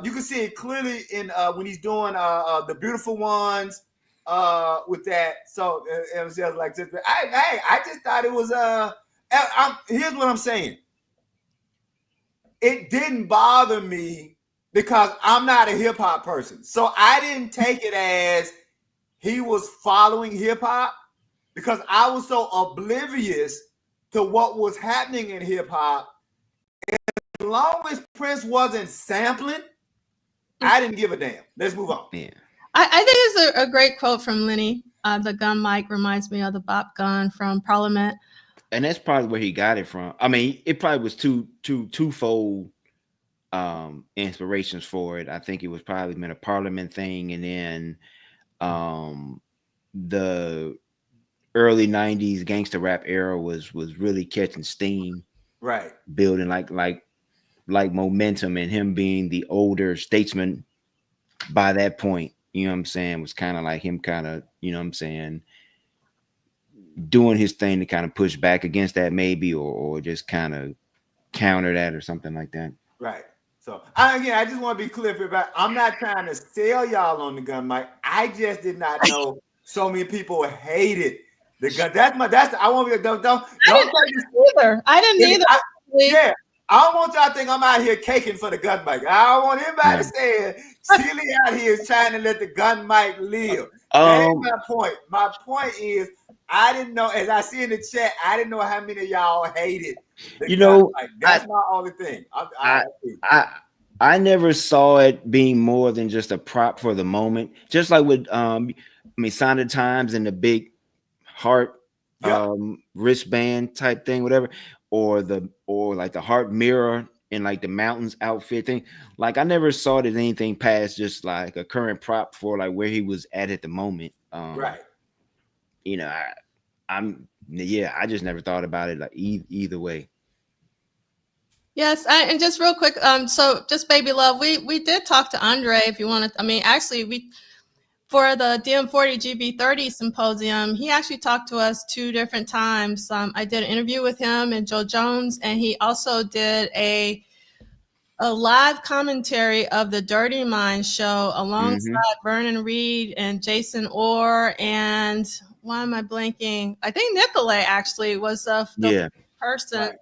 you can see it clearly in when he's doing the beautiful ones with that. So it was just like this. I just thought it was here's what I'm saying. It didn't bother me because I'm not a hip hop person. So I didn't take it as he was following hip hop because I was so oblivious to what was happening in hip hop. As long as Prince wasn't sampling, I didn't give a damn. Let's move on. Yeah. I think it's a great quote from Lenny. The gun mic reminds me of the bop gun from Parliament. And that's probably where he got it from. I mean, it probably was twofold inspirations for it. I think it was probably been a Parliament thing, and then the early 90s gangster rap era was really catching steam. Right. Building like momentum, and him being the older statesman by that point, you know what I'm saying, was kind of like him kind of, you know what I'm saying, doing his thing to kind of push back against that maybe, or just kind of counter that or something like that. Right. So I just want to be clear about. I'm not trying to sell y'all on the gun mic. I just did not know so many people hated the gun. I won't be don't either. I didn't either. I don't want y'all to think I'm out here caking for the gun mic. I don't want anybody saying Sealy out here is trying to let the gun mic live. That ain't my point. My point is, I didn't know, as I see in the chat, I didn't know how many of y'all hated the gun mic. That's my only thing. I never saw it being more than just a prop for the moment. Just like with Sign of the Times and the big heart wristband type thing, whatever, or like the heart mirror and like the mountains outfit thing. Like I never saw it as anything past just like a current prop for like where he was at the moment. Right. You know, I just never thought about it like either way. Yes, and just real quick, so just Baby Love, we did talk to Andre if you wanted. I mean, actually, for the DM40 GB30 symposium, he actually talked to us 2 different times. I did an interview with him and Joe Jones, and he also did a live commentary of the Dirty Mind show alongside Vernon Reed and Jason Orr, and why am I blanking? I think Nicolay actually was the person. Right.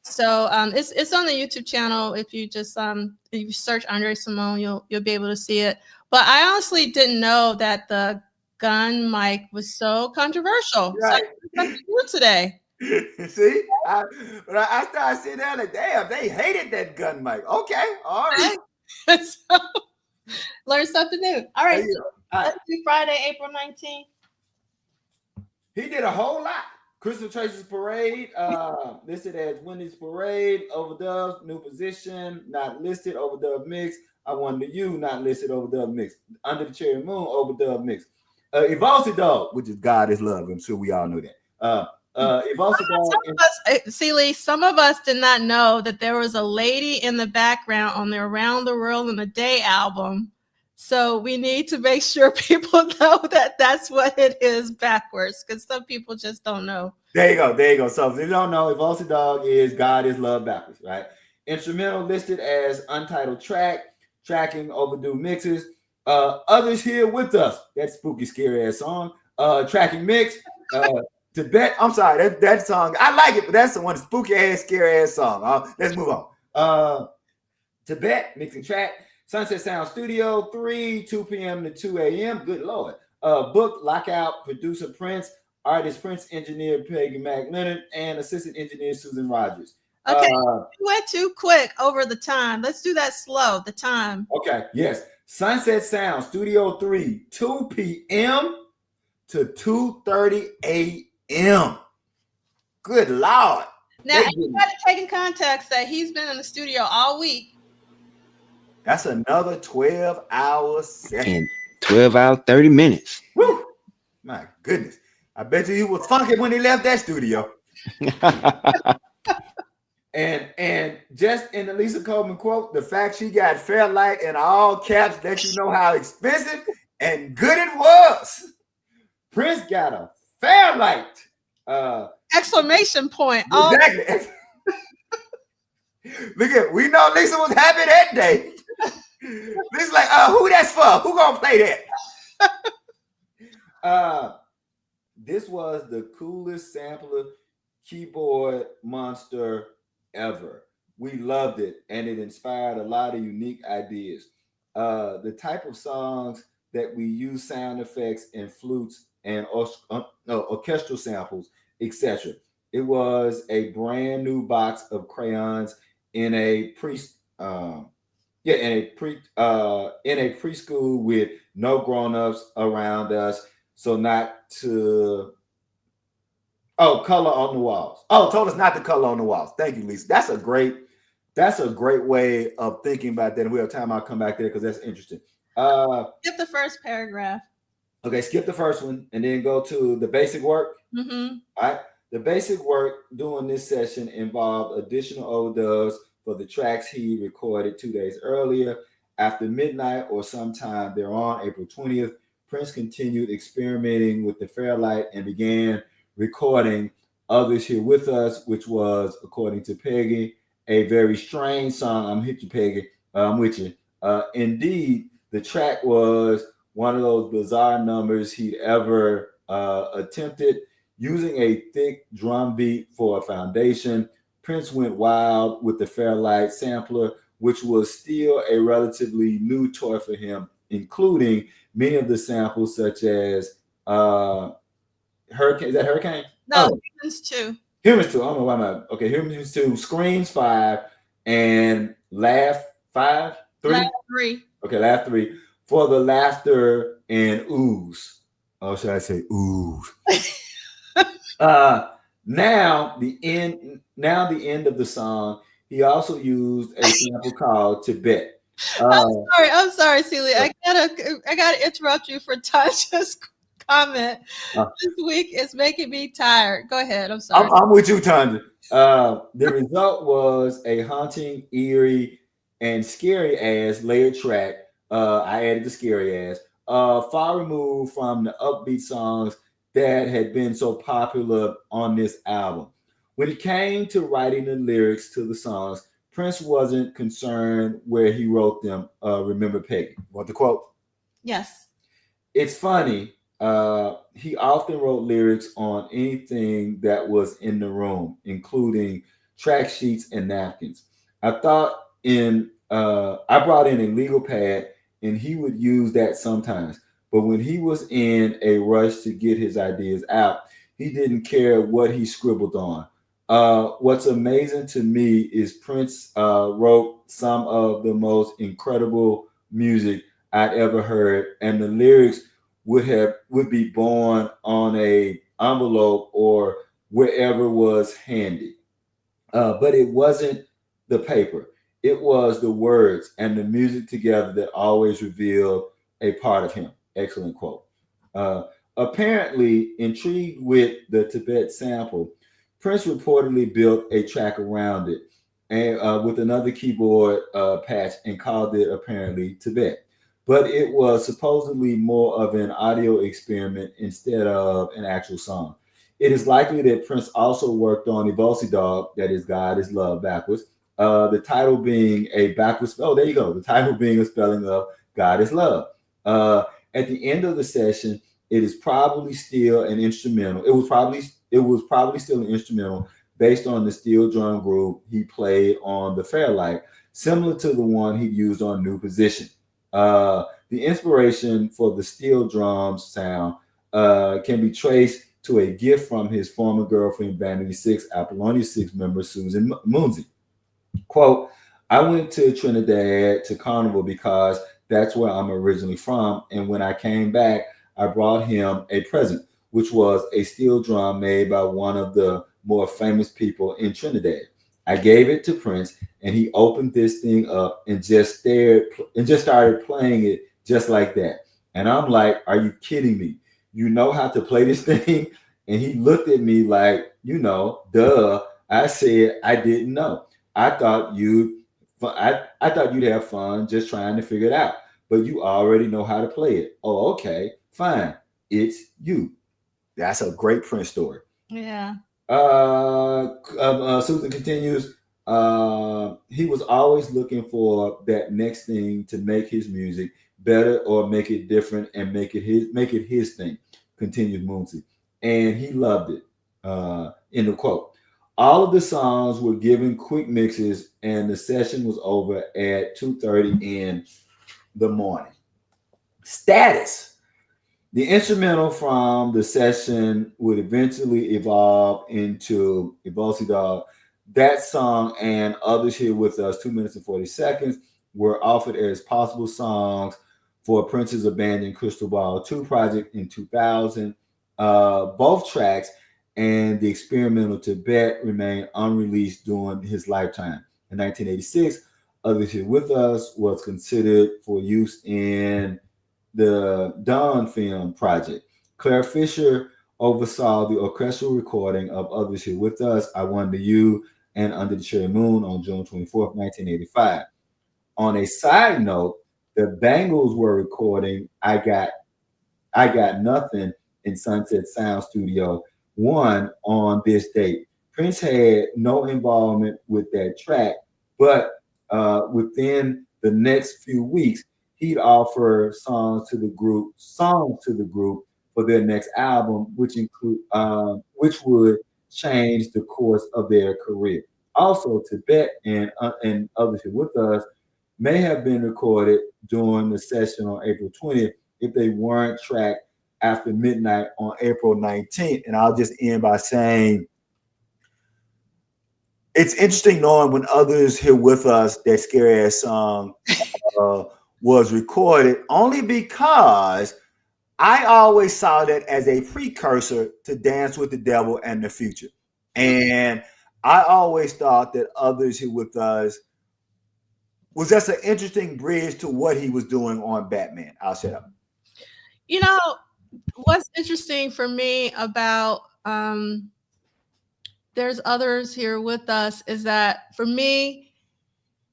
So it's on the YouTube channel. If you just if you search Andre Simone, you'll be able to see it. But I honestly didn't know that the gun mic was so controversial. Right. So something new today. See, I started seeing that like, damn, they hated that gun mic. Okay, all right. So, learn something new. All right, so let's do Friday, April 19th. He did a whole lot. Crystal Tracy's Parade, listed as Wendy's Parade, overdubs, new position, not listed, overdub mix. I Wonder You, not listed, overdub mix. Under the Cherry Moon, overdub mix. Evolved Dog, which is God is Love. I'm sure we all know that. Some of us did not know that there was a lady in the background on the Around the World in a Day album. So we need to make sure people know that that's what it is backwards, because some people just don't know. There you go. So if you don't know, Evolved Dog is God is Love backwards, right? Instrumental listed as untitled track, tracking overdue mixes. Others Here With Us, that spooky, scary ass song. Tracking mix. Tibet, I'm sorry, that song, I like it, but that's the one spooky ass, scary ass song. Let's move on. Tibet, mixing track. Sunset Sound Studio 3, 2 p.m. to 2 a.m. Good Lord. Book, Lockout, producer Prince, artist Prince, engineer Peggy McLennan, and assistant engineer Susan Rogers. Okay, you went too quick over the time. Let's do that slow, the time. Okay, yes. Sunset Sound Studio 3, 2 p.m. to 2:30 a.m. Good Lord. Now, you got to take in context that he's been in the studio all week. That's another 12-hour session. And 12 hours, 30 minutes. Woo! My goodness. I bet you he was funky when he left that studio. And just in the Lisa Coleman quote, the fact she got Fairlight in all caps let you know how expensive and good it was. Prince got a Fairlight. Exclamation point. Exactly. Look at, we know Lisa was happy that day. Lisa's like, who that's for? Who gonna play that? This was the coolest sampler keyboard monster ever. We loved it, and it inspired a lot of unique ideas. The type of songs that we use sound effects and flutes and orchestral samples, etc. It was a brand new box of crayons in a preschool with no grown-ups around us, so not to color on the walls. Told us not to color on the walls. Thank you, Lisa. That's a great way of thinking about that. And we'll have time. I'll come back there because that's interesting. Skip the first paragraph. Okay, skip the first one and then go to the basic work. Mm-hmm. All right. The basic work during this session involved additional overdubs for the tracks he recorded 2 days earlier. After midnight or sometime thereon, April 20th, Prince continued experimenting with the Fairlight and began recording Others Here With Us, which was, according to Peggy, a very strange song. I'm with you, Peggy. I'm with you. Indeed, the track was one of those bizarre numbers he'd ever attempted. Using a thick drum beat for a foundation, Prince went wild with the Fairlight sampler, which was still a relatively new toy for him, including many of the samples such as Hurricane. Is that Hurricane? No, Humans 2. Humans 2. I don't know why I'm not. Okay, Humans 2, Screams 5, and Laugh 5? 3? Laugh 3. Okay, Laugh 3. For the laughter and ooze. Oh, should I say ooze? Now the end of the song, he also used a sample called Tibet. I'm sorry, Celia. I gotta interrupt you for Tasha's comment. This week is making me tired. Go ahead. I'm sorry. I'm with you, Tanja. The result was a haunting, eerie, and scary ass layered track. I added the scary ass. Far removed from the upbeat songs that had been so popular on this album. When it came to writing the lyrics to the songs, Prince wasn't concerned where he wrote them. Remember, Peggy? Want the quote? Yes. It's funny. He often wrote lyrics on anything that was in the room, including track sheets and napkins. I brought in a legal pad, and he would use that sometimes. But when he was in a rush to get his ideas out, he didn't care what he scribbled on. What's amazing to me is Prince wrote some of the most incredible music I'd ever heard, and the lyrics would be born on a envelope or wherever was handy. But it wasn't the paper. It was the words and the music together that always revealed a part of him. Excellent quote. Apparently intrigued with the Tibet sample, Prince reportedly built a track around it and with another keyboard patch and called it apparently Tibet. But it was supposedly more of an audio experiment instead of an actual song. It is likely that Prince also worked on Evolsi Dog, that is God is Love backwards. The title being a backwards, there you go. The title being a spelling of God is Love. At the end of the session, it is probably still an instrumental. It was probably still an instrumental based on the steel drum groove he played on the Fairlight. similar to the one he used on New Position. The inspiration for the steel drums sound can be traced to a gift from his former girlfriend, Vanity Six, Apollonia Six member Susan Moonsey. Quote, I went to Trinidad to Carnival because that's where I'm originally from. And when I came back, I brought him a present, which was a steel drum made by one of the more famous people in Trinidad. I gave it to Prince, and he opened this thing up and just started playing it just like that. And I'm like, are you kidding me? You know how to play this thing? And he looked at me like, duh. I said, I didn't know. I thought you'd have fun just trying to figure it out, but you already know how to play it. Oh, okay, fine. It's you. That's a great Prince story. Yeah. Susan continues. He was always looking for that next thing to make his music better or make it different and make it his thing. Continues Moonsey, and he loved it. In the quote. All of the songs were given quick mixes, and the session was over at 2:30 in the morning. Status. The instrumental from the session would eventually evolve into Evolve Dog. That song and Others Here With Us, 2 minutes and 40 seconds, were offered as possible songs for Prince's abandoned Crystal Ball 2 project in 2000. Both tracks and the experimental Tibet remained unreleased during his lifetime. In 1986, Others Here With Us was considered for use in the Dawn film project. Claire Fisher oversaw the orchestral recording of Others Here With Us, I Wonder You, and Under the Cherry Moon on June 24th, 1985. On a side note, the Bangles were recording I Got Nothing in Sunset Sound Studio 1 on this date. Prince had no involvement with that track, but within the next few weeks, he'd offer songs to the group for their next album, which would change the course of their career. Also, Tibet and Others Here With Us may have been recorded during the session on April 20th if they weren't tracked after midnight on April 19th. And I'll just end by saying it's interesting knowing when Others Here With Us, that scary ass song was recorded, only because I always saw that as a precursor to Dance with the Devil and the Future. And I always thought that Others Here With Us was just an interesting bridge to what he was doing on Batman. I'll shut up. What's interesting for me about There's Others Here With Us is that for me,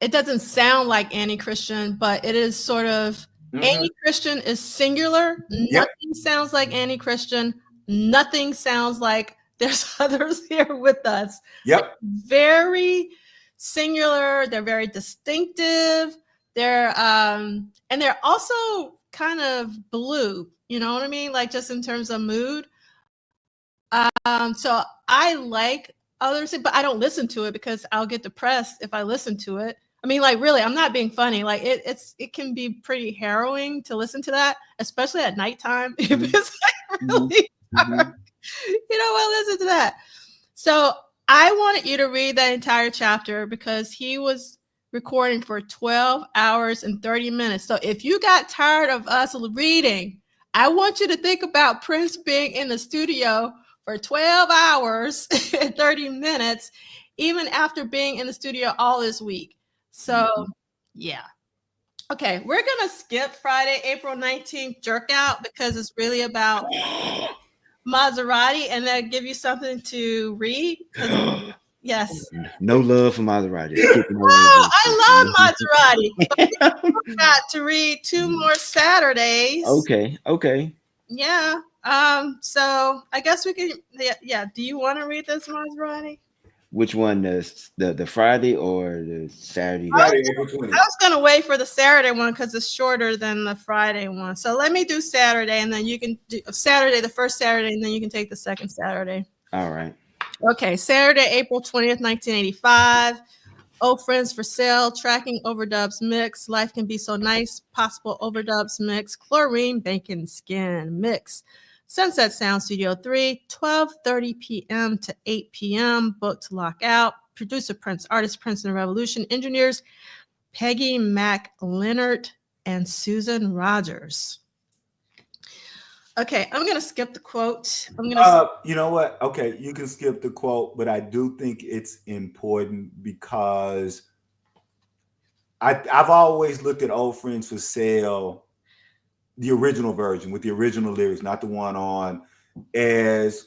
it doesn't sound like anti-Christian, but it is sort of anti-Christian is singular. Yep. Nothing sounds like anti-Christian. Nothing sounds like There's Others Here With Us. Yep. Very singular. They're very distinctive. They're and they're also kind of blue. You know what I mean? Like just in terms of mood. So I like Others, but I don't listen to it because I'll get depressed if I listen to it. I mean, like really, I'm not being funny. Like it can be pretty harrowing to listen to that, especially at nighttime. If it's like really dark, you don't want to listen to that. So I wanted you to read that entire chapter because he was recording for 12 hours and 30 minutes. So if you got tired of us reading, I want you to think about Prince being in the studio for 12 hours and 30 minutes, even after being in the studio all this week. So, yeah. Okay, we're going to skip Friday, April 19th jerk out because it's really about Maserati, and then give you something to read. Yes. No love for Maserati. I love Maserati. But got to read 2 more Saturdays. Okay. Yeah. So I guess we can. Yeah. Do you want to read this Maserati? Which one? The Friday or the Saturday? I was gonna wait for the Saturday one because it's shorter than the Friday one. So let me do Saturday, and then you can do Saturday, the first Saturday, and then you can take the second Saturday. All right. Okay, Saturday, April 20th, 1985. Old Friends for Sale, Tracking Overdubs Mix, Life Can Be So Nice, Possible Overdubs Mix, Chlorine Bacon Skin Mix. Sunset Sound Studio 3, 12:30 p.m. to 8 p.m. Booked Lockout. Producer Prince, artist Prince and the Revolution, engineers Peggy Mac Leonard and Susan Rogers. Okay, I'm gonna skip the quote. You know what? Okay, you can skip the quote, but I do think it's important because I've always looked at Old Friends for Sale, the original version with the original lyrics, not the one on, as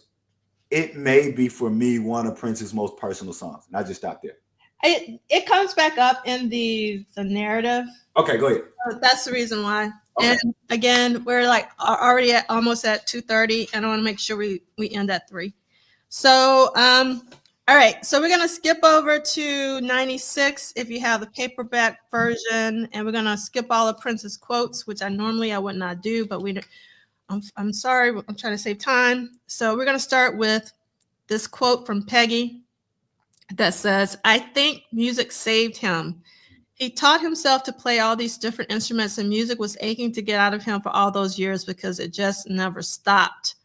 it may be for me one of Prince's most personal songs. And I just stopped there. It comes back up in the narrative. Okay, go ahead. So that's the reason why. Okay. And again, we're like already almost at 2:30, and I want to make sure we end at 3. So, all right. So we're gonna skip over to 96 if you have the paperback version, and we're gonna skip all of Prince's quotes, which I would not do, but I'm sorry. I'm trying to save time. So we're gonna start with this quote from Peggy that says, "I think music saved him. He taught himself to play all these different instruments, and music was aching to get out of him for all those years because it just never stopped."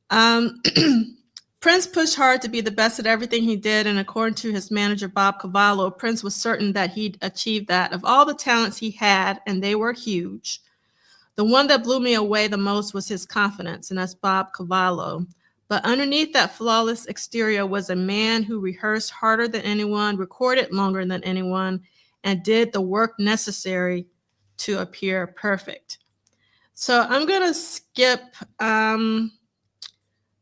Prince pushed hard to be the best at everything he did, and according to his manager, Bob Cavallo, Prince was certain that he'd achieved that. Of all the talents he had, and they were huge, the one that blew me away the most was his confidence, and that's Bob Cavallo. But underneath that flawless exterior was a man who rehearsed harder than anyone, recorded longer than anyone, and did the work necessary to appear perfect. So I'm going to skip the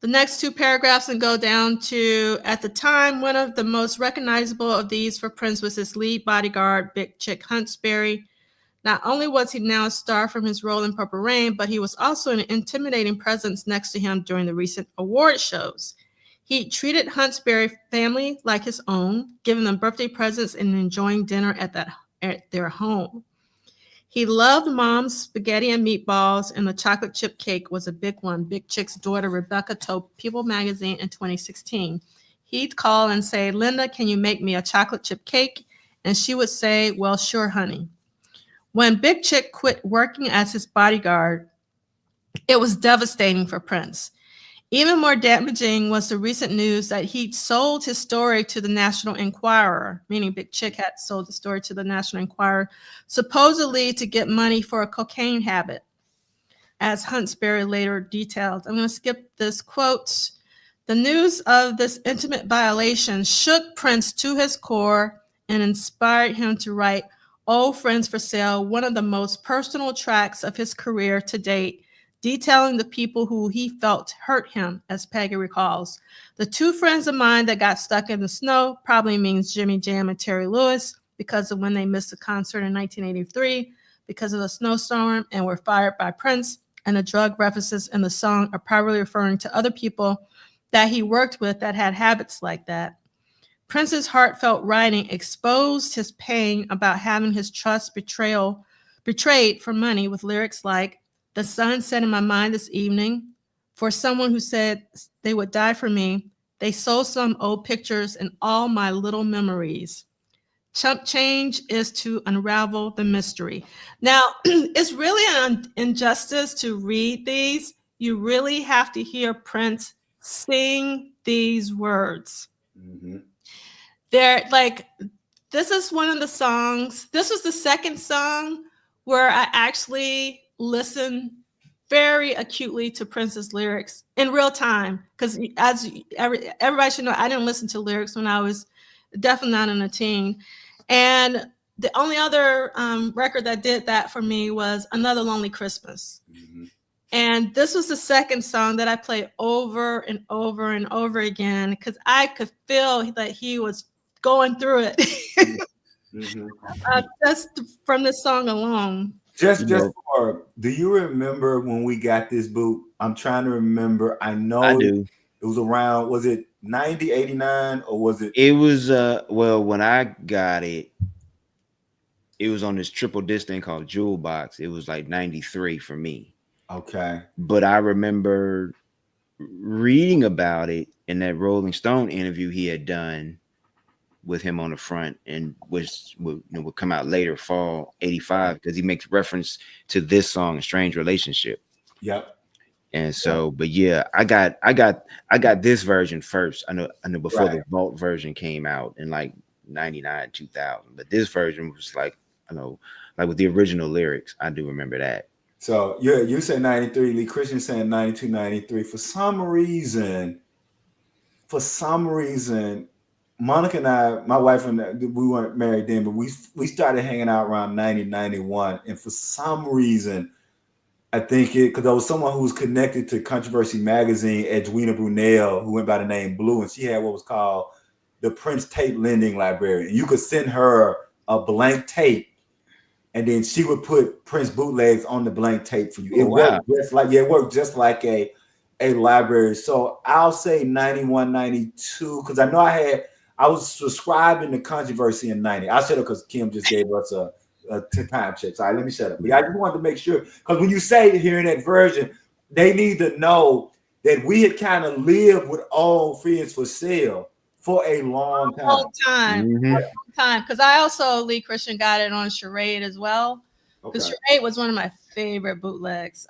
next 2 paragraphs and go down to, at the time, one of the most recognizable of these for Prince was his lead bodyguard, Big Chick Huntsberry. Not only was he now a star from his role in Purple Rain, but he was also an intimidating presence next to him during the recent award shows. He treated Huntsberry family like his own, giving them birthday presents and enjoying dinner at their home. He loved Mom's spaghetti and meatballs, and the chocolate chip cake was a big one. Big Chick's daughter, Rebecca, told People magazine in 2016. He'd call and say, "Linda, can you make me a chocolate chip cake?" And she would say, "Well, sure, honey." When Big Chick quit working as his bodyguard, it was devastating for Prince. Even more damaging was the recent news that he'd sold his story to the National Enquirer, meaning Big Chick had sold the story to the National Enquirer, supposedly to get money for a cocaine habit, as Huntsberry later detailed. I'm going to skip this quote. "The news of this intimate violation shook Prince to his core and inspired him to write Old Friends for Sale, one of the most personal tracks of his career to date, detailing the people who he felt hurt him," as Peggy recalls. "The 2 friends of mine that got stuck in the snow," probably means Jimmy Jam and Terry Lewis, because of when they missed the concert in 1983 because of a snowstorm and were fired by Prince, and the drug references in the song are probably referring to other people that he worked with that had habits like that. Prince's heartfelt writing exposed his pain about having his trust betrayed for money with lyrics like, "The sun set in my mind this evening. For someone who said they would die for me, they sold some old pictures and all my little memories. Chump change is to unravel the mystery." Now, it's really an injustice to read these. You really have to hear Prince sing these words. Mm-hmm. They're like, this is one of the songs. This was the second song where I actually listened very acutely to Prince's lyrics in real time. Because as everybody should know, I didn't listen to lyrics when I was definitely not a teen. And the only other record that did that for me was Another Lonely Christmas. Mm-hmm. And this was the second song that I played over and over and over again because I could feel that he was going through it. Mm-hmm. Just from this song alone. Do you remember when we got this boot? I'm trying to remember. I know I do. It was around, was it 90, 89, or was it? It was, well, when I got it, it was on this triple disc thing called Jewel Box. It was like 93 for me. Okay. But I remember reading about it in that Rolling Stone interview he had done. with him on the front, and which would come out later, fall '85, because he makes reference to this song, "Strange Relationship." Yep. And so, but yeah, I got this version first. I know before the Vault version came out in like 99, 2000. But this version was like, I know, like with the original lyrics, I do remember that. So yeah, you said 93, Lee Christian saying 92, 93. For some reason, Monica and I, my wife and I, we weren't married then, but we started hanging out around 90, 91. And for some reason, I think because there was someone who was connected to Controversy Magazine, Edwina Brunel, who went by the name Blue, and she had what was called the Prince Tape Lending Library. And you could send her a blank tape, and then she would put Prince bootlegs on the blank tape for you. It worked just like a library. So I'll say 91, 92, because I know I was subscribing to Controversy in 90. I said it because Kim just gave us a time check. Sorry, let me shut up. But I just wanted to make sure, because when you say hearing that version, they need to know that we had kind of lived with All Friends for Sale for a long time. Because I also, Lee Christian, got it on Charade as well. Because Charade was one of my favorite bootlegs,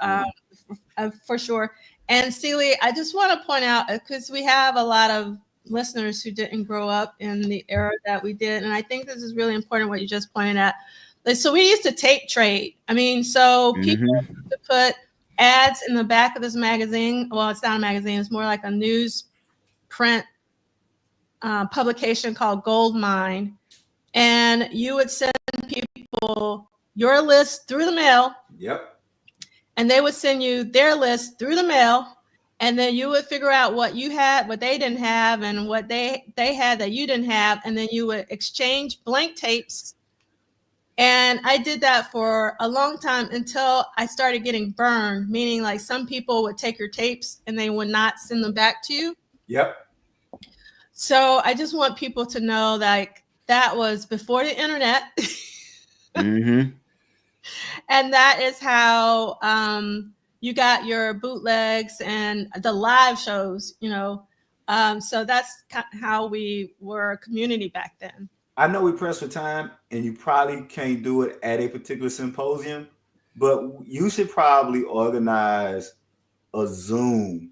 for sure. And Celie, I just want to point out, because we have a lot of listeners who didn't grow up in the era that we did, and I think this is really important what you just pointed out. So we used to tape trade. I mean, so people used to put ads in the back of this magazine. Well, it's not a magazine. It's more like a news print publication called Gold Mine. And you would send people your list through the mail. Yep. And they would send you their list through the mail. And then you would figure out what you had, what they didn't have, and what they had that you didn't have. And then you would exchange blank tapes. And I did that for a long time until I started getting burned, meaning like some people would take your tapes and they would not send them back to you. Yep. So I just want people to know like that was before the internet. And that is how you got your bootlegs and the live shows, so that's how we were a community back then. I know we pressed for time, and you probably can't do it at a particular symposium, but you should probably organize a Zoom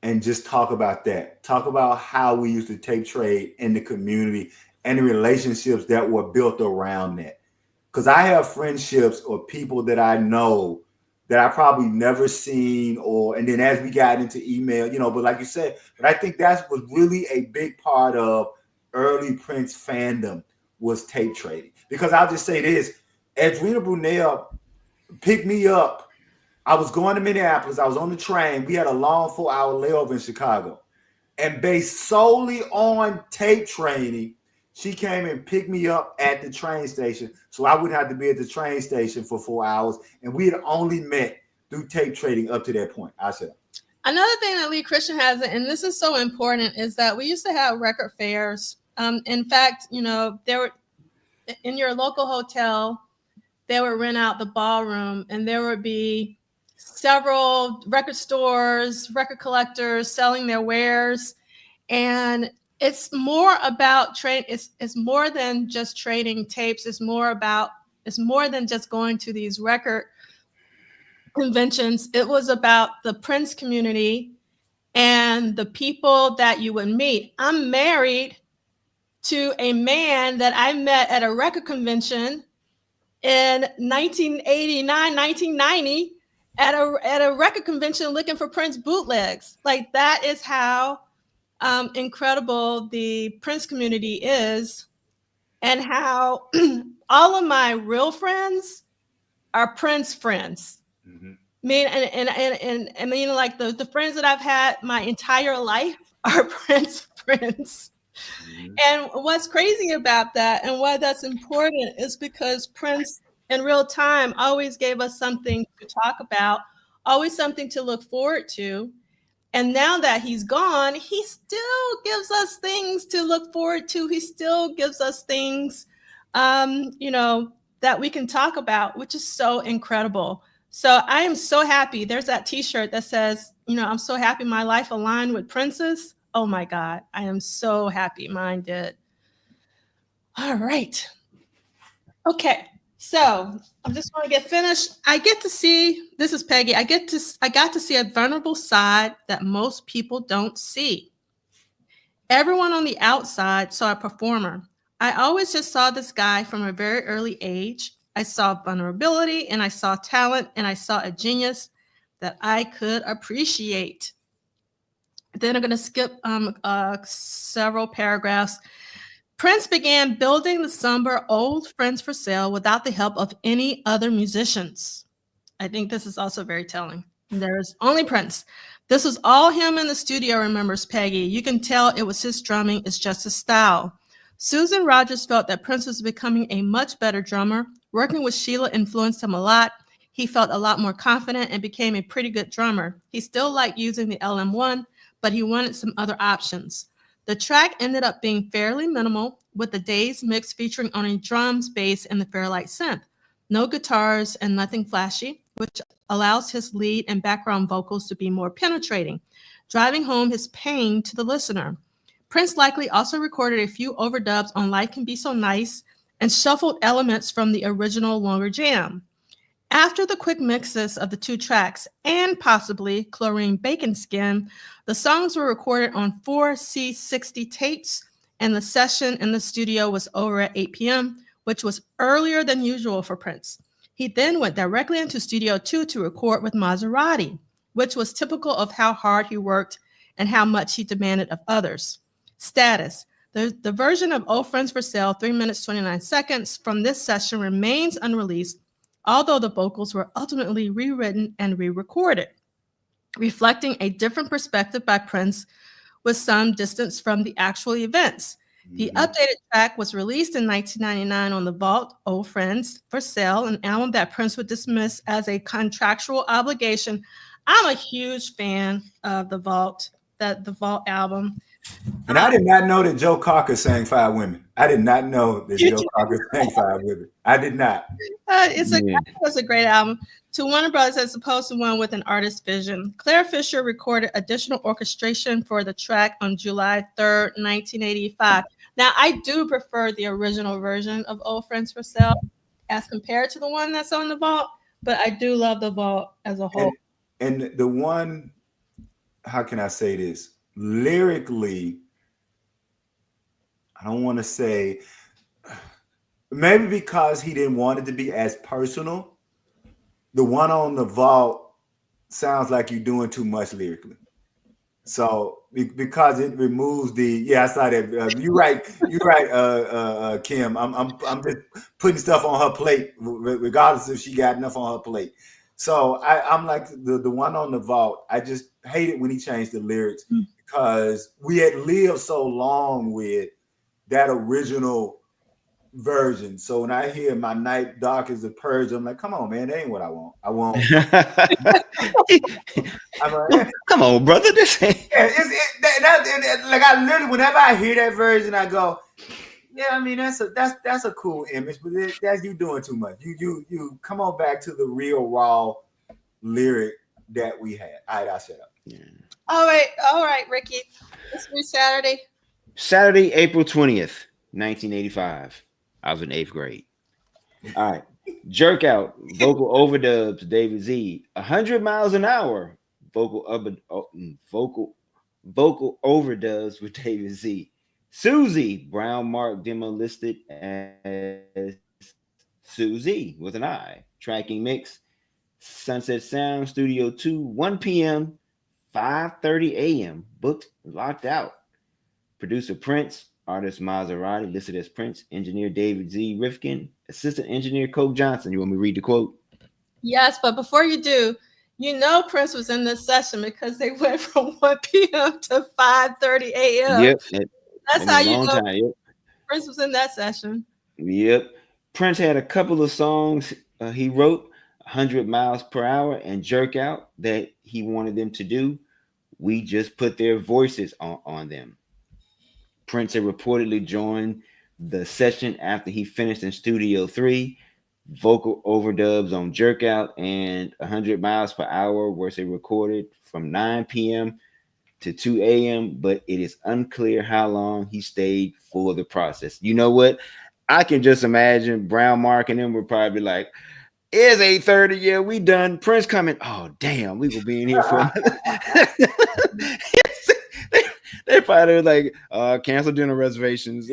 and just talk about that. Talk about how we used to tape trade in the community and the relationships that were built around that. Because I have friendships or people that I know that I probably never seen, and then as we got into email, but like you said, but I think that was really a big part of early Prince fandom was tape trading. Because I'll just say this, Edwina Brunel picked me up. I was going to Minneapolis. I was on the train. We had a long 4-hour layover in Chicago. And based solely on tape trading, she came and picked me up at the train station. So I wouldn't have to be at the train station for 4 hours. And we had only met through tape trading up to that point. I said. Another thing that Lee Christian has, and this is so important, is that we used to have record fairs. In fact, there were in your local hotel, they would rent out the ballroom, and there would be several record stores, record collectors selling their wares. And it's more about trade. It's more than just trading tapes. It's more than just going to these record conventions. It was about the Prince community and the people that you would meet. I'm married to a man that I met at a record convention in 1989, 1990 at a record convention looking for Prince bootlegs. Like that is how incredible the Prince community is, and how all of my real friends are Prince friends. I mean, and like the friends that I've had my entire life are Prince friends. And what's crazy about that and why that's important is because Prince in real time always gave us something to talk about, always something to look forward to. And now that he's gone, he still gives us things to look forward to. He still gives us things, that we can talk about, which is so incredible. So I am so happy. There's that T-shirt that says, I'm so happy my life aligned with Prince's. Oh my God, I am so happy mine did. All right. Okay. So I'm just going to get finished. I get to see, this is Peggy. I got to see a vulnerable side that most people don't see. Everyone on the outside saw a performer. I always just saw this guy from a very early age. I saw vulnerability and I saw talent and I saw a genius that I could appreciate. Then I'm going to skip several paragraphs. Prince began building the somber Old Friends for Sale without the help of any other musicians. I think this is also very telling. There's only Prince. This was all him in the studio, remembers Peggy. You can tell it was his drumming, it's just his style. Susan Rogers felt that Prince was becoming a much better drummer. Working with Sheila influenced him a lot. He felt a lot more confident and became a pretty good drummer. He still liked using the LM1, but he wanted some other options. The track ended up being fairly minimal, with the day's mix featuring only drums, bass, and the Fairlight synth. No guitars and nothing flashy, which allows his lead and background vocals to be more penetrating, driving home his pain to the listener. Prince likely also recorded a few overdubs on Life Can Be So Nice and shuffled elements from the original longer jam. After the quick mixes of the two tracks and possibly Chlorine Bacon Skin, the songs were recorded on 4 C60 tapes, and the session in the studio was over at 8 p.m., which was earlier than usual for Prince. He then went directly into Studio 2 to record with Maserati, which was typical of how hard he worked and how much he demanded of others. Status. The version of Old Friends for Sale, 3 minutes 29 seconds, from this session remains unreleased, although the vocals were ultimately rewritten and re-recorded, reflecting a different perspective by Prince with some distance from the actual events. The updated track was released in 1999 on The Vault, Old Friends for Sale, an album that Prince would dismiss as a contractual obligation. I'm a huge fan of The Vault album. And I did not know that Joe Cocker sang Five Women. I did not know that Joe Cocker sang Five Women. I did not. It's a great album. To Warner Brothers as opposed to one with an artist's vision. Claire Fisher recorded additional orchestration for the track on July 3rd, 1985. Now, I do prefer the original version of Old Friends for Sale as compared to the one that's on The Vault, but I do love The Vault as a whole. And the one, how can I say this? Lyrically, I don't want to say, maybe because he didn't want it to be as personal, the one on The Vault sounds like you're doing too much lyrically. So because it removes I saw that. You're right, Kim. I'm just putting stuff on her plate, regardless if she got enough on her plate. So I'm like the one on The Vault. I just hate it when he changed the lyrics because we had lived so long with that original version. So when I hear My Night Dark as the Purge, I'm like, come on, man, that ain't what I want. I want. Come on, brother. This ain't. Like I literally, whenever I hear that version, I go, yeah, I mean that's a cool image, but that's you doing too much. You come on back to the real raw lyric that we had. All right, I'll shut up. Yeah. All right, Ricky. This week Saturday, April 20th, 1985. I was in 8th grade. All right. Jerk Out, vocal overdubs, David Z. 100 miles an hour, vocal overdubs with David Z. Susie, Brown Mark demo listed as Susie with an I. Tracking mix, Sunset Sound, Studio 2, 1 p.m., 5:30 a.m. Booked, locked out. Producer Prince, artist Maserati, listed as Prince, engineer David Z. Rifkin, assistant engineer Coke Johnson. You want me to read the quote? Yes, but before you do, Prince was in this session because they went from 1 p.m. to 5:30 a.m. Yep. That's how you know time, Prince was in that session. Yep. Prince had a couple of songs he wrote, 100 miles per hour and Jerk Out, that he wanted them to do. We just put their voices on them. Prince had reportedly joined the session after he finished in Studio 3. Vocal overdubs on Jerk Out and 100 miles per hour were recorded from 9 p.m. to 2 a.m., but it is unclear how long he stayed for the process. You know what? I can just imagine Brown Mark and them were probably like, it's 8:30. Yeah, we done. Prince coming. Oh, damn, we will be in here for they probably like cancel dinner reservations.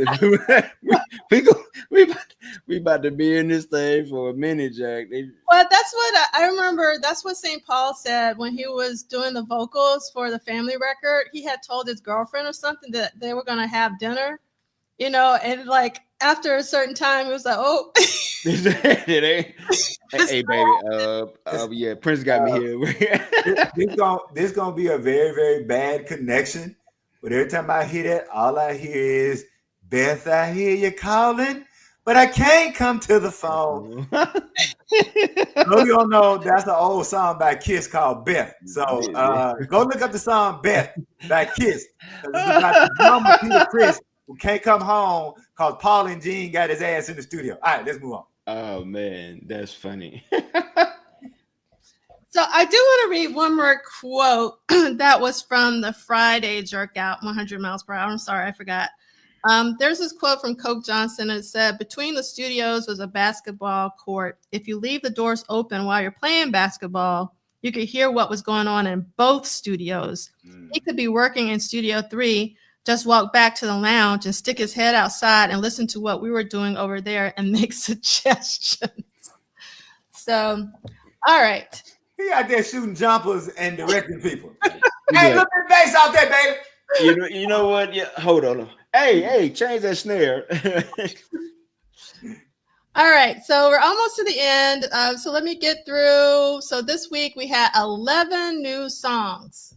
we go we about to be in this thing for a minute, Jack. Well, that's what I remember. That's what St. Paul said when he was doing the vocals for the family record. He had told his girlfriend or something that they were going to have dinner, you know, and like after a certain time, it was like, oh. Hey, baby. Yeah, Prince got me here. This gonna be a very, very bad connection. But every time I hear that, all I hear is, Beth, I hear you calling, but I can't come to the phone. No, you don't know, that's an old song by Kiss called Beth. So go look up the song Beth by Kiss. It's about the drummer Peter Criss who can't come home because Paul and Gene got his ass in the studio. All right, let's move on. Oh man, that's funny. So I do want to read one more quote that was from the Friday Jerk Out 100 miles per hour. I'm sorry, I forgot. There's this quote from Coke Johnson. It said, between the studios was a basketball court. If you leave the doors open while you're playing basketball, you could hear what was going on in both studios. He could be working in Studio 3, just walk back to the lounge and stick his head outside and listen to what we were doing over there and make suggestions. So, all right. He out there shooting jumpers and directing people. Hey, look at the bass out there, baby. You know what? Yeah, hold on. Hey, change that snare. All right, so we're almost to the end. So let me get through. So this week we had 11 new songs.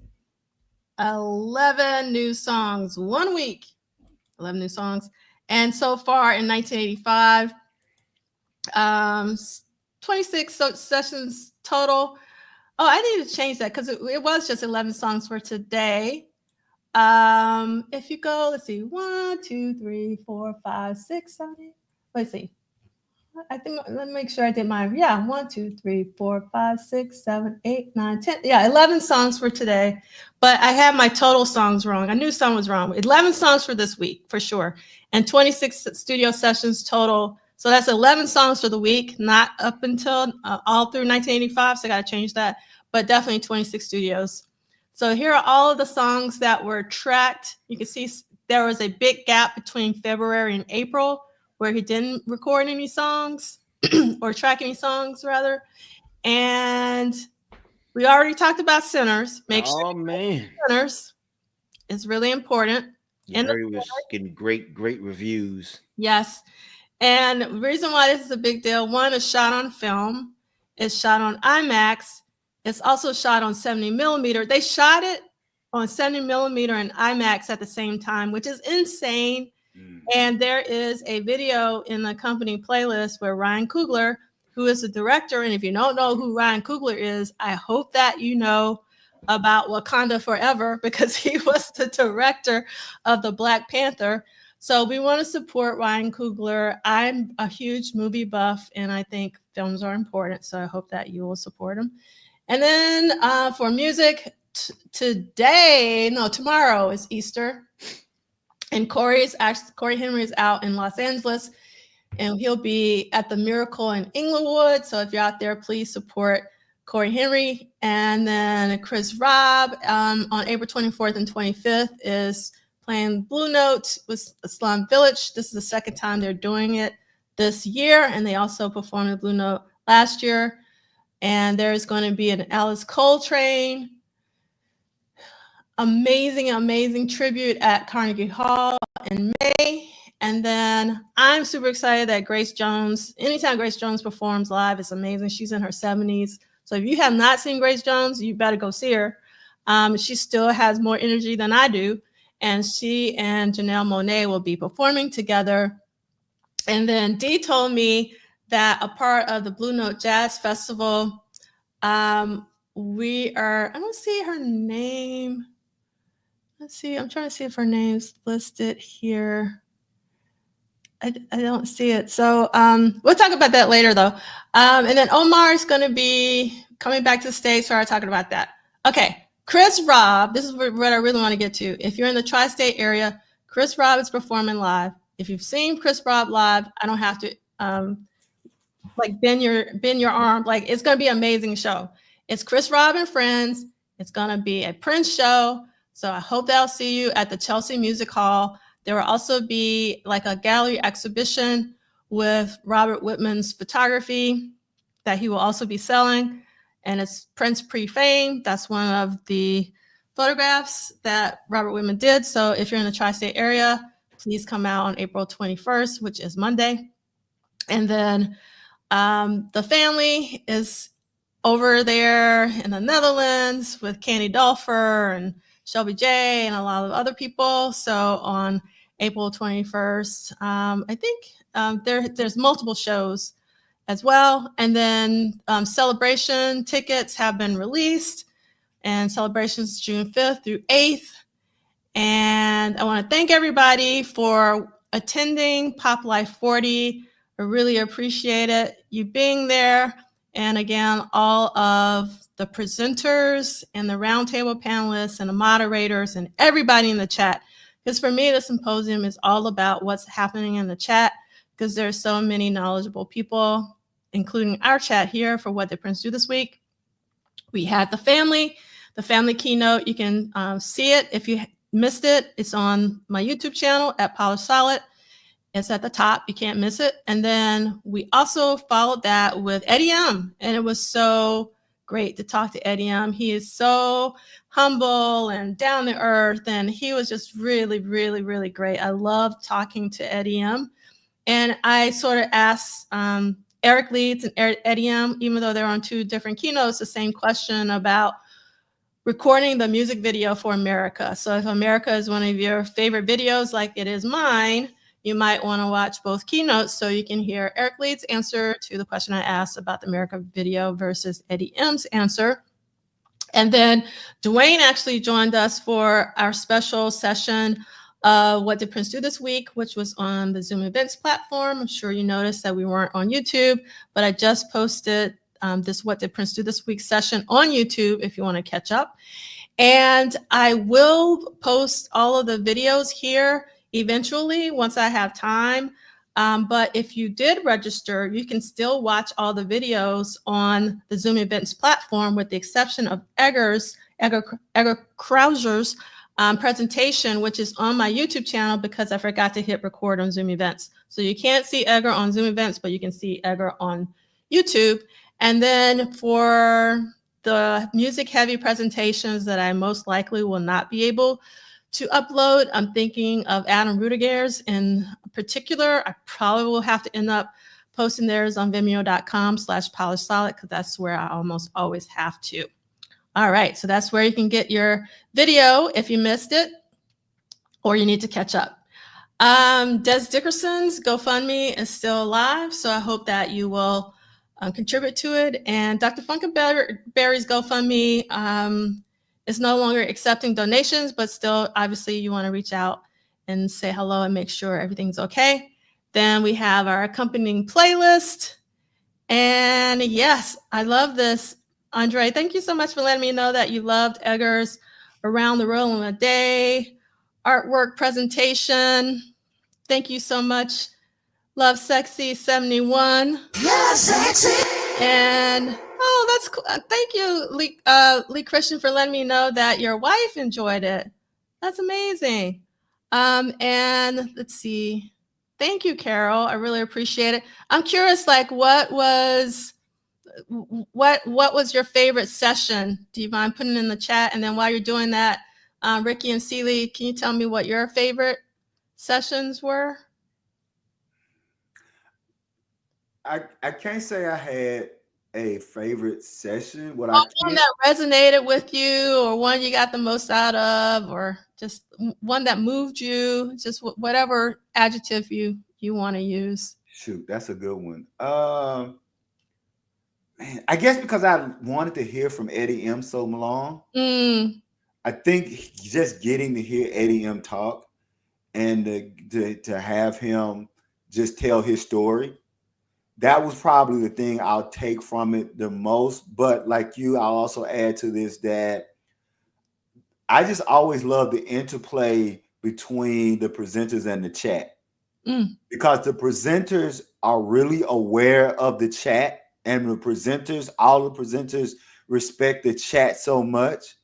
11 new songs. 1 week, 11 new songs. And so far in 1985, 26 sessions total. Oh, I need to change that because it was just 11 songs for today. If you go, let's see, 1, 2, 3, 4, 5, 6, 7, 8. Let's see. I think, let me make sure I did mine. Yeah, 1, 2, 3, 4, 5, 6, 7, 8, 9, 10. Yeah, 11 songs for today. But I had my total songs wrong. I knew some was wrong. 11 songs for this week, for sure. And 26 studio sessions total. So that's 11 songs for the week, not up until all through 1985. So I got to change that. But definitely 26 studios. So here are all of the songs that were tracked. You can see there was a big gap between February and April where he didn't record any songs or track any songs rather. And we already talked about Sinners. Make sure man. Sinners is really important. And it was getting great reviews. Yes. And the reason why this is a big deal, one is shot on film. It's shot on IMAX. It's also shot on 70 millimeter. They shot it on 70 millimeter and IMAX at the same time, which is insane. And there is a video in the company playlist where Ryan Coogler, who is the director, and if you don't know who Ryan Coogler is, I hope that you know about Wakanda Forever because he was the director of the Black Panther. So we want to support Ryan Coogler. I'm a huge movie buff, and I think films are important. So I hope that you will support him. And then for music, tomorrow is Easter. And Corey Henry is out in Los Angeles, and he'll be at the Miracle in Inglewood. So if you're out there, please support Corey Henry. And then Chris Robb on April 24th and 25th is playing Blue Note with the Slum Village. This is the second time they're doing it this year, and they also performed at Blue Note last year. And there's going to be an Alice Coltrane amazing tribute at Carnegie Hall in May. And then I'm super excited that Grace Jones, anytime Grace Jones performs live, it's amazing. She's in her 70s. So if you have not seen Grace Jones, you better go see her. She still has more energy than I do. And she and Janelle Monáe will be performing together. And then Dee told me that a part of the Blue Note Jazz Festival, I don't see her name. Let's see, I'm trying to see if her name's listed here. I don't see it. So we'll talk about that later, though. And then Omar is going to be coming back to the stage. Sorry, talking about that. Okay, Chris Robb. This is what I really want to get to. If you're in the tri-state area, Chris Robb is performing live If you've seen Chris Rob live, I don't have to like bend your arm. Like, it's gonna be an amazing show. It's Chris Rob and friends. It's gonna be a Prince show. So I hope that I'll see you at the Chelsea Music Hall. There will also be like a gallery exhibition with Robert Whitman's photography that he will also be selling. And it's Prince Pre-Fame. That's one of the photographs that Robert Whitman did. So if you're in the tri-state area, please come out on April 21st, which is Monday. And then the family is over there in the Netherlands with Candy Dolfer and Shelby J and a lot of other people. So on April 21st, I think there's multiple shows as well. And then Celebration tickets have been released, and Celebration's June 5th through 8th. And I want to thank everybody for attending Pop Life 40. I really appreciate it, you being there. And again, all of the presenters and the roundtable panelists and the moderators and everybody in the chat. Because for me, the symposium is all about what's happening in the chat, because there's so many knowledgeable people, including our chat here for What Did Prince Do This Week. We had the family keynote. You can see it. If you missed it, it's on my YouTube channel at Polished Solid. It's at the top. You can't miss it. And then we also followed that with Eddie M. And it was so great to talk to Eddie M. He is so humble and down to earth. And he was just really, really, really great. I love talking to Eddie M. And I sort of asked Eric Leeds and Eddie M., even though they're on two different keynotes, the same question about recording the music video for America. So if America is one of your favorite videos, like it is mine, you might want to watch both keynotes so you can hear Eric Leeds' answer to the question I asked about the America video versus Eddie M's answer. And then Duane actually joined us for our special session, What Did Prince Do This Week, which was on the Zoom events platform. I'm sure you noticed that we weren't on YouTube, but I just posted this What Did Prince Do This Week session on YouTube if you want to catch up. And I will post all of the videos here eventually once I have time. But if you did register, you can still watch all the videos on the Zoom events platform, with the exception of Edgar Krauser's presentation, which is on my YouTube channel because I forgot to hit record on Zoom events. So you can't see Edgar on Zoom events, but you can see Edgar on YouTube. And then for the music heavy presentations that I most likely will not be able to upload, I'm thinking of Adam Rudiger's in particular. I probably will have to end up posting theirs on vimeo.com/polished solid, because that's where I almost always have to. All right, so that's where you can get your video if you missed it or you need to catch up. Des Dickerson's GoFundMe is still alive, so I hope that you will contribute to it. And Dr. Funkenberry's GoFundMe is no longer accepting donations, but still, obviously, you want to reach out and say hello and make sure everything's okay. Then we have our accompanying playlist. And yes, I love this. Andre, thank you so much for letting me know that you loved Edgar's Around the World in a Day artwork presentation. Thank you so much. Love Sexy 71. Yeah, sexy. And oh, that's cool. Thank you, Lee Christian, for letting me know that your wife enjoyed it. That's amazing. And let's see. Thank you, Carol. I really appreciate it. I'm curious, like, what was your favorite session? Do you mind putting it in the chat? And then while you're doing that, Ricky and Celie, can you tell me what your favorite sessions were? I can't say I had a favorite session. One that resonated with you, or one you got the most out of, or just one that moved you, just whatever adjective you want to use. Shoot, that's a good one. Man, I guess because I wanted to hear from Eddie M so long. I think just getting to hear Eddie M talk and to have him just tell his story, that was probably the thing I'll take from it the most. But like you, I'll also add to this that I just always love the interplay between the presenters and the chat. because the presenters are really aware of the chat, and all the presenters respect the chat so much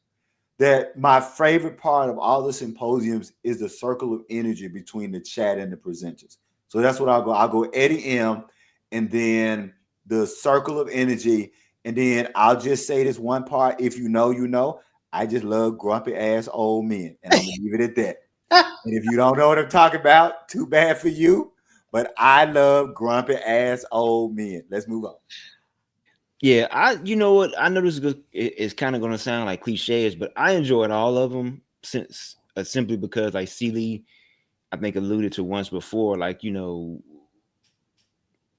that my favorite part of all the symposiums is the circle of energy between the chat and the presenters. So that's what I'll go. I'll go Eddie M, and then the circle of energy, and then I'll just say this one part. If you know, you know. I just love grumpy ass old men, and I'm gonna leave it at that. And if you don't know what I'm talking about, too bad for you. But I love grumpy ass old men. Let's move on. Yeah, you know what? I know this is good. It's kind of going to sound like cliches, but I enjoyed all of them since simply because, like Celie, I think alluded to once before, like, you know,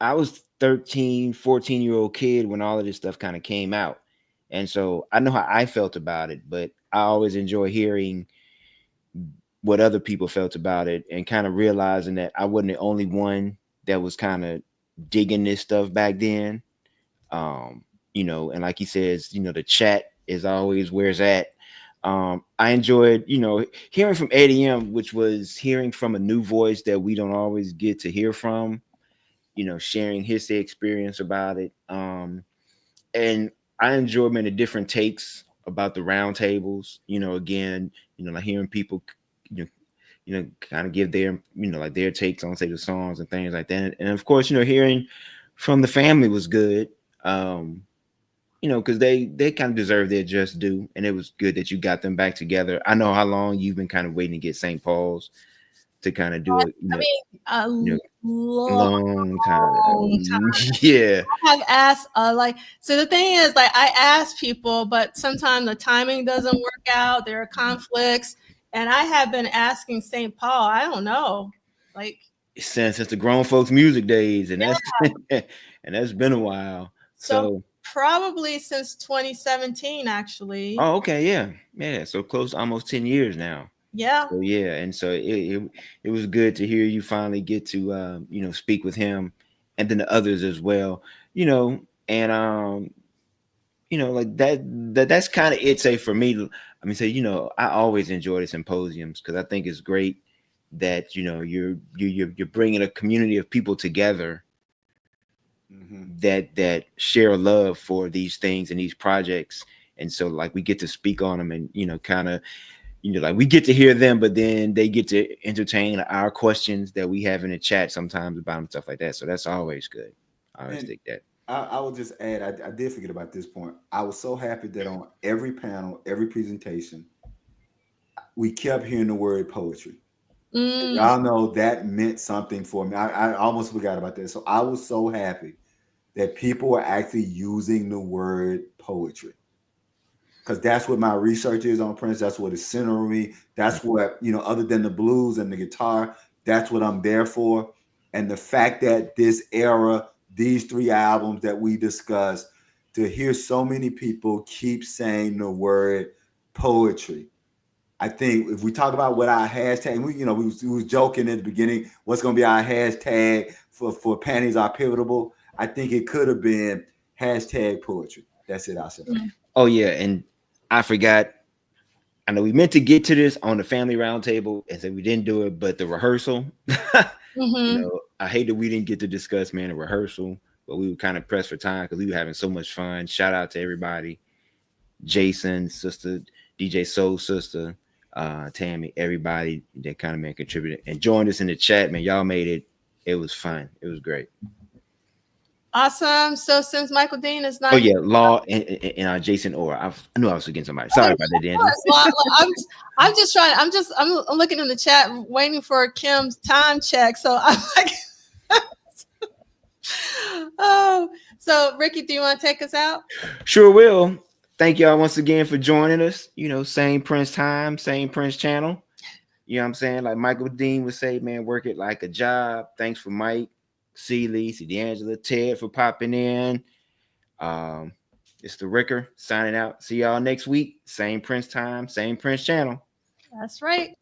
I was 13, 14-year-old kid when all of this stuff kind of came out. And so I know how I felt about it, but I always enjoy hearing what other people felt about it and kind of realizing that I wasn't the only one that was kind of digging this stuff back then. You know, and like he says, you know, the chat is always where it's at. I enjoyed, you know, hearing from Eddie M, which was hearing from a new voice that we don't always get to hear from, you know, sharing his experience about it. And I enjoy many different takes about the roundtables, you know, again, you know, like hearing people, you know, kind of give their, you know, like their takes on, say, the songs and things like that. And of course, you know, hearing from the family was good. You know, because they kind of deserve their just due, and it was good that you got them back together. I know how long you've been kind of waiting to get St. Paul's to kind of do it. You know, I mean, long time. long time. Yeah, I have asked, so the thing is, like, I ask people, but sometimes the timing doesn't work out. There are conflicts, and I have been asking St. Paul. I don't know, like, since the grown folks music days, and that's and that's been a while. So probably since 2017, actually. Oh, okay, yeah. So close, almost 10 years now. Yeah. So yeah, and so it was good to hear you finally get to you know, speak with him, and then the others as well. You know, and you know, like that's kind of it. Say for me, I mean, say, you know, I always enjoy the symposiums because I think it's great that, you know, you're bringing a community of people together that share a love for these things and these projects. And so, like, we get to speak on them, and, you know, kind of, you know, like, we get to hear them, but then they get to entertain our questions that we have in the chat sometimes about them, stuff like that. So that's always good. I always think that. I will just add, I did forget about this point. I was so happy that on every panel, every presentation, we kept hearing the word poetry. Y'all know that meant something for me. I almost forgot about that. So I was so happy that people were actually using the word poetry, because that's what my research is on Prince. That's what is centering me. That's what, you know, other than the blues and the guitar, that's what I'm there for. And the fact that this era, these 3 albums that we discussed, to hear so many people keep saying the word poetry. I think if we talk about what our hashtag, we was joking at the beginning, what's going to be our hashtag for Panties Are Pivotal. I think it could have been hashtag poetry. That's it, I'll say. Oh yeah, and I forgot. I know we meant to get to this on the family roundtable, and said we didn't do it, but the rehearsal. You know, I hate that we didn't get to discuss, man, the rehearsal, but we were kind of pressed for time because we were having so much fun. Shout out to everybody, Jason, sister, DJ Soul sister, Tammy, everybody that kind of contributed and joined us in the chat, man. Y'all made it. It was fun. It was great. Awesome. So since Michael Dean is not, oh yeah, Law and Jason Orr. I knew I was forgetting somebody. Sorry about that, D'Angelo. I'm just trying. I'm looking in the chat, waiting for Kim's time check. So I'm like, oh. So Ricky, do you want to take us out? Sure will. Thank y'all once again for joining us. You know, same Prince time, same Prince channel. You know what I'm saying? Like Michael Dean would say, man, work it like a job. Thanks for Mike, Celie, D'Angelo, Ted for popping in. It's the Ricker signing out. See y'all next week. Same Prince time, same Prince channel. That's right.